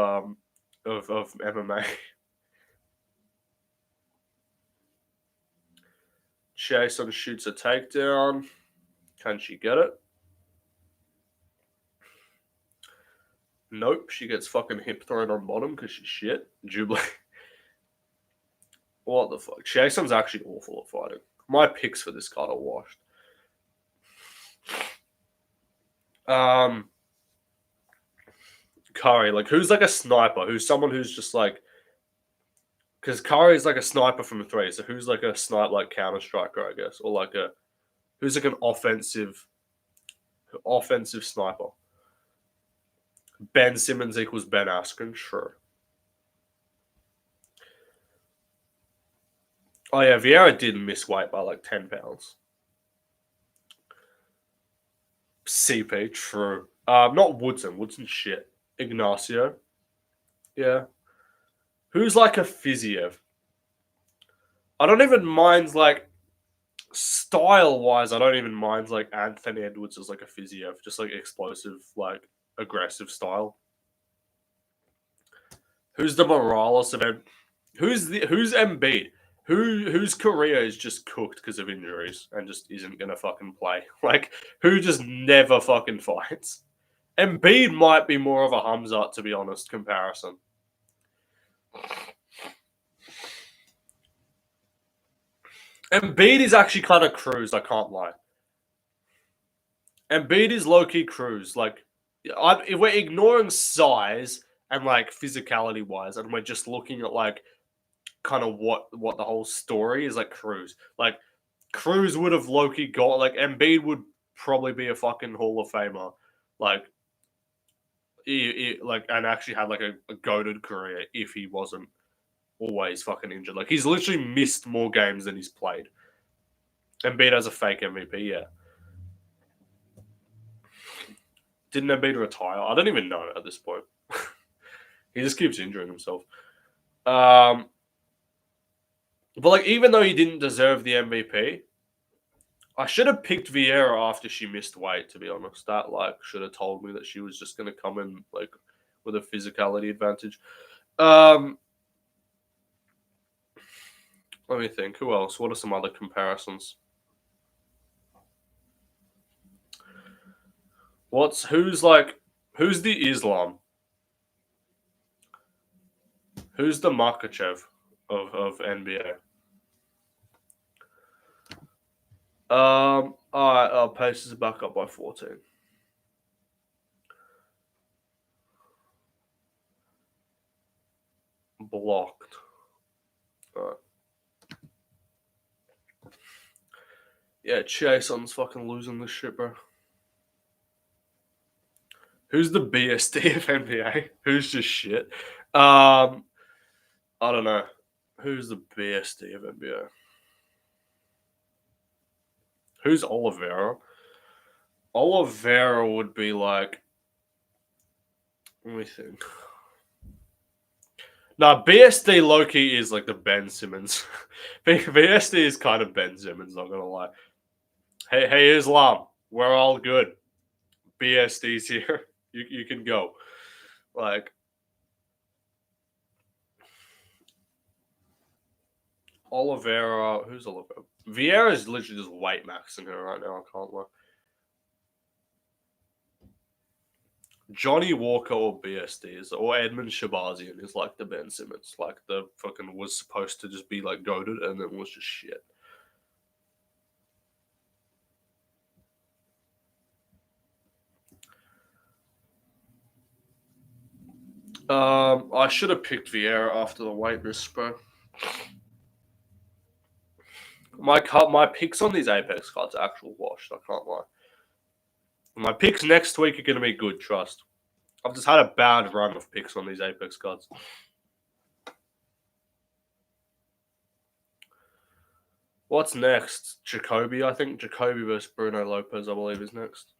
MMA? Jason shoots a takedown. Can she get it? Nope. She gets fucking hip thrown on bottom because she's shit. Jubilee. What the fuck? Jason's actually awful at fighting. My picks for this card are washed. Curry, like, who's like a sniper? Who's someone who's just like... Because Curry's like a sniper from three, so who's like a sniper, like counter-striker, I guess? Or like who's like an offensive sniper? Ben Simmons equals Ben Askren, sure. Oh yeah, Vieira did miss weight by like 10 pounds. CP, true. Not Woodson. Woodson's shit. Ignacio. Yeah. Who's like a physio? I don't even mind like style wise. I don't even mind like Anthony Edwards as like a physio, just like explosive, like aggressive style. Who's the Morales of who's Embiid? Whose career is just cooked because of injuries and just isn't gonna fucking play? Like who just never fucking fights? Embiid might be more of a Hamzat, to be honest, comparison. Embiid is actually kind of cruised, I can't lie. Embiid is low-key cruised. Like, if we're ignoring size and, like, physicality-wise, and we're just looking at, like, kind of what the whole story is, like, Cruz. Like, Cruz would have low-key got, like, Embiid would probably be a fucking Hall of Famer. Like, and actually had, like, a goated career if he wasn't always fucking injured. Like, he's literally missed more games than he's played. Embiid as a fake MVP, yeah. Didn't Embiid retire? I don't even know at this point. He just keeps injuring himself. But like, even though he didn't deserve the MVP, I should have picked Vieira after she missed weight. To be honest, that like should have told me that she was just going to come in like with a physicality advantage. Let me think. Who else? What are some other comparisons? Who's the Islam? Who's the Makachev of NBA? All right, our pace is back up by 14. Blocked. All right. Yeah, Jason's fucking losing this shit, bro. Who's the BSD of NBA? Who's just shit? I don't know. Who's the BSD of NBA? Who's Oliveira? Oliveira would be like. Let me think. Nah, BSD Loki is like the Ben Simmons. BSD is kind of Ben Simmons, not gonna lie. Hey, Islam, we're all good. BSD's here. You can go. Like Oliveira, who's Oliveira? Vieira is literally just weight maxing her right now. I can't lie. Johnny Walker or BSD or Edmund Shabazian is like the Ben Simmons. Like the fucking was supposed to just be like goaded and then was just shit. I should have picked Vieira after the weight miss, bro. My picks on these Apex cards are actual washed. I can't lie. My picks next week are going to be good, trust. I've just had a bad run of picks on these Apex cards. What's next? Jacoby, I think. Jacoby versus Bruno Lopez, I believe, is next.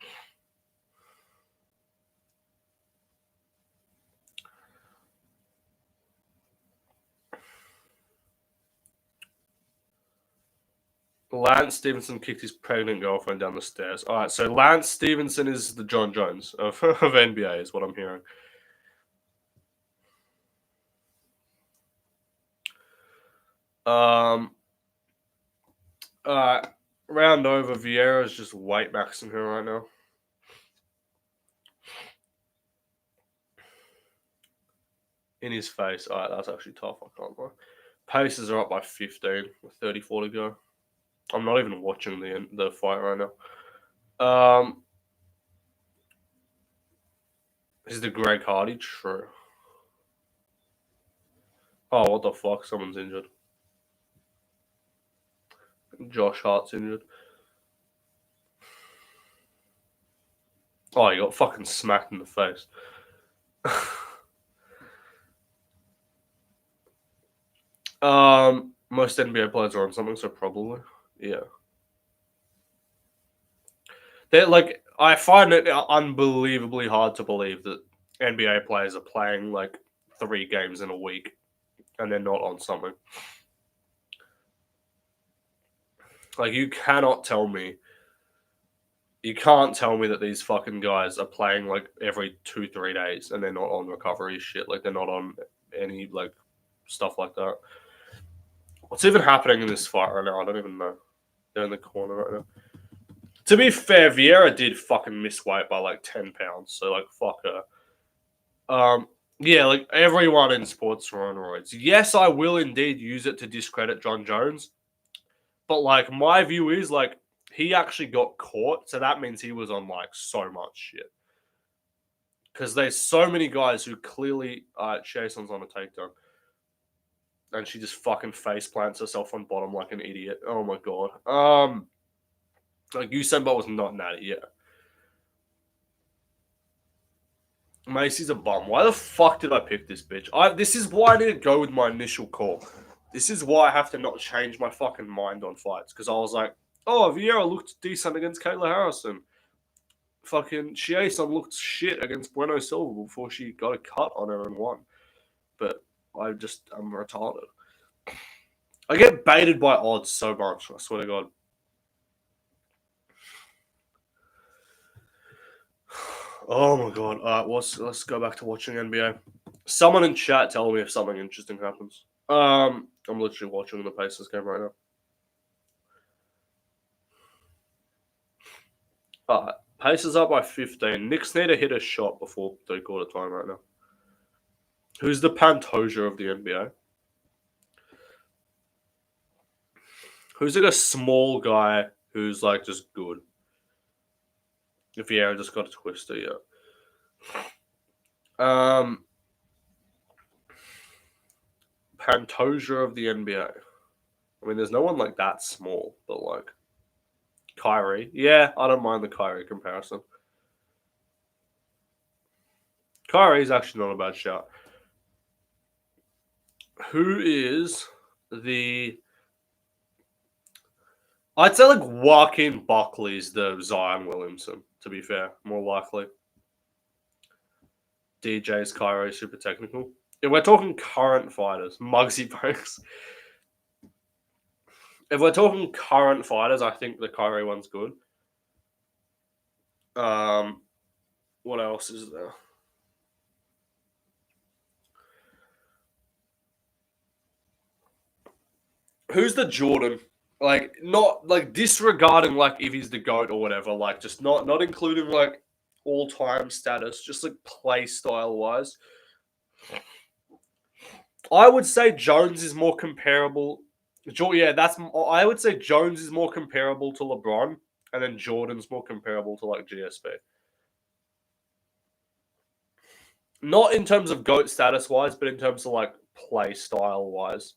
Lance Stevenson kicked his pregnant girlfriend down the stairs. All right, so Lance Stevenson is the John Jones of NBA, is what I'm hearing. Round over. Vieira is just weight maxing her right now. In his face. All right, that's actually tough. I can't lie. Paces are up by 15 with 34 to go. I'm not even watching the fight right now. Is the Greg Hardy? True. Oh, what the fuck? Someone's injured. Josh Hart's injured. Oh, he got fucking smacked in the face. Most NBA players are on something, so probably. Yeah. They're like, I find it unbelievably hard to believe that NBA players are playing like 3 games in a week and they're not on something. Like, you can't tell me that these fucking guys are playing like every 2-3 days and they're not on recovery shit. Like, they're not on any like stuff like that. What's even happening in this fight right now? I don't even know. They're in the corner right now. To be fair, Vieira did fucking miss weight by like 10 pounds, so like fuck her. Yeah, like everyone in sports are on roids. Yes, I will indeed use it to discredit John Jones, but like my view is like he actually got caught, so that means he was on like so much shit. Because there's so many guys who clearly Jason's on a takedown. And she just fucking face plants herself on bottom like an idiot. Oh my god. Like Usain Bolt was not natty yet. Macy's a bum. Why the fuck did I pick this bitch? This is why I need to go with my initial call. This is why I have to not change my fucking mind on fights. Because I was like, oh, Vieira looked decent against Kayla Harrison. Fucking Chiason looked shit against Bueno Silva before she got a cut on her and won. But I'm retarded. I get baited by odds so much, I swear to God. Oh my god. Alright, let's go back to watching NBA. Someone in chat tell me if something interesting happens. I'm literally watching the Pacers game right now. Alright, Pacers up by 15. Knicks need to hit a shot before 3/4 time right now. Who's the Pantoja of the NBA? Who's like a small guy who's like just good? If Vieira just got a twister, yeah. Pantoja of the NBA. I mean, there's no one like that small, but like Kyrie. Yeah, I don't mind the Kyrie comparison. Kyrie's actually not a bad shout. Who is the... I'd say like Joaquin Buckley's the Zion Williamson, to be fair. More likely. DJ's Kyrie super technical. If we're talking current fighters, Muggsy Bogues. If we're talking current fighters, I think the Kyrie one's good. What else is there? Who's the Jordan? Like, not like disregarding like if he's the GOAT or whatever, like just not including like all-time status, just like play style wise. I would say Jones is more comparable. Yeah, I would say Jones is more comparable to LeBron, and then Jordan's more comparable to like GSP. Not in terms of GOAT status wise, but in terms of like play style wise.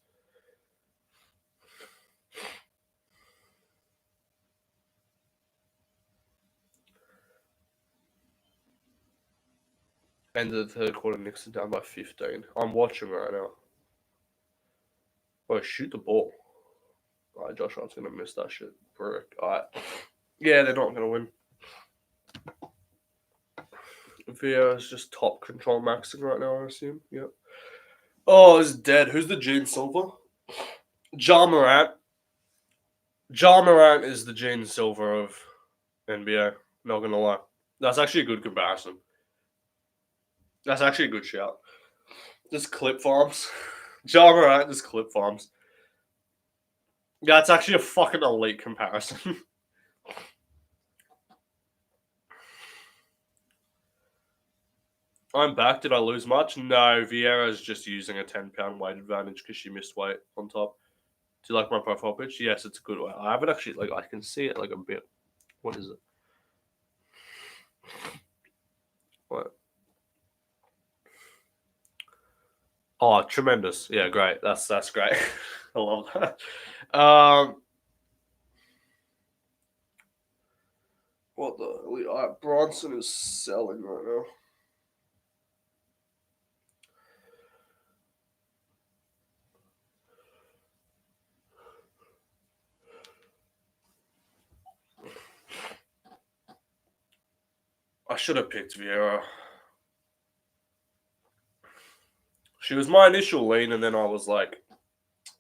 End of the 3rd quarter, Knicks are down by 15. I'm watching right now. Oh, shoot the ball. All right, Josh Hart's going to miss that shit. Brick. All right. Yeah, they're not going to win. Vieira's just top control maxing right now, I assume. Yep. Oh, it's dead. Who's the Gene Silver? Ja Morant. Ja Morant is the Gene Silver of NBA. Not going to lie. That's actually a good comparison. That's actually a good shout. Just clip farms. Ja Morant just clip farms. Yeah, it's actually a fucking elite comparison. I'm back. Did I lose much? No, Vieira's just using a 10-pound weight advantage because she missed weight on top. Do you like my profile pitch? Yes, it's a good way. I haven't actually, like, I can see it, like, a bit. What is it? What? Oh, tremendous. Yeah, great. That's great. I love that. What the... Bronson is selling right now. I should have picked Vieira. She was my initial lean, and then I was like,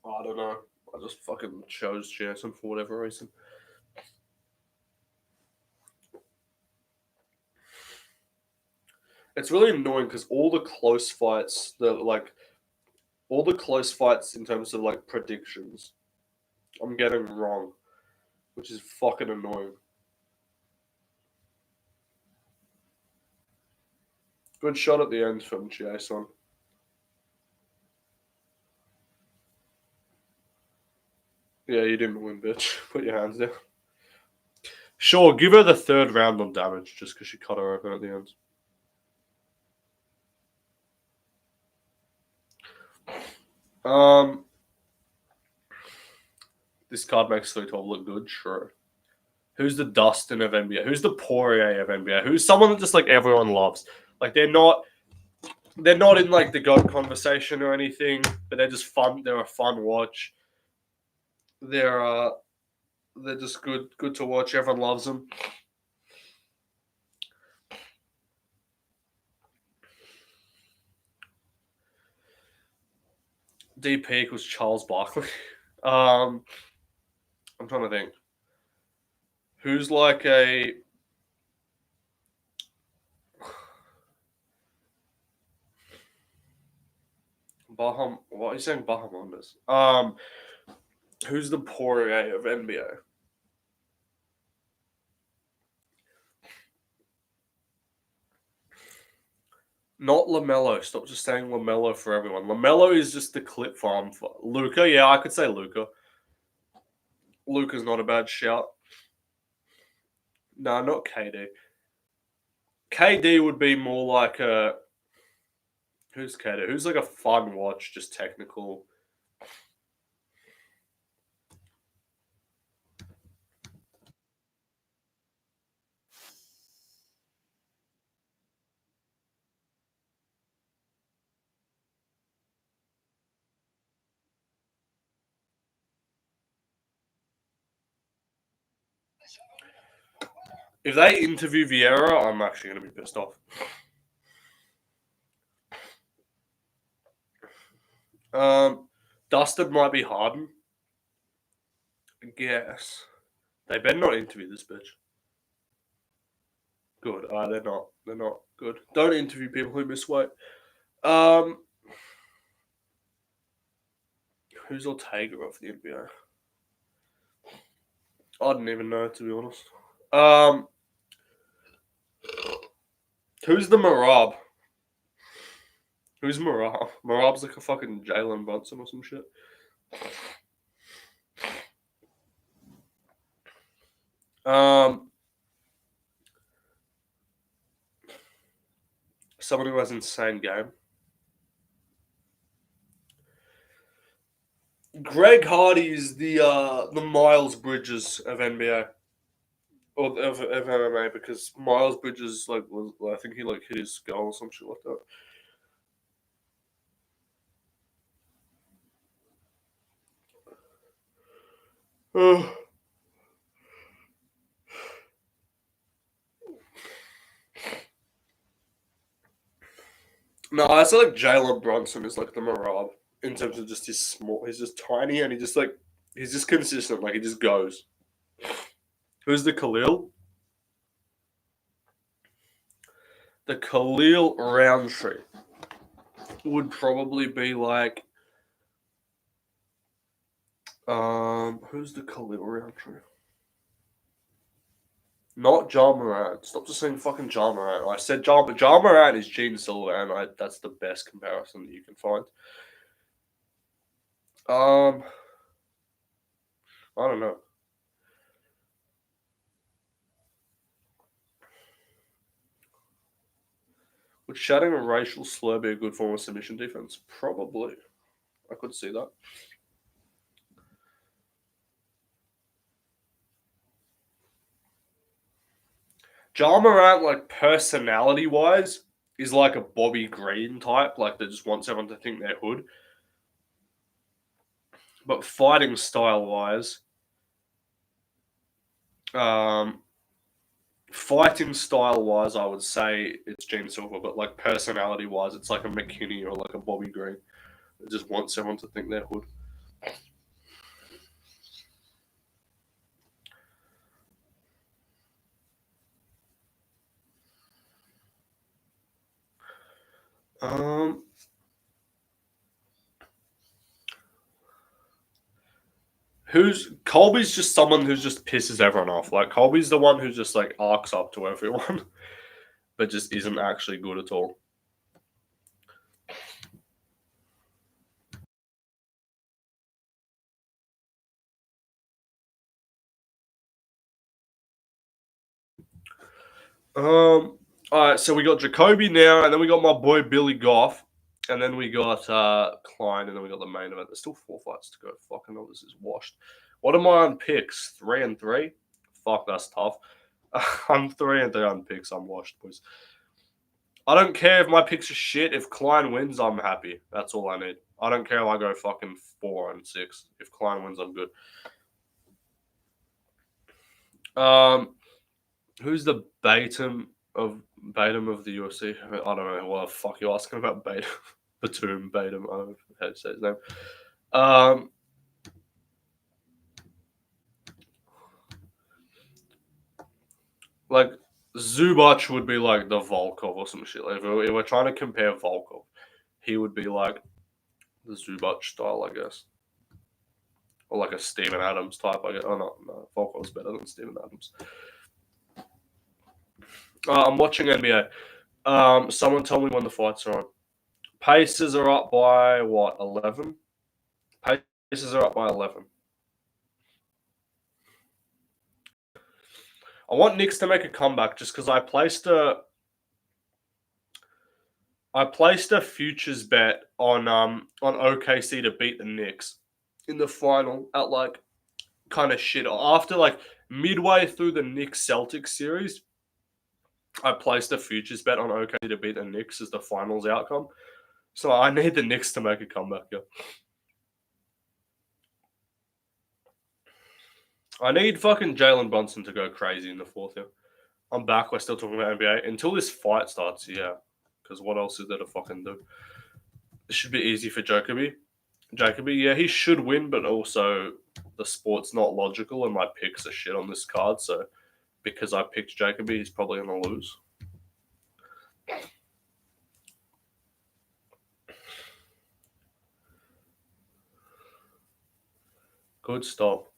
I don't know. I just fucking chose Jansen for whatever reason. It's really annoying because all the close fights, all the close fights in terms of like predictions, I'm getting wrong, which is fucking annoying. Good shot at the end from Jason. Yeah, you didn't win, bitch. Put your hands down. Sure, give her the third round on damage just because she cut her open at the end. This card makes 312 look good, sure. Who's the Dustin of NBA? Who's the Poirier of NBA? Who's someone that just like everyone loves? Like they're not in like the GOAT conversation or anything, but they're just fun. They're a fun watch. They're just good to watch. Everyone loves them. DP equals Charles Barkley. I'm trying to think. Who's like a Baham? What are you saying, Bahamondes? Who's the Poirier of NBA? Not LaMelo. Stop just saying LaMelo for everyone. LaMelo is just the clip farm for Luca. Yeah, I could say Luca. Luca's not a bad shout. No, not KD. KD would be more like a. Who's KD? Who's like a fun watch, just technical. If they interview Vieira, I'm actually going to be pissed off. Dusted might be Harden. I guess. They better not interview this bitch. Good. They're not. They're not good. Don't interview people who miss weight. Who's Ortega of the NBA? I didn't even know, to be honest. Who's the Marab? Who's Marab? Marab's like a fucking Jalen Brunson or some shit. Someone who has insane game. Greg Hardy is the Miles Bridges of NBA or of MMA because Miles Bridges I think he like hit his skull or some shit like that. No, I feel like Jalen Brunson is like the Marab in terms of just his small. He's just tiny and he's just consistent. Like he just goes. Who's the Khalil? The Khalil Roundtree would probably be like. Who's the Khalil Roundtree? Not John Morant. Stop just saying fucking John Morant. I said John, but John Morant is Gene Silver, and that's the best comparison that you can find. I don't know. Would shouting a racial slur be a good form of submission defense? Probably. I could see that. John Morant, like personality-wise, is like a Bobby Green type, like that just wants everyone to think they're hood. But fighting style-wise, fighting style-wise, I would say it's Gene Silver, but like personality-wise, it's like a McKinney or like a Bobby Green. I just want someone to think they're hood. Colby's just someone who just pisses everyone off. Like Colby's the one who just like arcs up to everyone, but just isn't actually good at all. All right, so we got Jacoby now, and then we got my boy Billy Goff, and then we got Klein, and then we got the main event. There's still 4 fights to go. Fucking hell, this is washed. What am I on picks? 3-3? Fuck, that's tough. I'm 3-3 on picks. I'm washed, boys. I don't care if my picks are shit. If Klein wins, I'm happy. That's all I need. I don't care if I go fucking 4-6. If Klein wins, I'm good. Who's the Batum of the UFC? I don't know what the fuck you're asking about. Batum. I don't know how to say his name. Like Zubac would be like the Volkov or some shit. Like if we're trying to compare Volkov, he would be like the Zubac style, I guess, or like a Steven Adams type. I guess. Oh no, Volkov's better than Steven Adams. I'm watching NBA. Someone tell me when the fights are on. Pacers are up by what? 11. Pacers are up by 11. I want Knicks to make a comeback just because I placed a futures bet on OKC to beat the Knicks in the final at like kind of shit. After like midway through the Knicks Celtics series, I placed a futures bet on OKC to beat the Knicks as the finals outcome. So I need the Knicks to make a comeback. Yeah. I need fucking Jalen Brunson to go crazy in the fourth. Yeah. I'm back. We're still talking about NBA until this fight starts. Yeah. Because what else is there to fucking do? It should be easy for Jacoby. Yeah, he should win, but also the sport's not logical and my picks are shit on this card. So because I picked Jacoby, he's probably going to lose. Good stop.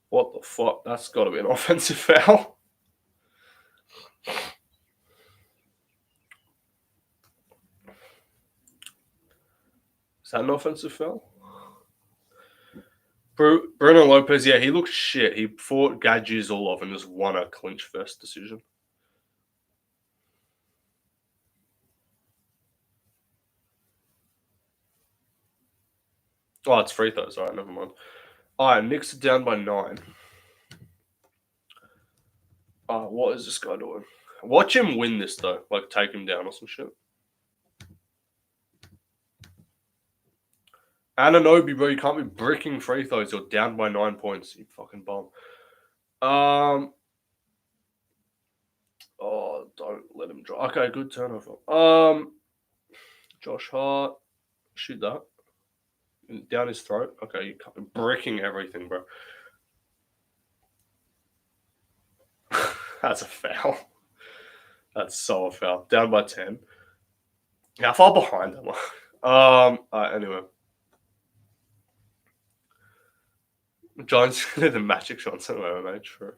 What the fuck? That's got to be an offensive foul. Is that an offensive foul? Bruno Lopez, yeah, he looked shit. He fought Gadjizulov and just won a clinch first decision. Oh, it's free throws. All right, never mind. All right, Knicks are down by 9. What is this guy doing? Watch him win this, though. Like, take him down or some shit. Anunoby, bro, you can't be bricking free throws. You're down by 9 points. You fucking bum. Oh, don't let him draw. Okay, good turnover. Josh Hart. Shoot that. Down his throat. Okay, you can't be bricking everything, bro. That's a foul. That's so a foul. Down by 10. How far behind am I? Anyway. John's the Magic Johnson MMA, true.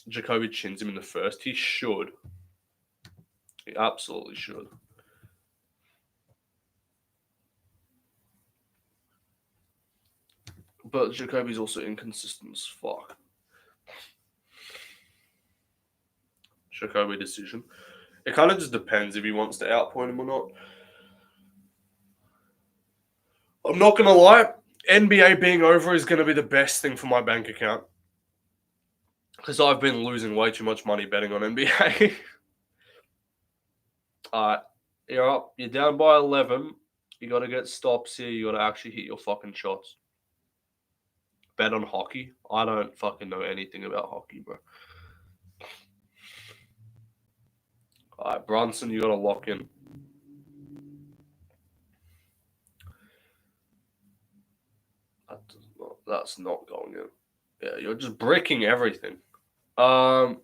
Jacoby chins him in the first. He should. He absolutely should. But Jacoby's also inconsistent as fuck. Jacoby decision. It kind of just depends if he wants to outpoint him or not. I'm not going to lie. NBA being over is going to be the best thing for my bank account. Because I've been losing way too much money betting on NBA. You're up. You're down by 11. You got to get stops here. You got to actually hit your fucking shots. Bet on hockey? I don't fucking know anything about hockey, bro. All right, Brunson, you got to lock in. That's not going in. Yeah, you're just bricking everything. So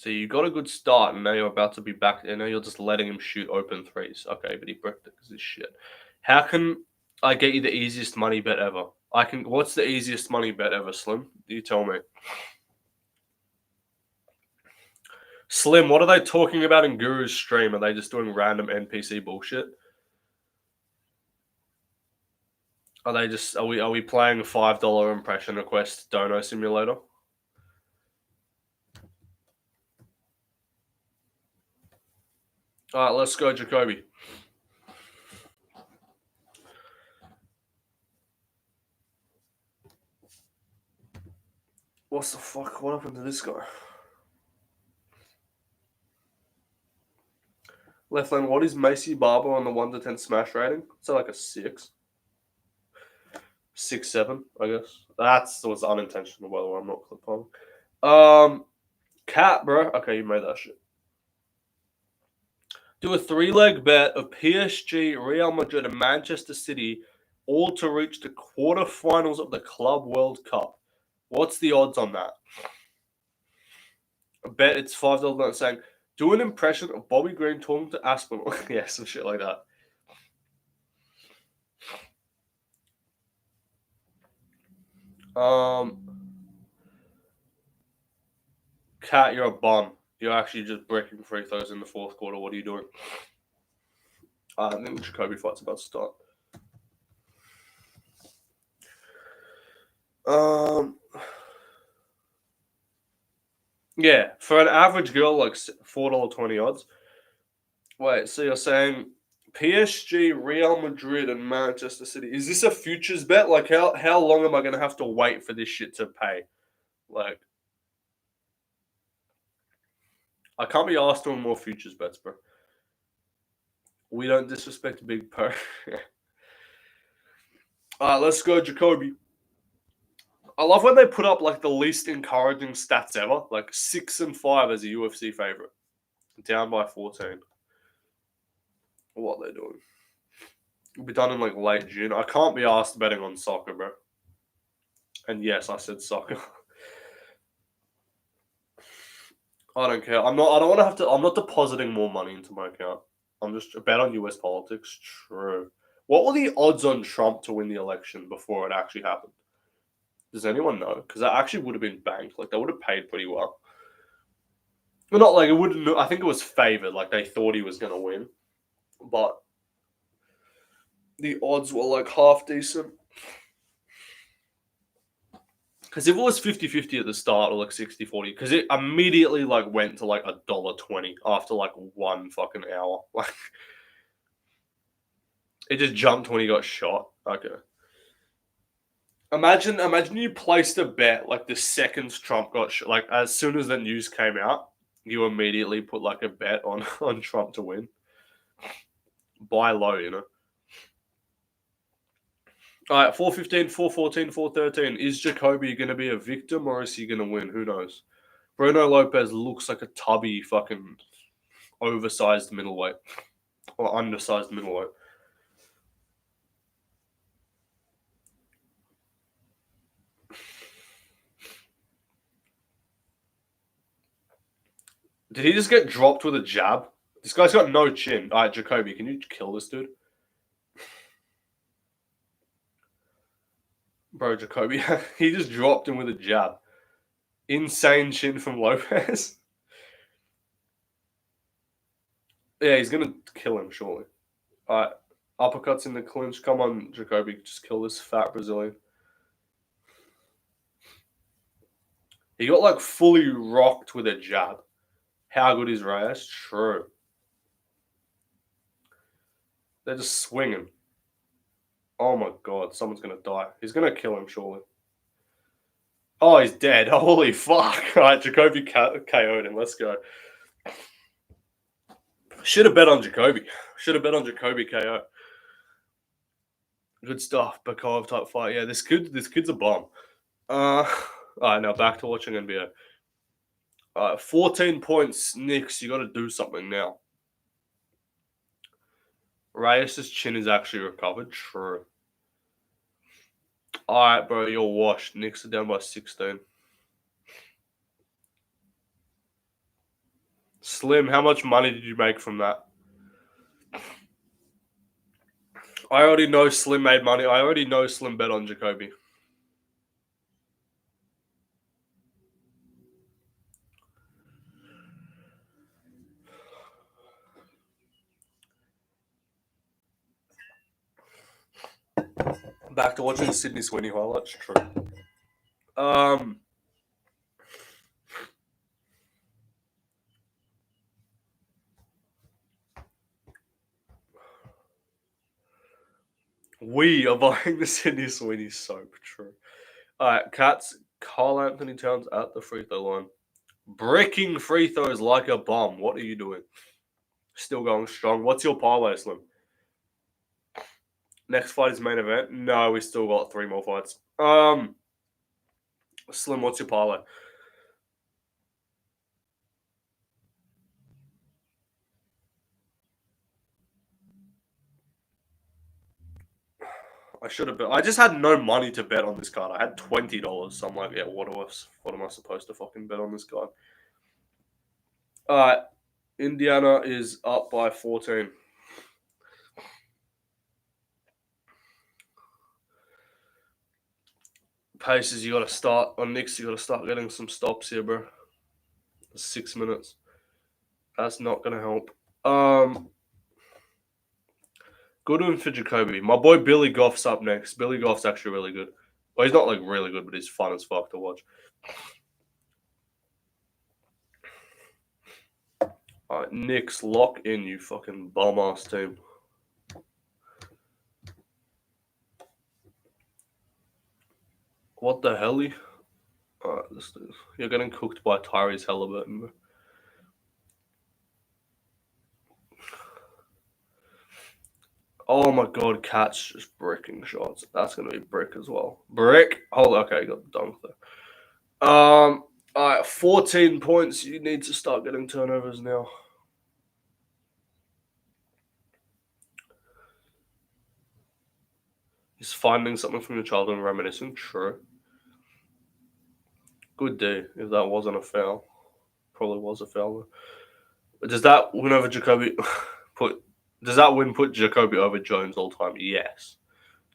you got a good start, and now you're about to be back. And now you're just letting him shoot open threes. Okay, but he bricked it because he's shit. How can I get you the easiest money bet ever? What's the easiest money bet ever, Slim? You tell me. Slim, what are they talking about in Guru's stream? Are they just doing random NPC bullshit? Are we playing a $5 impression request dono simulator? All right, let's go, Jacoby. What's the fuck? What happened to this guy? Left lane, what is Macy Barber on the 1 to 10 smash rating? It's like a 6. 6, 7, I guess. That was unintentional, by the way. I'm not clip on. Cat, bro. Okay, you made that shit. Do a 3-leg bet of PSG, Real Madrid, and Manchester City, all to reach the quarterfinals of the Club World Cup. What's the odds on that? I bet it's $5 not saying, do an impression of Bobby Green talking to Aspen. Yeah, some shit like that. Cat, you're a bum. You're actually just breaking free throws in the fourth quarter. What are you doing? I think the Jacoby fight's about to start. Yeah, for an average girl, like $4.20 odds. Wait, so you're saying PSG, Real Madrid, and Manchester City? Is this a futures bet? Like, how long am I going to have to wait for this shit to pay? Like, I can't be asked doing more futures bets, bro. We don't disrespect Big Per. All right, let's go, Jacoby. I love when they put up like the least encouraging stats ever, like 6-5 as a UFC favorite, down by 14. What they're doing? It'll be done in like late June. I can't be asked betting on soccer, bro. And yes, I said soccer. I don't care. I don't want to have to. I'm not depositing more money into my account. I'm just a bet on US politics. True. What were the odds on Trump to win the election before it actually happened? Does anyone know? Because that actually would have been banked. Like, they would have paid pretty well. But not like it wouldn't. I think it was favored. Like, they thought he was going to win. But the odds were like half decent. Because if it was 50-50 at the start or like 60-40, because it immediately like went to like $1.20 after like 1 fucking hour. Like, it just jumped when he got shot. Okay. Imagine you placed a bet like the second Trump got shot. Like, as soon as the news came out, you immediately put like a bet on Trump to win. Buy low, you know. All right, 415, 414, 413. Is Jacoby going to be a victim or is he going to win? Who knows? Bruno Lopez looks like a tubby fucking oversized middleweight or undersized middleweight. Did he just get dropped with a jab? This guy's got no chin. All right, Jacoby, can you kill this dude? Bro, Jacoby, he just dropped him with a jab. Insane chin from Lopez. Yeah, he's going to kill him, surely. All right, uppercuts in the clinch. Come on, Jacoby, just kill this fat Brazilian. He got, like, fully rocked with a jab. How good is Reyes? True. They're just swinging. Oh, my God. Someone's going to die. He's going to kill him, surely. Oh, he's dead. Holy fuck. All right, Jacoby KO'd him. Let's go. Should have bet on Jacoby. Should have bet on Jacoby KO. Good stuff. Bakov type fight. Yeah, this kid's a bomb. All right, now back to watching NBA. 14 points, Knicks. You got to do something now. Reyes' chin is actually recovered. True. All right, bro, you're washed. Knicks are down by 16. Slim, how much money did you make from that? I already know Slim made money. I already know Slim bet on Jacoby. Back to watching the Sydney Sweeney highlights. True. We are buying the Sydney Sweeney soap. True. All right, Cats. Carl Anthony Towns at the free throw line. Breaking free throws like a bomb. What are you doing? Still going strong. What's your parlay, Slim? Next fight is main event. No, we still got 3 more fights. Slim, what's your parlay? I should have bet. I just had no money to bet on this card. I had $20, so I'm like, yeah, what am I supposed to fucking bet on this card? Indiana is up by 14. Paces, you got to start. On Knicks, you got to start getting some stops here, bro. 6 minutes. That's not going to help. Good one for Jacoby. My boy Billy Goff's up next. Billy Goff's actually really good. Well, he's not like really good, but he's fun as fuck to watch. All right, Knicks, lock in, you fucking bum-ass team. What the hell? All right, you're getting cooked by Tyrese Halliburton, bro. Oh my god, Cat's just bricking shots. That's gonna be brick as well. Brick. Okay, you got the dunk there. All right, 14 points. You need to start getting turnovers now. He's finding something from your childhood and reminiscing. True. Good day. If that wasn't a foul, probably was a foul. Does that win over Jacoby Does that win put Jacoby over Jones all time? Yes.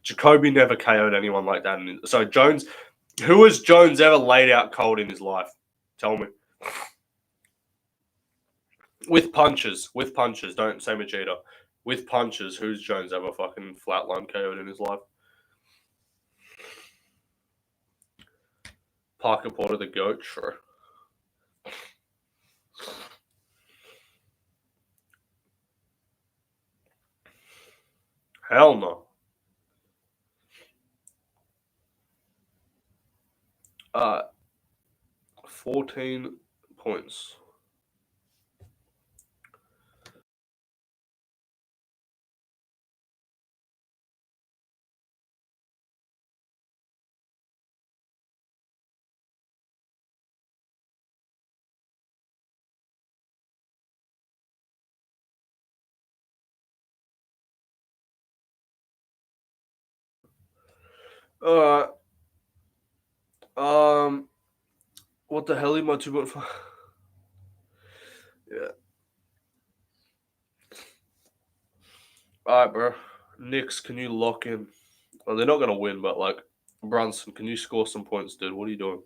Jacoby never KO'd anyone like that. So Jones, who has Jones ever laid out cold in his life? Tell me. With punches. Don't say Machida. With punches, who's Jones ever fucking flatline KO'd in his life? Parker Porter the GOAT? Sure. Hell no. 14 points. What the hell am I 2.5? Yeah. Alright, bro. Knicks, can you lock in? Well, they're not going to win, but like, Brunson, can you score some points, dude? What are you doing?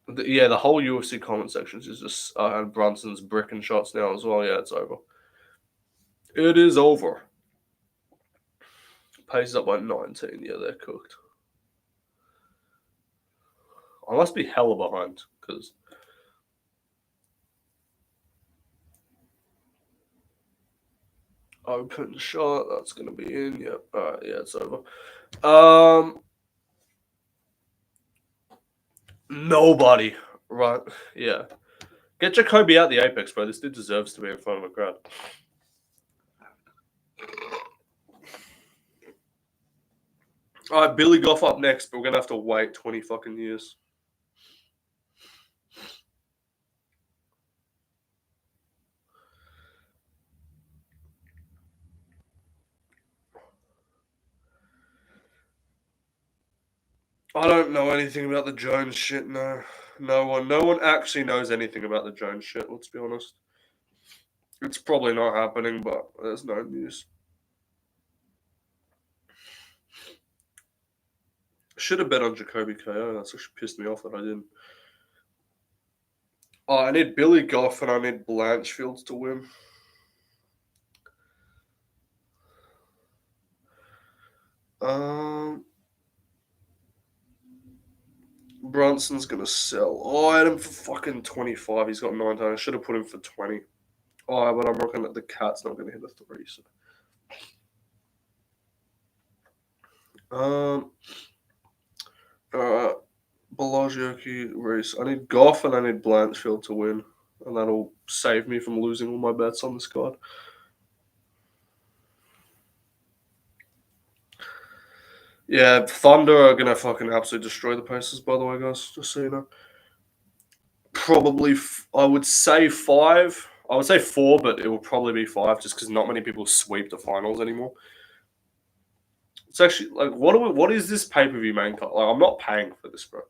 The whole UFC comment sections is just and Brunson's bricking shots now as well. Yeah, it's over. It is over. Pace up by 19. Yeah, they're cooked. I must be hella behind because open shot. That's gonna be in. Yep. All right. Yeah, it's over. Nobody. Right. Yeah. Get Jacoby out the apex, bro. This dude deserves to be in front of a crowd. All right, Billy Goff up next, but we're gonna have to wait 20 fucking years. I don't know anything about the Jones shit. No one actually knows anything about the Jones shit. Let's be honest. It's probably not happening, but there's no news. Should have bet on Jacoby KO. That's actually pissed me off that I didn't. Oh, I need Billy Goff and I need Blanchfields to win. Brunson's gonna sell. Oh, I had him for fucking 25. He's got 19. I should have put him for 20. Oh, but I'm rocking that the cat's not gonna hit a 3. So. Bologioki, Reese. I need Goff and I need Blanchfield to win. And that'll save me from losing all my bets on this card. Yeah, Thunder are gonna fucking absolutely destroy the Pacers, by the way, guys. Just so you know. Probably, I would say 5. I would say 4, but it will probably be 5 just because not many people sweep the finals anymore. It's actually, like, what is this pay-per-view main card? Like, I'm not paying for this, bro.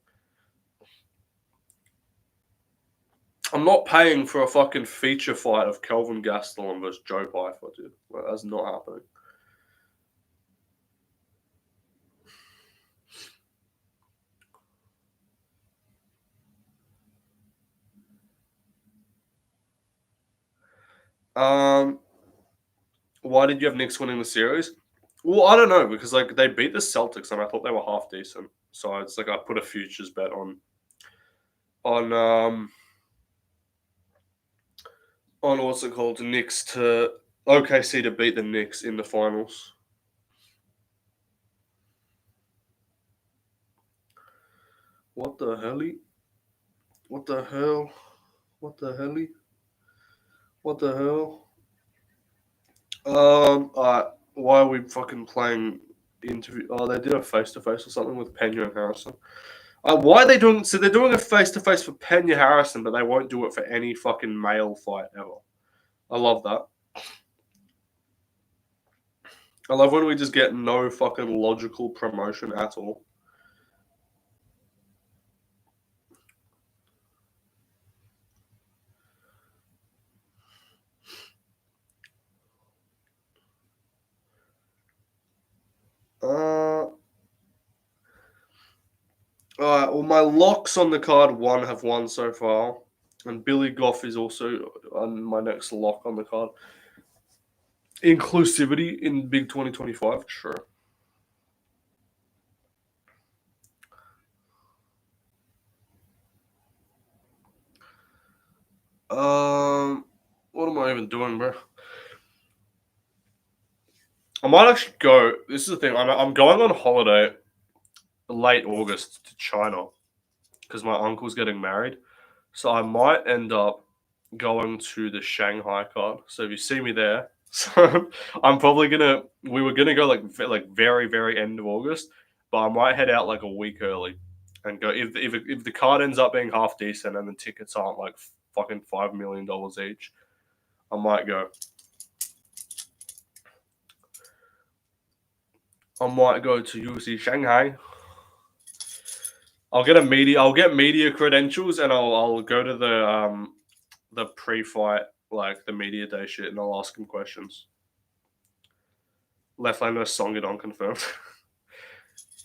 I'm not paying for a fucking feature fight of Kelvin Gastelum versus Joe Pyfer, dude. Like, that's not happening. Why did you have Knicks winning the series? Well, I don't know, because like they beat the Celtics and I thought they were half decent. So it's like I put a futures bet on what's it called? Knicks to OKC to beat the Knicks in the finals. What the hell? What the hell? What the hell? What the hell? Why are we fucking playing interview? Oh, they did a face to face or something with Pena and Harrison. Why are they doing? So they're doing a face to face for Pena Harrison, but they won't do it for any fucking male fight ever. I love that. I love when we just get no fucking logical promotion at all. Alright, well, my locks on the card have won so far. And Billy Goff is also on my next lock on the card. Inclusivity in Big 2025, sure. What am I even doing, bro? I might actually go. This is the thing. I'm going on holiday late August to China because my uncle's getting married. So I might end up going to the Shanghai card. So if you see me there, so I'm probably gonna. We were gonna go like very very end of August, but I might head out like a week early and go. If the card ends up being half decent and the tickets aren't like fucking $5 million each, I might go. I might go to UFC Shanghai. I'll get media credentials and I'll go to the pre-fight, like the media day shit, and I'll ask him questions. Left laner Songedon confirmed.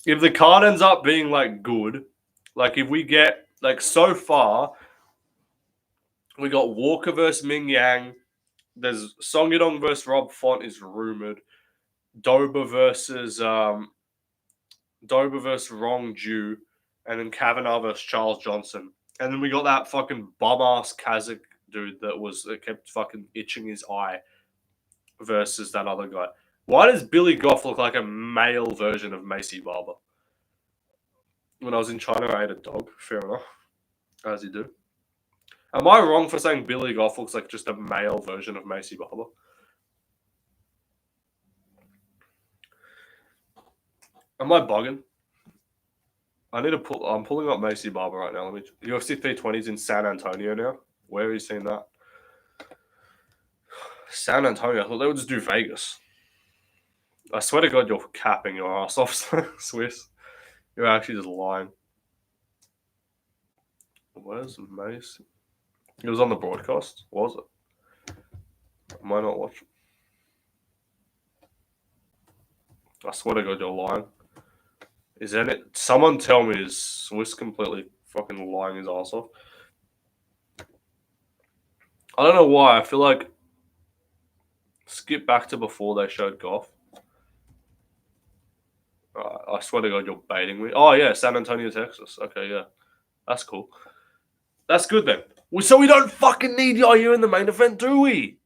If the card ends up being like good, like if we get like so far, we got Walker versus Ming Yang. There's Songedon versus Rob Font is rumored. Dober versus Rong Ju, and then Kavanaugh versus Charles Johnson. And then we got that fucking bum-ass Kazakh dude that kept fucking itching his eye versus that other guy. Why does Billy Goff look like a male version of Macy Barber? When I was in China, I ate a dog. Fair enough. As you do. Am I wrong for saying Billy Goff looks like just a male version of Macy Barber? Am I bugging? I need to pull. I'm pulling up Macy Barber right now. Let me. UFC 320 is in San Antonio now. Where have you seen that? San Antonio. I thought they would just do Vegas. I swear to God, you're capping your ass off, Swiss. You're actually just lying. Where's Macy? It was on the broadcast, was it? Am I not watching? I swear to God, you're lying. Is that it? Someone tell me, is Swiss completely fucking lying his ass off? I don't know why. I feel like skip back to before they showed Goff. I swear to God, you're baiting me. Oh yeah, San Antonio, Texas. Okay, yeah, that's cool. That's good then. So we don't fucking need Yair in the main event, do we?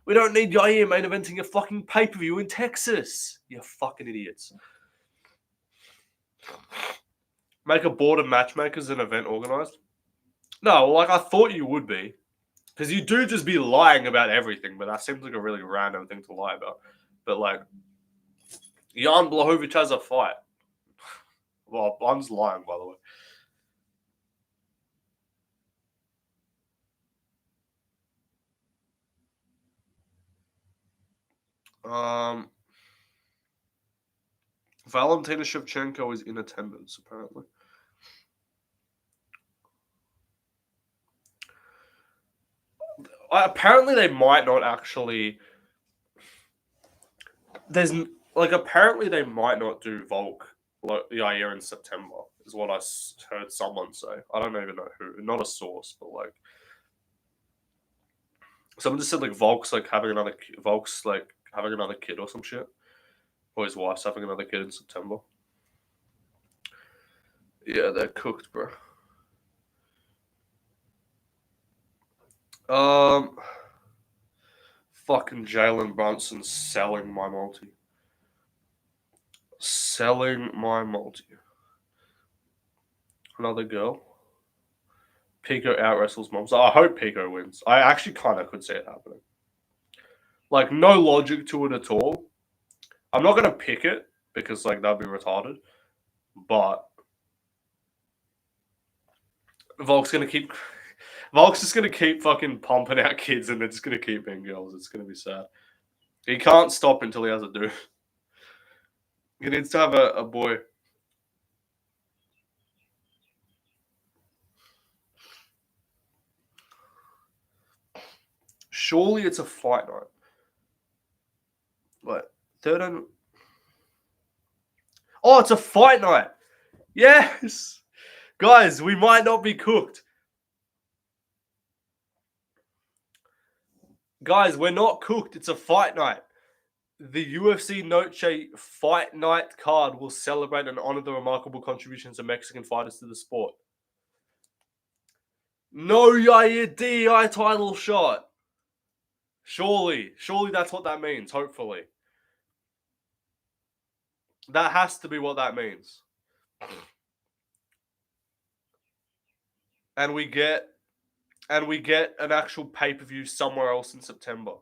We don't need Yair main eventing a fucking pay-per-view in Texas. You fucking idiots. Make a board of matchmakers an event organized? No, like I thought you would be. Because you do just be lying about everything, but that seems like a really random thing to lie about. But like, Jan Blachowicz has a fight. Well, I'm just lying, by the way. Valentina Shevchenko is in attendance, apparently. Apparently, they might not actually. Apparently they might not do Volk Yair in September, is what I heard someone say. I don't even know who. Not a source, but like. Someone just said like Volk's having another kid or some shit. Or his wife's having another kid in September. Yeah, they're cooked, bro. Fucking Jalen Brunson selling my multi. Selling my multi. Another girl. Pico out wrestles mom. So I hope Pico wins. I actually kind of could see it happening. Like, no logic to it at all. I'm not going to pick it because, like, that'd be retarded. But Volk's just going to keep fucking pumping out kids and they're just going to keep being girls. It's going to be sad. He can't stop until he has a dude. He needs to have a boy. Surely it's a fight night. What? Third and... Oh, it's a fight night. Yes. Guys, we might not be cooked. Guys, we're not cooked. It's a fight night. The UFC Noche Fight Night card will celebrate and honor the remarkable contributions of Mexican fighters to the sport. No Yair DEI title shot. Surely that's what that means, hopefully. That has to be what that means. And we get an actual pay-per-view somewhere else in September.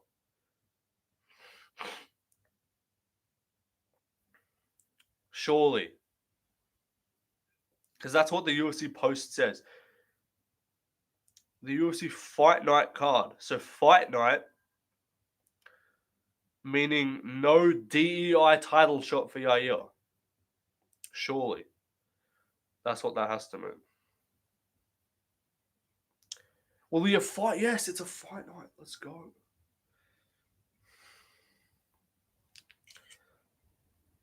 Surely. Because that's what the UFC post says. The UFC Fight Night card. So Fight Night, meaning no DEI title shot for Yair. Surely. That's what that has to mean. Will be a fight? Yes, it's a fight night. Let's go.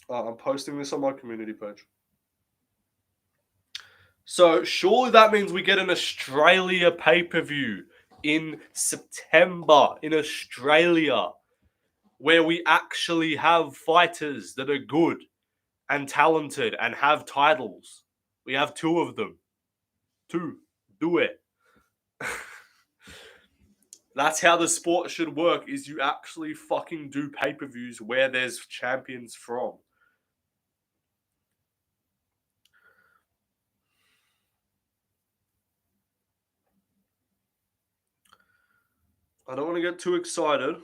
I'm posting this on my community page. So surely that means we get an Australia pay-per-view in September in Australia, where we actually have fighters that are good and talented and have titles. We have 2 of them. 2. Do it. That's how the sport should work, is you actually fucking do pay-per-views where there's champions from. I don't want to get too excited,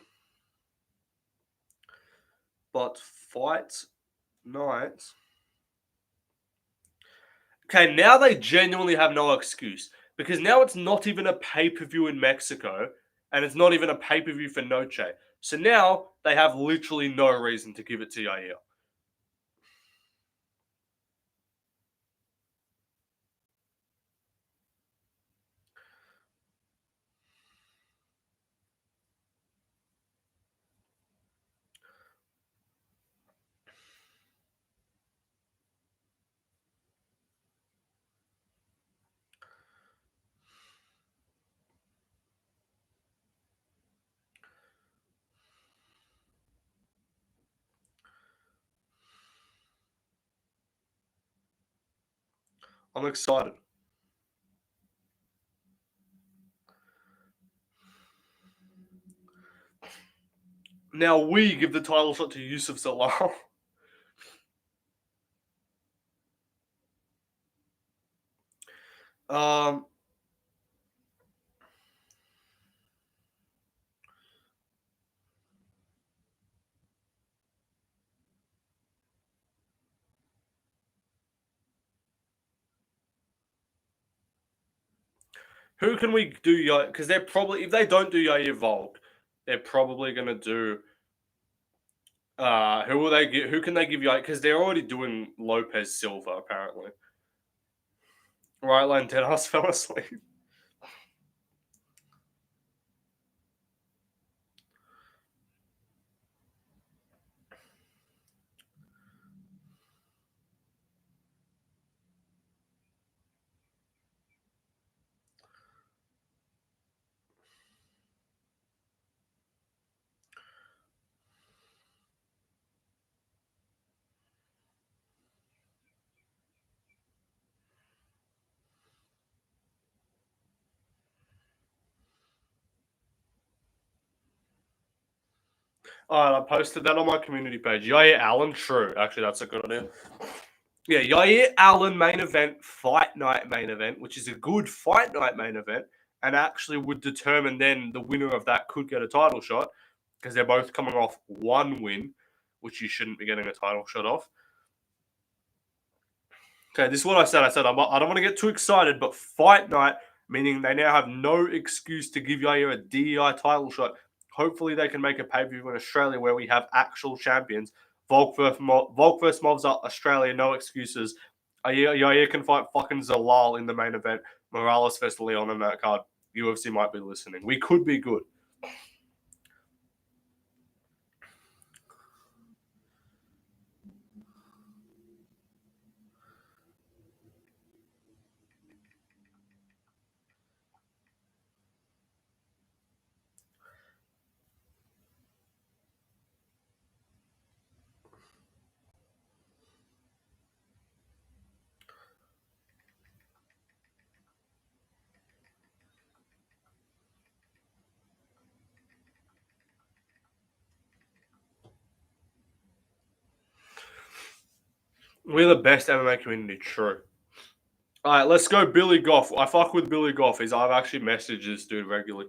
but fight night Okay, now they genuinely have no excuse because now it's not even a pay-per-view in Mexico and it's not even a pay-per-view for Noche. So now they have literally no reason to give it to Yair. I'm excited. Now we give the title shot to Yusuf Zalal. Who can we do Yair? Because they're probably, if they don't do Yair Volk, they're probably going to do. Who will they give? Who can they give Yair? Because they're already doing Lopez Silva, apparently. Right lane Tejas fell asleep. All right, I posted that on my community page. Yair Allen, true. Actually, that's a good idea. Yeah, Yair Allen main event, fight night main event, which is a good fight night main event, and actually would determine then the winner of that could get a title shot because they're both coming off one win, which you shouldn't be getting a title shot off. Okay, this is what I said. I said I don't want to get too excited, but fight night, meaning they now have no excuse to give Yair a DEI title shot. Hopefully, they can make a pay-per-view in Australia where we have actual champions. Volk versus Mobs are Australia, no excuses. Yair can fight fucking Zalal in the main event. Morales versus Leon in that card. UFC might be listening. We could be good. We're the best MMA community, true. All right, let's go Billy Goff. I fuck with Billy Goff. I've actually messaged this dude regularly.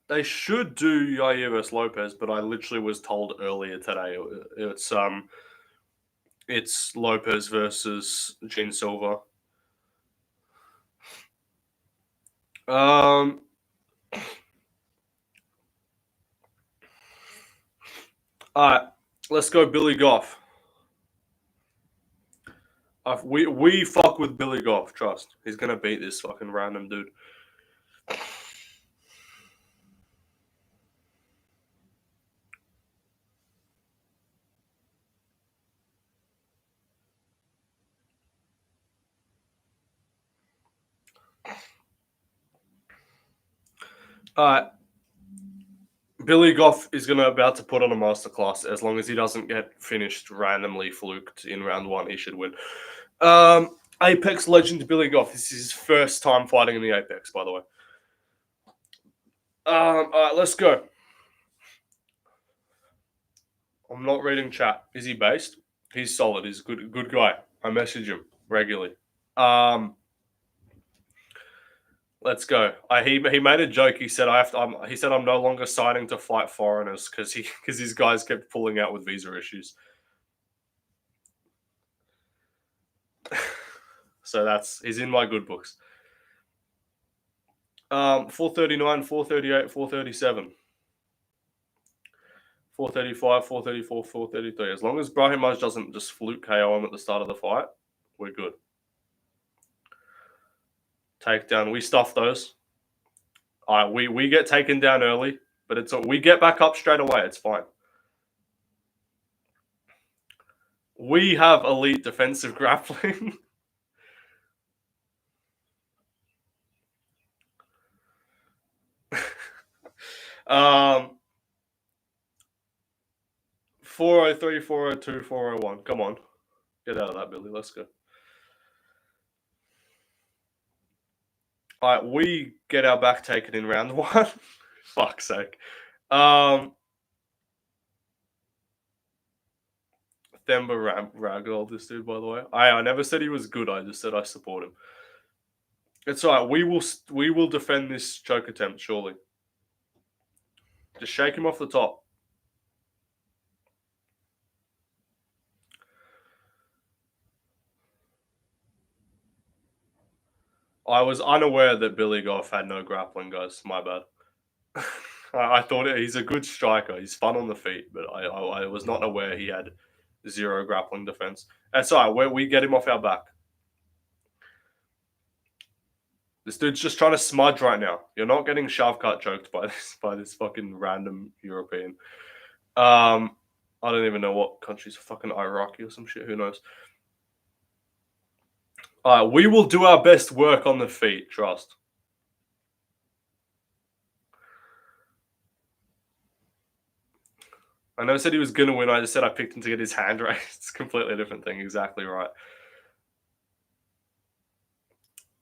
They should do Yair versus Lopez, but I literally was told earlier today it's Lopez versus Gene Silva. All right, let's go Billy Goff. We fuck with Billy Goff. Trust, he's gonna beat this fucking random dude. All right, Billy Goff is about to put on a masterclass. As long as he doesn't get finished randomly fluked in round one, he should win. Apex legend Billy Goff. This is his first time fighting in the Apex, by the way. All right, let's go. I'm not reading chat. Is he based? He's solid. He's a good guy. I message him regularly. Let's go. He made a joke. He said he said I'm no longer signing to fight foreigners because his guys kept pulling out with visa issues. So he's in my good books. 439, 438, 437. 435, 434, 433. As long as Brahim doesn't just fluke KO him at the start of the fight, we're good. Takedown. We stuff those. All right, we get taken down early, but we get back up straight away. It's fine. We have elite defensive grappling. 403, 402, 401. Come on. Get out of that, Billy. Let's go. All right, we get our back taken in round 1. Fuck's sake. Themba ragdolled this dude, by the way. I never said he was good. I just said I support him. It's all right. We will defend this choke attempt, surely. Just shake him off the top. I was unaware that Billy Goff had no grappling, guys. My bad. I thought he's a good striker. He's fun on the feet, but I was not aware he had 0 grappling defense. That's all right. We get him off our back. This dude's just trying to smudge right now. You're not getting shove cut choked by this fucking random European. I don't even know what country's fucking Iraqi or some shit. Who knows? All right, we will do our best work on the feet. Trust. I never said he was gonna win. I just said I picked him to get his hand raised. It's a completely different thing. Exactly right.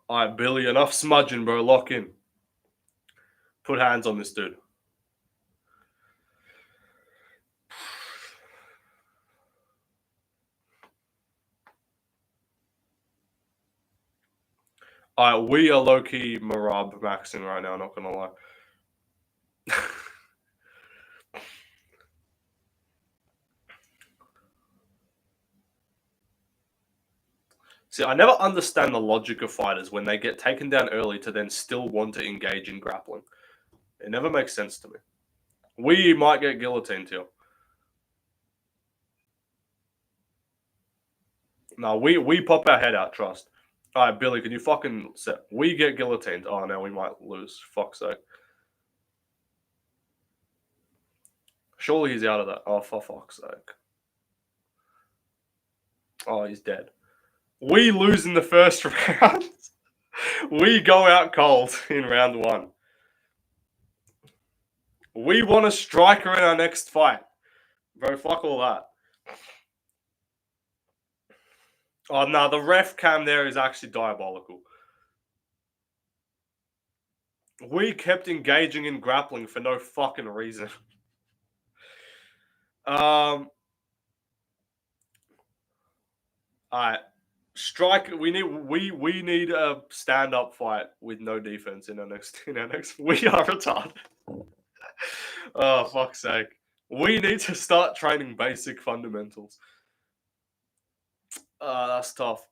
All right, Billy. Enough smudging, bro. Lock in. Put hands on this dude. All right, we are low-key Marab maxing right now, not gonna lie. See, I never understand the logic of fighters when they get taken down early to then still want to engage in grappling. It never makes sense to me. We might get guillotined here. No, we pop our head out, trust. All right, Billy, can you fucking set? We get guillotined. Oh, now we might lose. Fuck's sake. Surely he's out of that. Oh, for fuck's sake. Oh, he's dead. We lose in the first round. We go out cold in round 1. We want a striker in our next fight. Bro, fuck all that. Oh, no, the ref cam there is actually diabolical. We kept engaging in grappling for no fucking reason. Alright. Strike. We need a stand-up fight with no defense in our next. We are retarded. Oh, fuck's sake. We need to start training basic fundamentals. That's tough.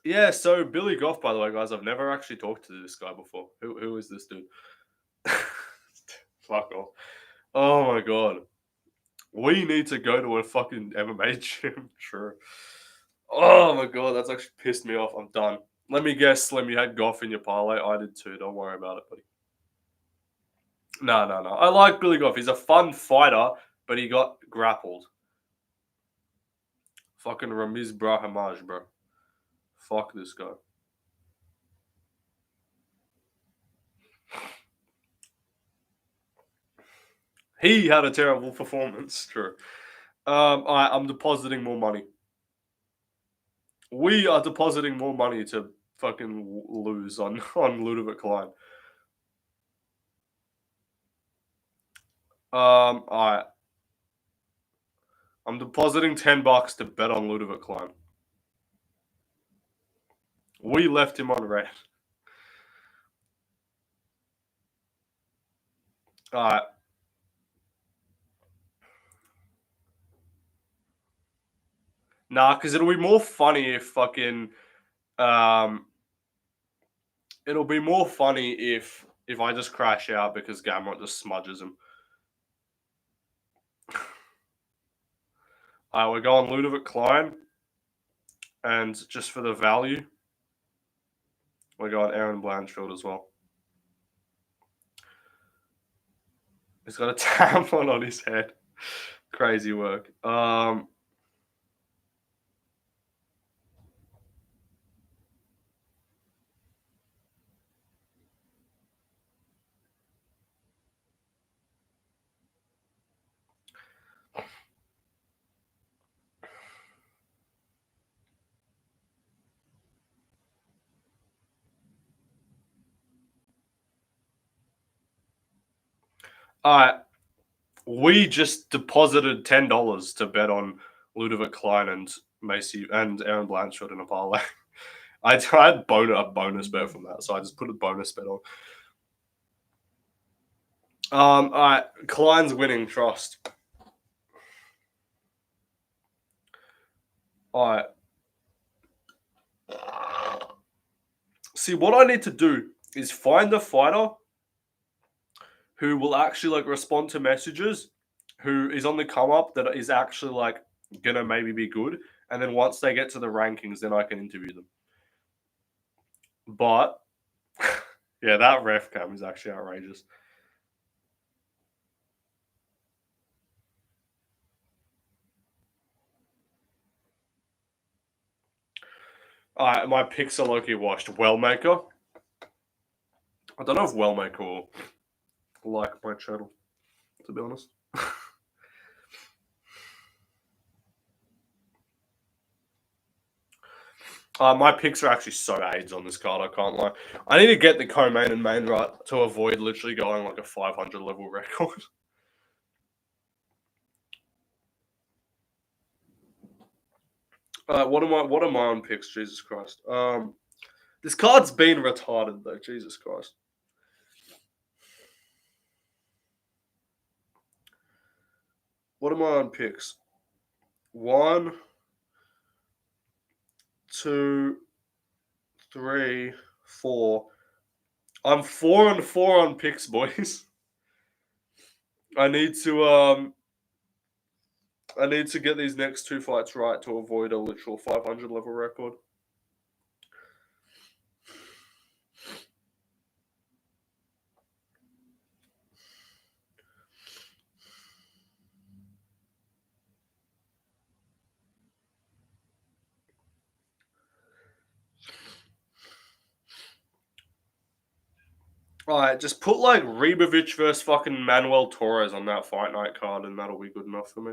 Yeah, so Billy Goff, by the way, guys, I've never actually talked to this guy before. Who is this dude? Fuck off. Oh my god. We need to go to a fucking MMA gym. Sure. Oh my god, that's actually pissed me off. I'm done. Let me guess, Slim, you had Goff in your parlay. I did too. Don't worry about it, buddy. No. I like Billy Goff. He's a fun fighter, but he got grappled. Fucking Ramiz Brahimaj, bro. Fuck this guy. He had a terrible performance. True. I'm depositing more money. We are depositing more money to fucking lose on Ludovic Klein. Alright. I'm depositing $10 to bet on Ludovic Klein. We left him on red. Alright. Nah, because it'll be more funny if fucking it'll be more funny if I just crash out because Gamrot just smudges him. Alright, we're going Ludovic Klein. And just for the value, we got Aaron Blanchfield as well. He's got a tampon on his head. Crazy work. Alright. We just deposited $10 to bet on Ludovic Klein and Macy and Aaron Blanchfield in a parlay. I had a bonus bet from that, so I just put a bonus bet on. Alright, Klein's winning, trust. Alright. See, what I need to do is find a fighter who will actually like respond to messages, who is on the come up, that is actually like gonna maybe be good, and then once they get to the rankings, then I can interview them. But yeah, that ref cam is actually outrageous. Alright, my picks are low-key washed. Wellmaker. I don't know if Wellmaker will like my channel, to be honest. My picks are actually so AIDS on this card, I can't lie. I need to get the co-main and main right to avoid literally going like a 500 level record. What am I on picks? Jesus Christ. This card's been retarded though. Jesus Christ. What am I on picks? 1, 2, 3, 4. I'm 4-4 on picks, boys. I need to get these next 2 fights right to avoid a literal 500 level record. Alright, just put like Ribovic versus fucking Manuel Torres on that fight night card, and that'll be good enough for me.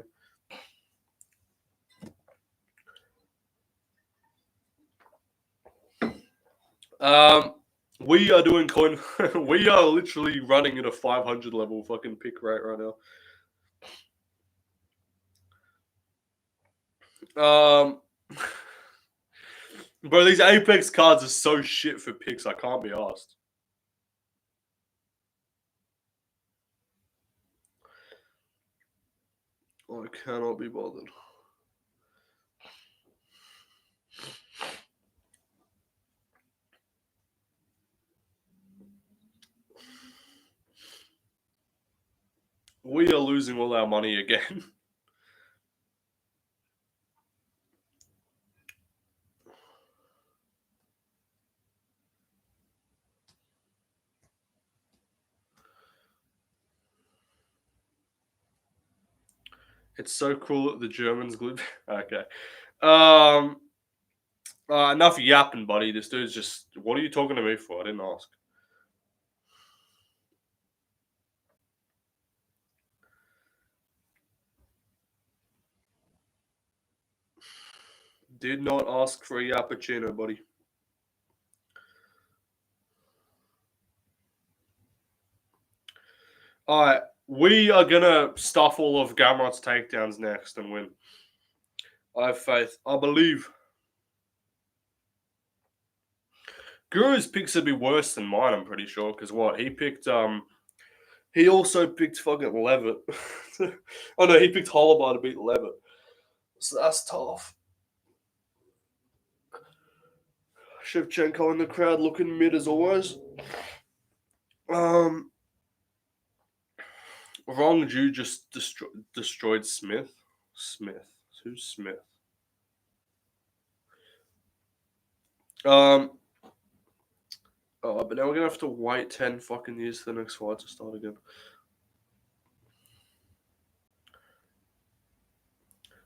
We are doing coin. We are literally running at a 500 level fucking pick rate right now. Bro, these Apex cards are so shit for picks. I can't be asked. I cannot be bothered. We are losing all our money again. It's so cool that the Germans glue. Okay. Enough yapping, buddy. This dude's just. What are you talking to me for? I didn't ask. Did not ask for a yappuccino, buddy. Alright, we are gonna stuff all of Gamrot's takedowns next and win. I have faith. I believe. Guru's picks would be worse than mine, I'm pretty sure. Because what? He picked He also picked fucking Levit. Oh no, he picked Holibar to beat Levit. So that's tough. Shevchenko in the crowd looking mid as always. Wrong Jew just destroyed Smith. Smith. Who's Smith? But now we're gonna have to wait 10 fucking years for the next fight to start again.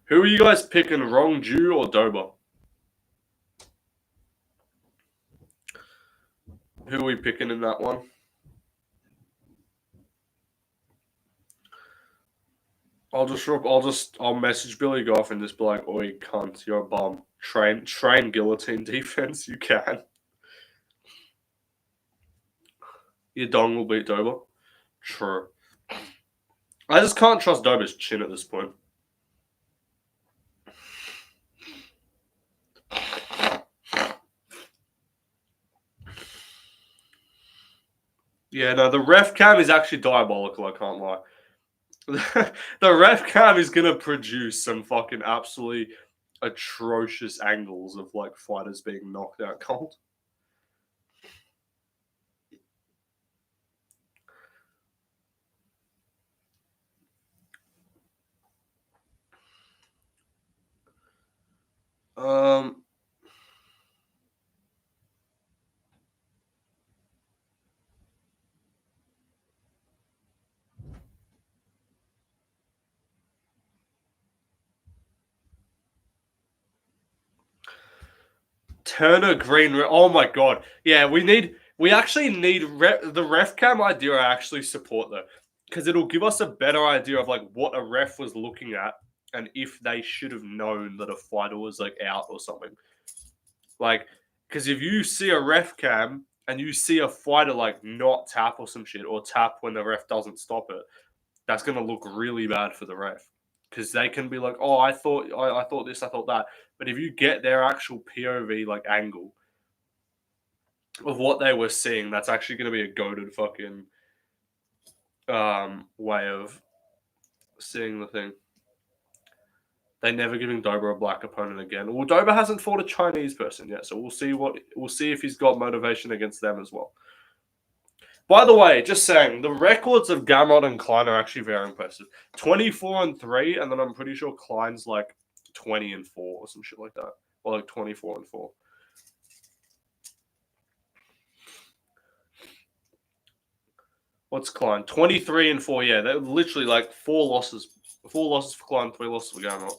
Who are you guys picking, Wrong Jew or Dober? Who are we picking in that one? I'll message Billy Goff and just be like, "Oi, cunt, you're a bum. Train guillotine defense, you can." Your dong will beat Dober. True. I just can't trust Dober's chin at this point. Yeah, no, the ref cam is actually diabolical, I can't lie. The ref cam is going to produce some fucking absolutely atrocious angles of like fighters being knocked out cold. Turner Green. Oh my god. Yeah, we actually need the ref cam idea. I actually support though, because it'll give us a better idea of like what a ref was looking at and if they should have known that a fighter was like out or something. Like, because if you see a ref cam and you see a fighter like not tap or some shit or tap when the ref doesn't stop it, that's gonna look really bad for the ref. Because they can be like, oh, I thought this, I thought that. But if you get their actual POV like angle of what they were seeing, that's actually going to be a goated fucking way of seeing the thing. They never giving Dober a black opponent again. Well, Dober hasn't fought a Chinese person yet, so we'll see if he's got motivation against them as well. By the way, just saying, the records of Gamrot and Klein are actually very impressive. 24-3, and then I'm pretty sure Klein's like 20-4 or some shit like that. Or like 24-4. What's Klein? 23-4, yeah. They're literally like 4 losses. 4 losses for Klein, 3 losses for Gamrot.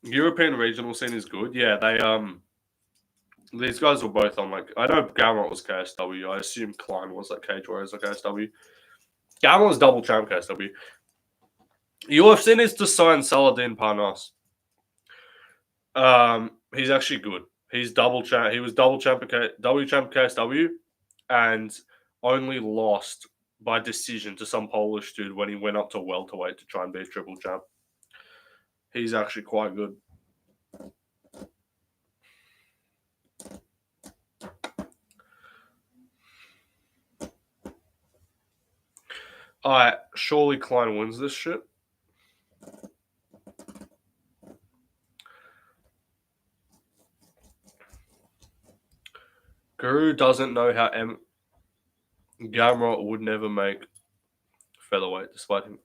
European regional scene is good. Yeah, these guys were both on like, I know Gamrot was KSW. I assume Klein was like Cage Warriors like KSW. Gamrot was double champ KSW. UFC needs to sign Saladin Parnas. He's actually good. He's double champ. He was double champ KSW, and only lost by decision to some Polish dude when he went up to welterweight to try and beat triple champ. He's actually quite good. Alright, surely Klein wins this shit. Guru doesn't know how Gamrot would never make featherweight, despite him.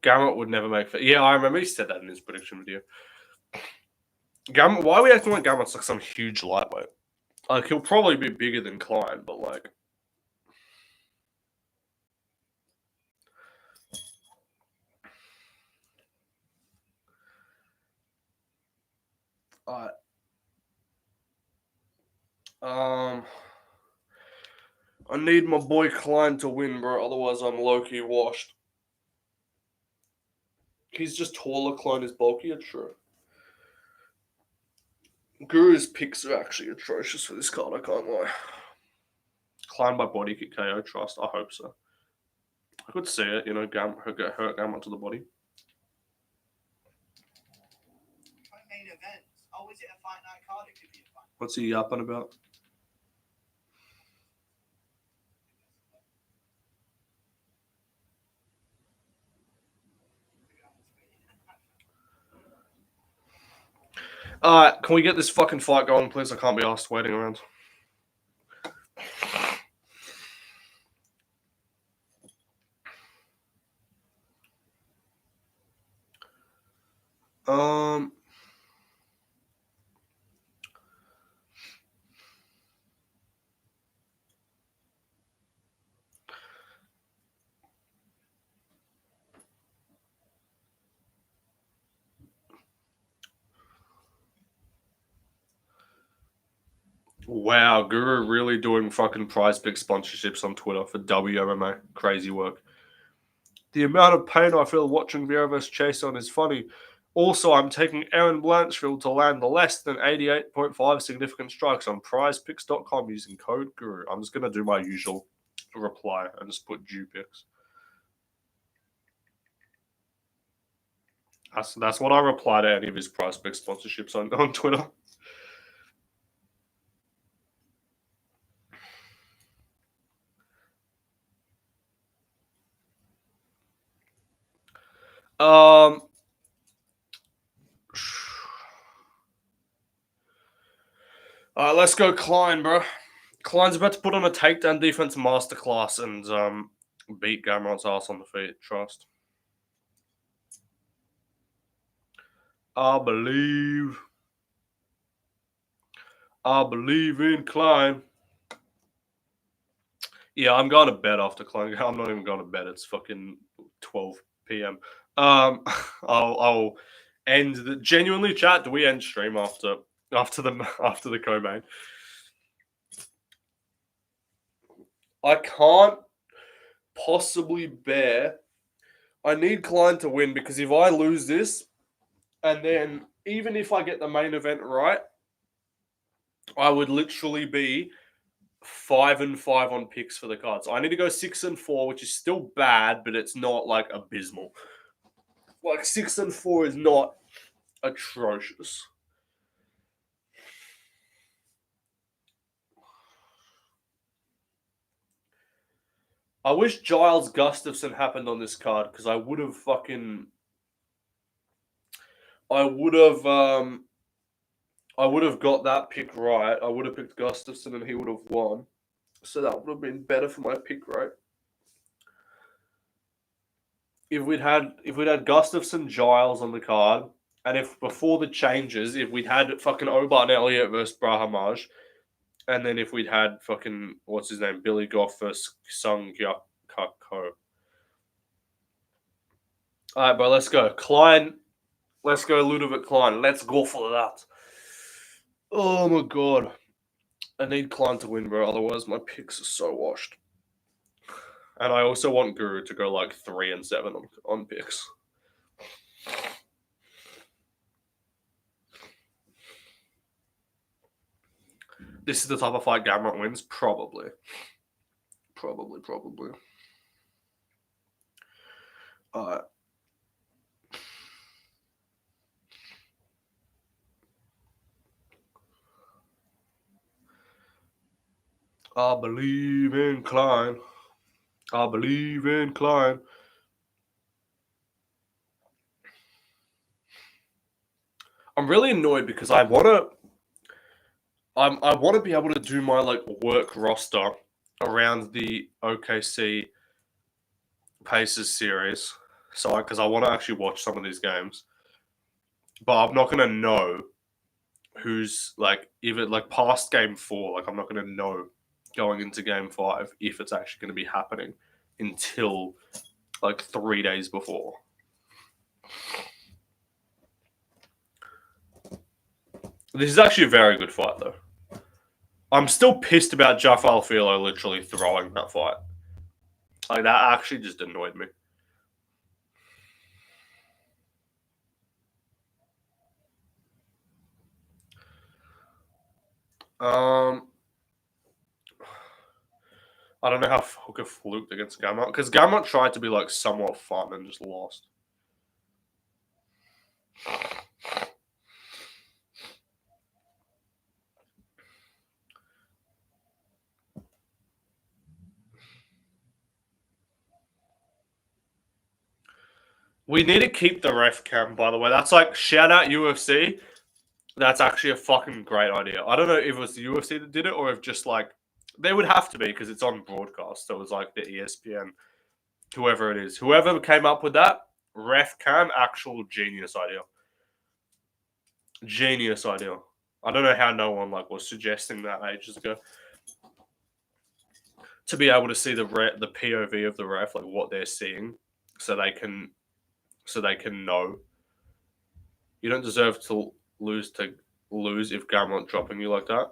Gamrot would never make featherweight. Yeah, I remember he said that in his prediction video. Why are we acting like Gamrot's like some huge lightweight? Like, he'll probably be bigger than Klein, but like... I need my boy Klein to win, bro. Otherwise, I'm low-key washed. He's just taller. Klein is bulkier. True. Guru's picks are actually atrocious for this card. I can't lie. Klein by body kick KO. Trust. I hope so. I could see it. You know, hurt Gamrot to the body. What's he yapping about? Can we get this fucking fight going, please? I can't be asked waiting around. Wow, Guru really doing fucking prize pick sponsorships on Twitter for WMMA. Crazy work. The amount of pain I feel watching Vieira vs. Chase on is funny. Also, I'm taking Aaron Blanchfield to land less than 88.5 significant strikes on prizepicks.com using code GURU. I'm just going to do my usual reply and just put Jew picks. That's what I reply to any of his prize pick sponsorships on Twitter. Let's go Klein, bro. Klein's about to put on a takedown defense masterclass and beat Gamrot's ass on the feet. Trust. I believe in Klein. Yeah, I'm going to bed after Klein. I'm not even going to bed. It's fucking 12 p.m. I'll end the genuinely chat. Do we end stream after the co-main? I can't possibly bear. I need Klein to win because if I lose this, and then even if I get the main event right, I would literally be 5-5 on picks for the card. So I need to go 6-4, which is still bad, but it's not like abysmal. Like 6-4 is not atrocious. I wish Giles Gustafson happened on this card because I would have got that pick right. I would have picked Gustafson and he would have won. So that would have been better for my pick, right? If we'd had Gustafson Giles on the card, and if before the changes, if we'd had fucking Obar and Elliott versus Brahim, and then if we'd had fucking what's his name, Billy Goff versus Sung Kyuk Ko. All right, bro, let's go. Klein. Let's go Ludovic Klein. Let's go for that. Oh my god. I need Klein to win, bro. Otherwise, my picks are so washed. And I also want Guru to go like 3-7 on picks. This is the type of fight Gamrot wins? Probably. Alright. I believe in Klein. I'm really annoyed because I want to be able to do my like work roster around the OKC Pacers series. So because I want to actually watch some of these games. But I'm not going to know who's like even like past game 4, like I'm not going to know going into game 5 if it's actually going to be happening until like 3 days before. This is actually a very good fight though. I'm still pissed about Jafar Filo literally throwing that fight. Like that actually just annoyed me. I don't know how Hooker fluked against Gamrot because Gamrot tried to be like somewhat fun and just lost. We need to keep the ref cam, by the way. That's like shout out UFC. That's actually a fucking great idea. I don't know if it was the UFC that did it or if just like they would have to be because it's on broadcast. So it was like the ESPN, whoever it is, whoever came up with that ref cam, actual genius idea. Genius idea. I don't know how no one like was suggesting that ages ago. To be able to see the POV of the ref, like what they're seeing, so they can know. You don't deserve to lose if Gamrot dropping you like that.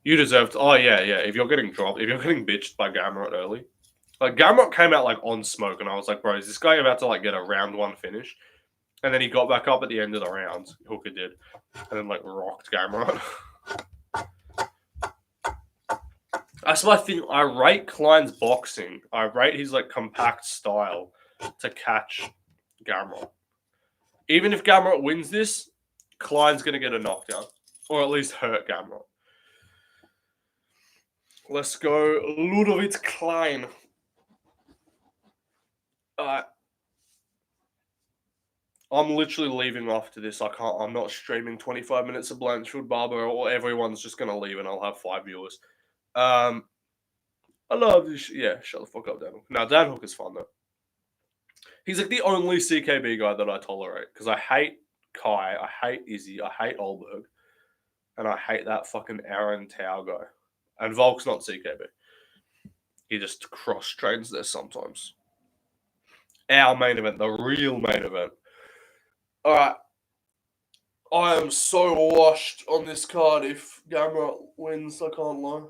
You deserve to. Oh yeah. If you're getting dropped, if you're getting bitched by Gamrot early, like Gamrot came out like on smoke, and I was like, bro, is this guy about to like get a round one finish? And then he got back up at the end of the round. Hooker did, and then like rocked Gamrot. That's my thing. I rate Klein's boxing. I rate his like compact style to catch Gamrot. Even if Gamrot wins this, Klein's gonna get a knockdown, or at least hurt Gamrot. Let's go, Ludovic Klein. I'm literally leaving after this. I'm not streaming 25 minutes of Blanchfield Barber, or everyone's just gonna leave, and I'll have 5 viewers. I love this. Yeah, shut the fuck up, Dan Hook. Now, Dan Hook is fun though. He's like the only CKB guy that I tolerate because I hate Kai, I hate Izzy, I hate Olberg, and I hate that fucking Aaron Tao guy. And Volk's not CKB. He just cross trains there sometimes. Our main event, the real main event. All right. I am so washed on this card if Gamrot wins, I can't lie.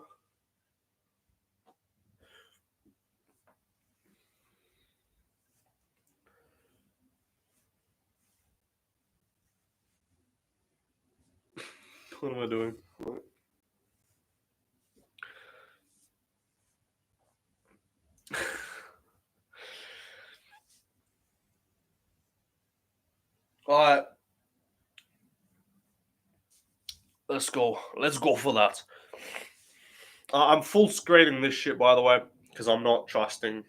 What am I doing? Alright. Let's go. Let's go for that. I'm full screening this shit, by the way, because I'm not trusting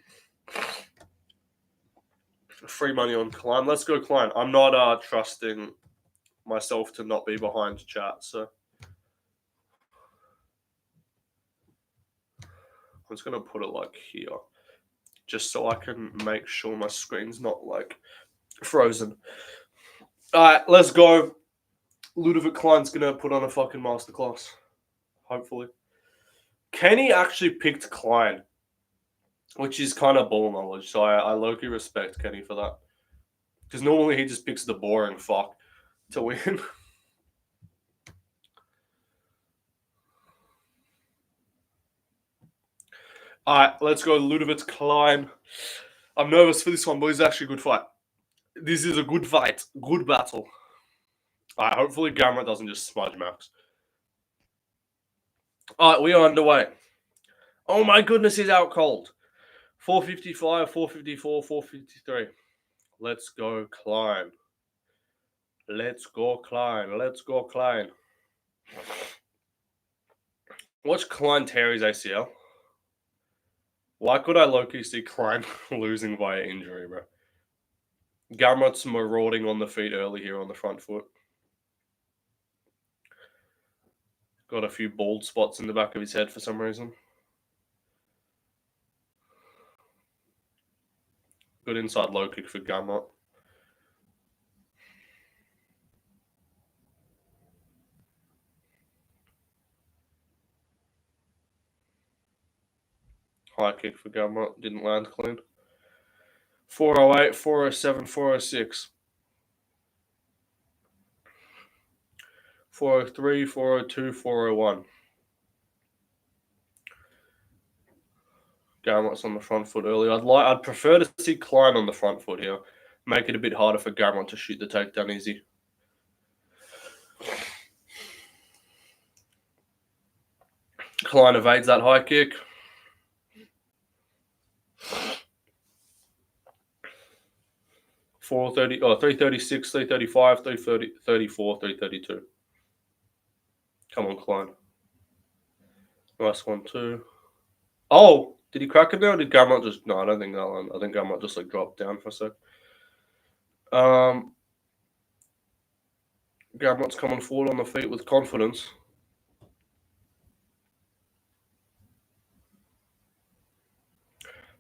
free money on Klein. Let's go, Klein. I'm not trusting myself to not be behind chat, so I'm just gonna put it like here, just so I can make sure my screen's not like frozen. All right, let's go. Ludovic Klein's gonna put on a fucking masterclass, hopefully. Kenny actually picked Klein, which is kind of ball knowledge, so I low-key respect Kenny for that. Because normally he just picks the boring fuck to win. Alright, let's go Ludovic Klein. I'm nervous for this one, but it's actually a good fight. This is a good fight. Good battle. Alright, hopefully Gamrot doesn't just smudge Max. Alright, we are underway. Oh my goodness, he's out cold. 455, 454, 453. Let's go, Klein. Let's go, Klein. Let's go, Klein. Watch Klein tear his ACL. Why could I low-key see Klein losing via injury, bro? Gamrot's marauding on the feet early here on the front foot. Got a few bald spots in the back of his head for some reason. Good inside low kick for Gamrot. High kick for Gamrot. Didn't land clean. 408, 407, 406. 403, 402, 401. Gamrot's on the front foot early. I'd prefer to see Klein on the front foot here. Make it a bit harder for Gamrot to shoot the takedown easy. Klein evades that high kick. Oh, 336, 335, 330, 34, 332. Come on, Klein. Nice one, too. Oh, did he crack it now? Or did Gamrot just... No, I don't think that one. I think Gamrot just, like, dropped down for a sec. Gamrot's coming forward on the feet with confidence.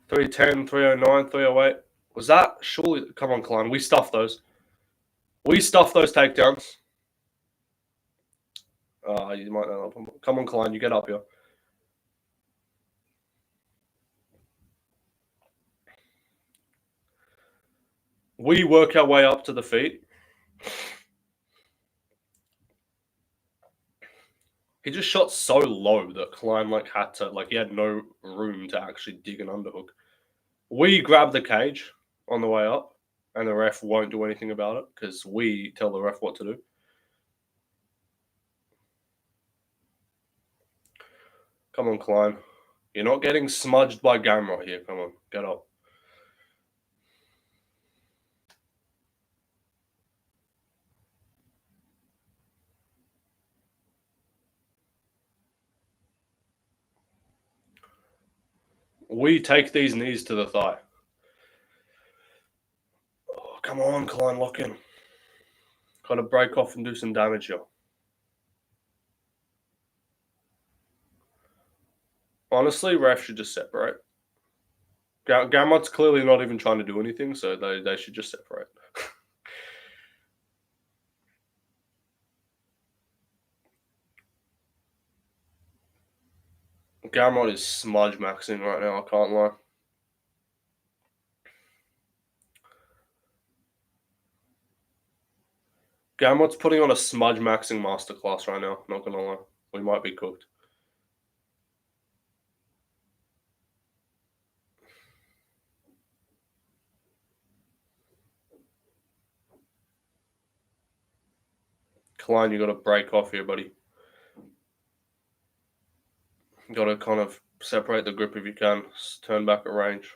$310, $309, $308. Was that surely? Come on, Klein. We stuffed those. We stuffed those takedowns. You might not. Come on, Klein. You get up here. We work our way up to the feet. He just shot so low that Klein had to he had no room to actually dig an underhook. We grab the cage on the way up, and the ref won't do anything about it because we tell the ref what to do. Come on, Klein. You're not getting smudged by Gamrot here. Come on, get up. We take these knees to the thigh. Oh, come on, Klein, lock in. Got to break off and do some damage here. Honestly, ref should just separate. Gamrot's clearly not even trying to do anything, so they should just separate. Gamrot is smudge maxing right now, I can't lie. Gamrot's putting on a smudge maxing masterclass right now, not gonna lie. We might be cooked. Klein, you gotta break off here, buddy. You gotta kind of separate the grip if you can. Turn back at range.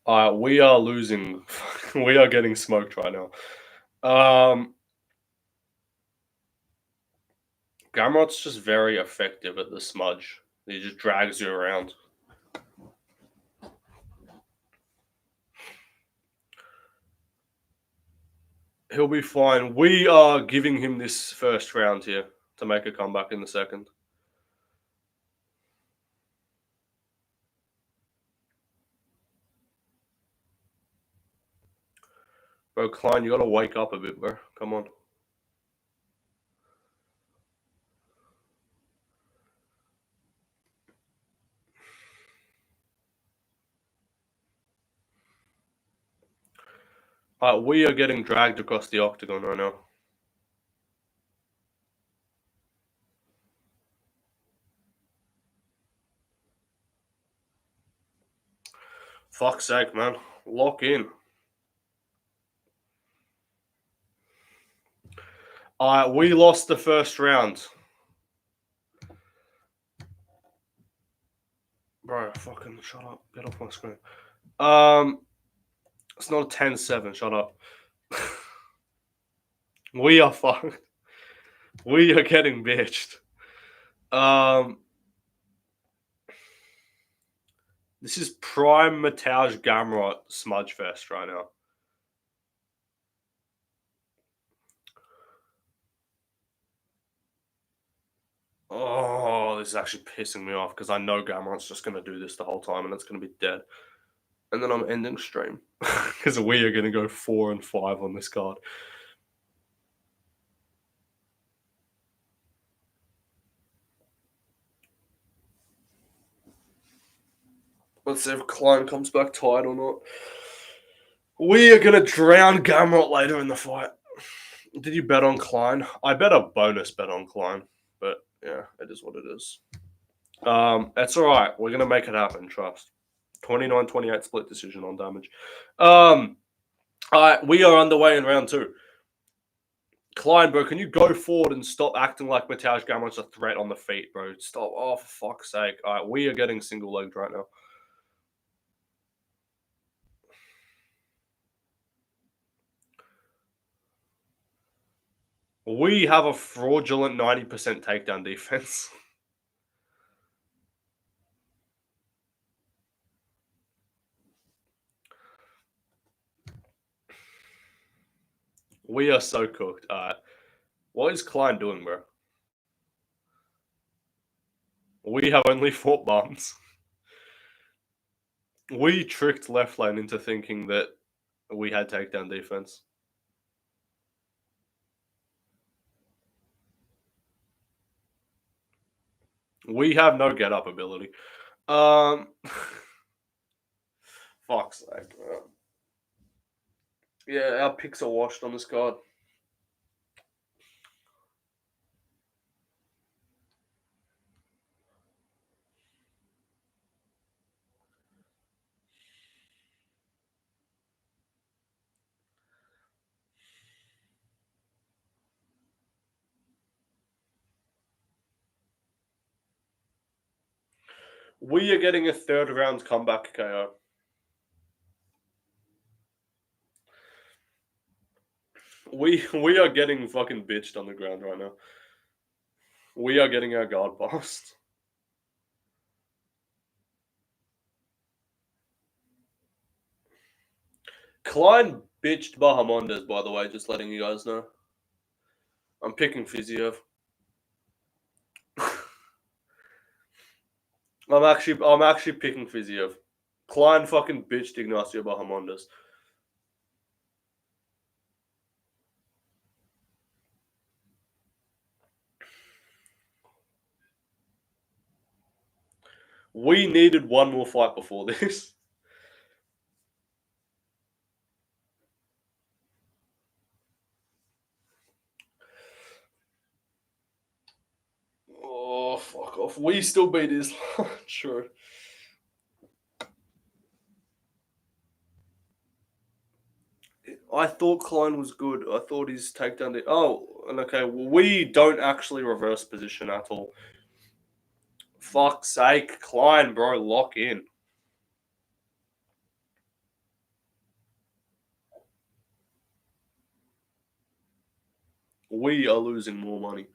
We are losing. We are getting smoked right now. Gamrot's just very effective at the smudge. He just drags you around. He'll be fine. We are giving him this first round here to make a comeback in the second. Bro, Klein, you gotta wake up a bit, bro. Come on. We are getting dragged across the octagon right now. Fuck's sake, man. Lock in. We lost the first round. Bro, fucking shut up. Get off my screen. It's not a 10-7. Shut up. We are fucked. We are getting bitched. This is prime Mateusz Gamrot smudge fest right now. Oh, this is actually pissing me off because I know Gamrot's just going to do this the whole time and it's going to be dead. And then I'm ending stream because we are going to go 4-5 on this card. Let's see if Klein comes back tired or not. We are going to drown Gamrot later in the fight. Did you bet on Klein? I bet a bonus bet on Klein. But yeah, it is what it is. That's all right. We're going to make it happen, trust. 29-28 split decision on damage. All right, we are underway in round 2. Klein, bro, can you go forward and stop acting like Mateusz Gamrot's a threat on the feet, bro? Stop. Oh, for fuck's sake. All right, we are getting single-legged right now. We have a fraudulent 90% takedown defense. We are so cooked. What is Klein doing, bro? We have only 4 bums. We tricked left lane into thinking that we had takedown defense. We have no get up ability. Fuck's sake, bro. Yeah, our picks are washed on this card. We are getting a 3rd round comeback KO. We are getting fucking bitched on the ground right now. We are getting our guard passed. Klein bitched Bahamondes, by the way, just letting you guys know. I'm picking Fiziev. I'm actually picking Fiziev. Klein fucking bitched Ignacio Bahamondes. We needed one more fight before this. Oh, fuck off. We still beat Islam. Sure. I thought Klein was good. I thought his takedown... okay. Well, we don't actually reverse position at all. Fuck's sake. Klein, bro. Lock in. We are losing more money.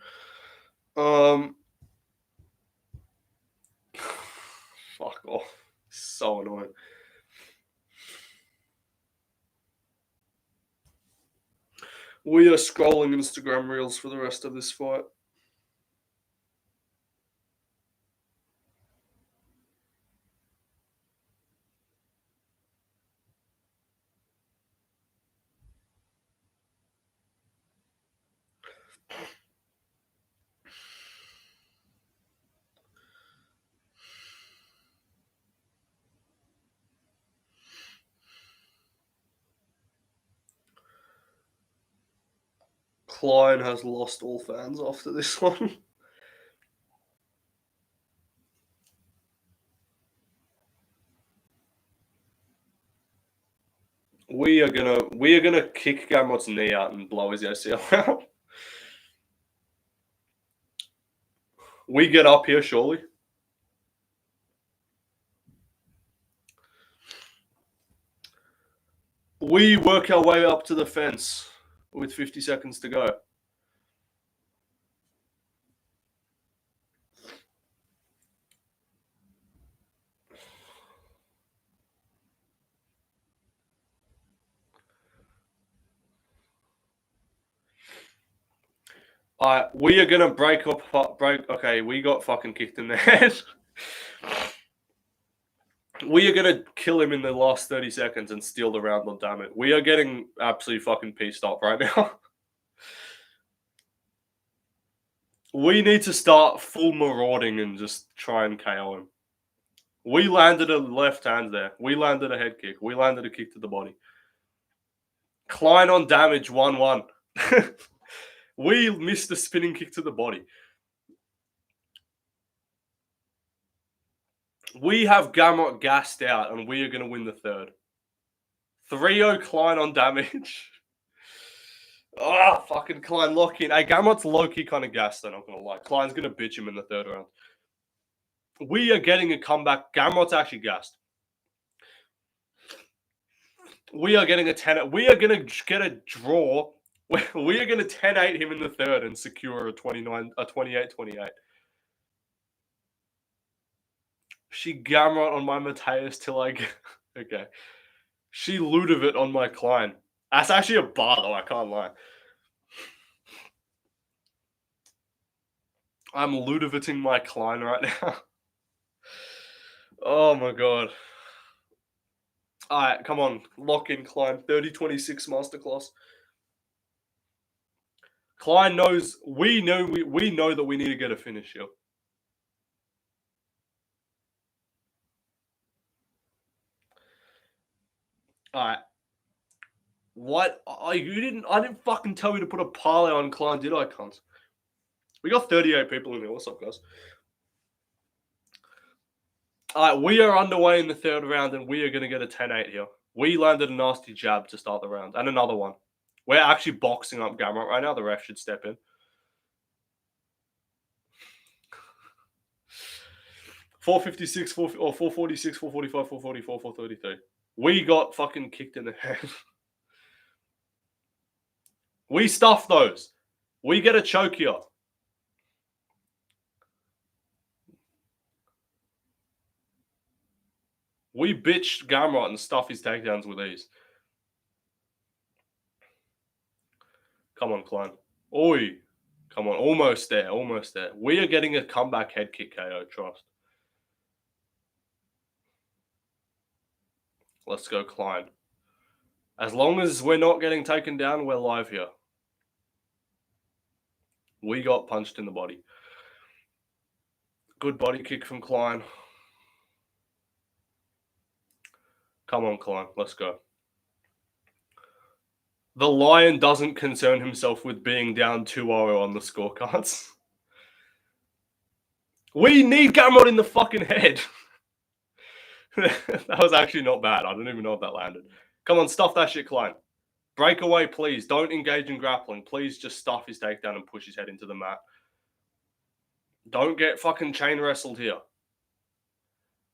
Fuck off. So annoying. We are scrolling Instagram reels for the rest of this fight. Klein has lost all fans after this one. We are gonna kick Gamrot's knee out and blow his ACL out. We get up here, surely. We work our way up to the fence with 50 seconds to go. We are gonna break. Okay, we got fucking kicked in the head. We are gonna kill him in the last 30 seconds and steal the round. God damn it! We are getting absolutely fucking pissed off right now. We need to start full marauding and just try and KO him. We landed a left hand there. We landed a head kick. We landed a kick to the body. Klein on damage, 1-1. We missed a spinning kick to the body. We have Gamrot gassed out, and we are going to win the 3rd. 3-0 Klein on damage. Fucking Klein lock in. Hey, Gamrot's low-key kind of gassed, I'm not going to lie. Klein's going to bitch him in the 3rd round. We are getting a comeback. Gamrot's actually gassed. We are getting a 10. We are going to get a draw. We are going to 10-8 him in the 3rd and secure a 28-28. She Gamrot on my Mateus till I get... Okay. She Ludovic on my Klein. That's actually a bar, though. I can't lie. I'm Ludoviting my Klein right now. Oh, my God. All right, come on. Lock in Klein. 30-26 masterclass. Klein knows, we know that we need to get a finish here. All right. What? I didn't fucking tell you to put a parlay on Klein, did I, cunt? We got 38 people in here. What's up, guys? All right, we are underway in the third round, and we are going to get a 10-8 here. We landed a nasty jab to start the round, and another one. We're actually boxing up Gamrot right now. The ref should step in. 456, 446, 445, 444, 433. We got fucking kicked in the head. We stuff those. We get a choke here. We bitched Gamrot and stuff his takedowns with ease. Come on, Klein. Oi. Come on. Almost there. Almost there. We are getting a comeback head kick KO, trust. Let's go, Klein. As long as we're not getting taken down, we're live here. We got punched in the body. Good body kick from Klein. Come on, Klein. Let's go. The Lion doesn't concern himself with being down 2-0 on the scorecards. We need Gamrot in the fucking head. That was actually not bad. I don't even know if that landed. Come on, stuff that shit, Klein. Break away, please. Don't engage in grappling. Please just stuff his takedown and push his head into the mat. Don't get fucking chain wrestled here.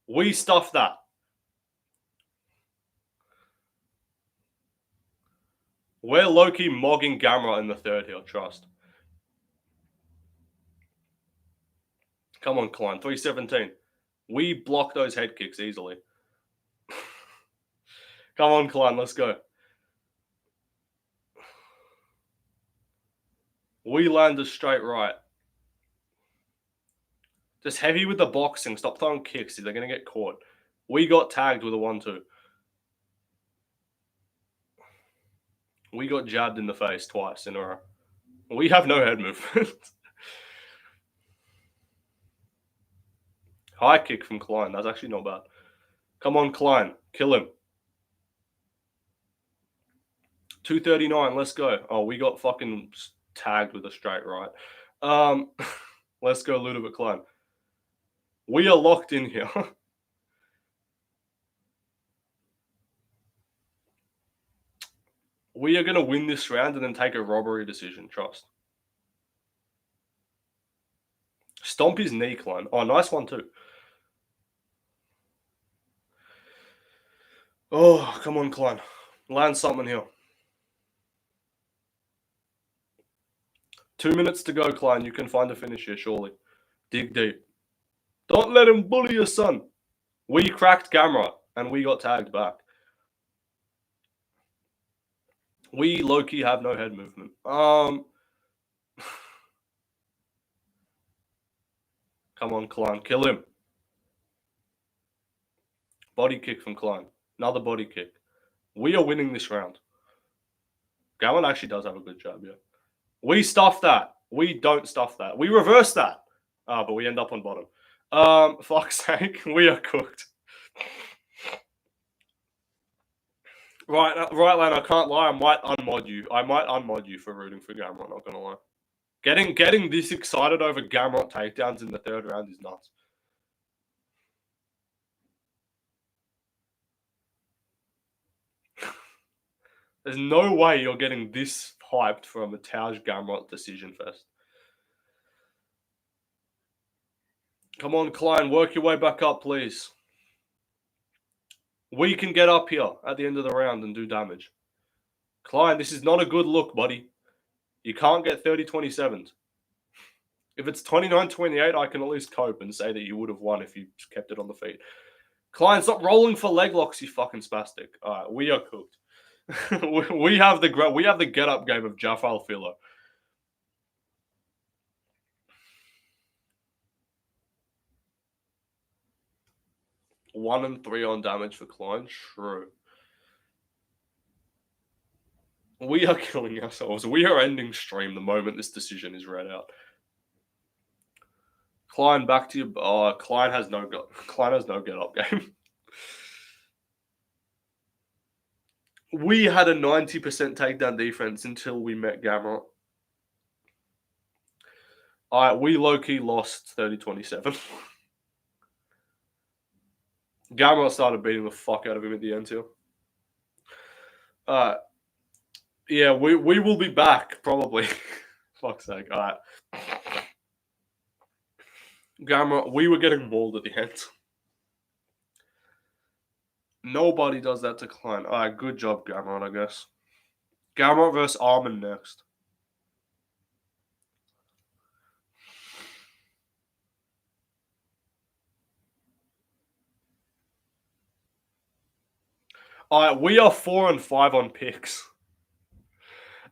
We stuff that. We're low-key mogging Gamrot in the third here, trust. Come on, Klein. 317. We block those head kicks easily. Come on, Klein. Let's go. We land a straight right. Just heavy with the boxing. Stop throwing kicks. They're going to get caught. We got tagged with a 1-2. We got jabbed in the face twice in a row. We have no head movement. High kick from Klein. That's actually not bad. Come on, Klein. Kill him. 239. Let's go. Oh, we got fucking tagged with a straight right. Let's go Ludovic Klein. We are locked in here. We are going to win this round and then take a robbery decision, trust. Stomp his knee, Klein. Oh, nice one too. Oh, come on, Klein. Land something here. 2 minutes to go, Klein. You can find a finish here, surely. Dig deep. Don't let him bully your son. We cracked Gamrot, and we got tagged back. We low-key have no head movement. Come on, Klein. Kill him. Body kick from Klein. Another body kick. We are winning this round. Gamrot actually does have a good job, yeah. We stuff that. We don't stuff that. We reverse that. But we end up on bottom. Fuck's sake. We are cooked. Right, Lane, I can't lie. I might unmod you for rooting for Gamrot, not gonna lie. Getting this excited over Gamrot takedowns in the third round is nuts. There's no way you're getting this hyped from a Taj Gamrot decision fest. Come on, Klein, work your way back up, please. We can get up here at the end of the round and do damage. Klein, this is not a good look, buddy. You can't get 30-27s. If it's 29-28, I can at least cope and say that you would have won if you kept it on the feet. Klein, stop rolling for leg locks, you fucking spastic. All right, we are cooked. we have the get up game of Jafal Filo. 1 and 3 on damage for Klein. True. We are killing ourselves. We are ending stream the moment this decision is read out. Klein, back to you. Klein has no get up game. We had a 90% takedown defense until we met Gamrot. Alright, we low-key lost 30-27. Gamrot started beating the fuck out of him at the end too. Yeah, we will be back, probably. Fuck's sake. Alright. Gamrot, we were getting mauled at the end. Nobody does that to Klein. Alright, good job, Gamrot, I guess. Gamrot versus Armin next. Alright, we are 4 and 5 on picks.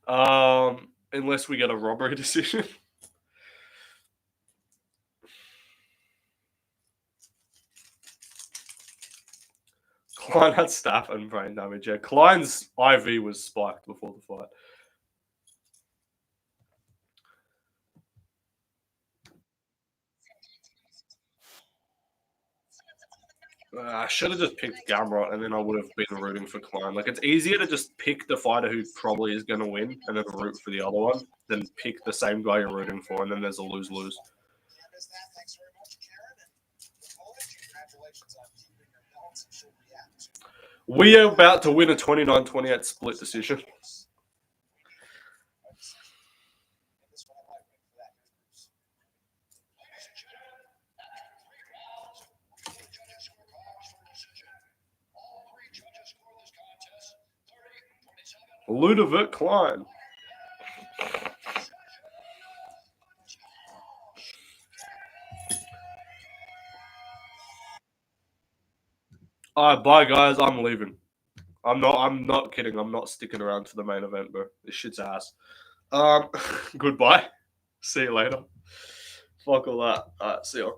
Unless we get a robbery decision. Klein had staff and brain damage. Yeah, Klein's IV was spiked before the fight. I should have just picked Gamrot, and then I would have been rooting for Klein. Like, it's easier to just pick the fighter who probably is going to win, and then root for the other one, than pick the same guy you're rooting for, and then there's a lose-lose. We are about to win a 29-28 split decision. Ludovic Klein. Alright, bye guys. I'm leaving. I'm not kidding. I'm not sticking around for the main event, bro. This shit's ass. Goodbye. See you later. Fuck all that. Alright, see ya.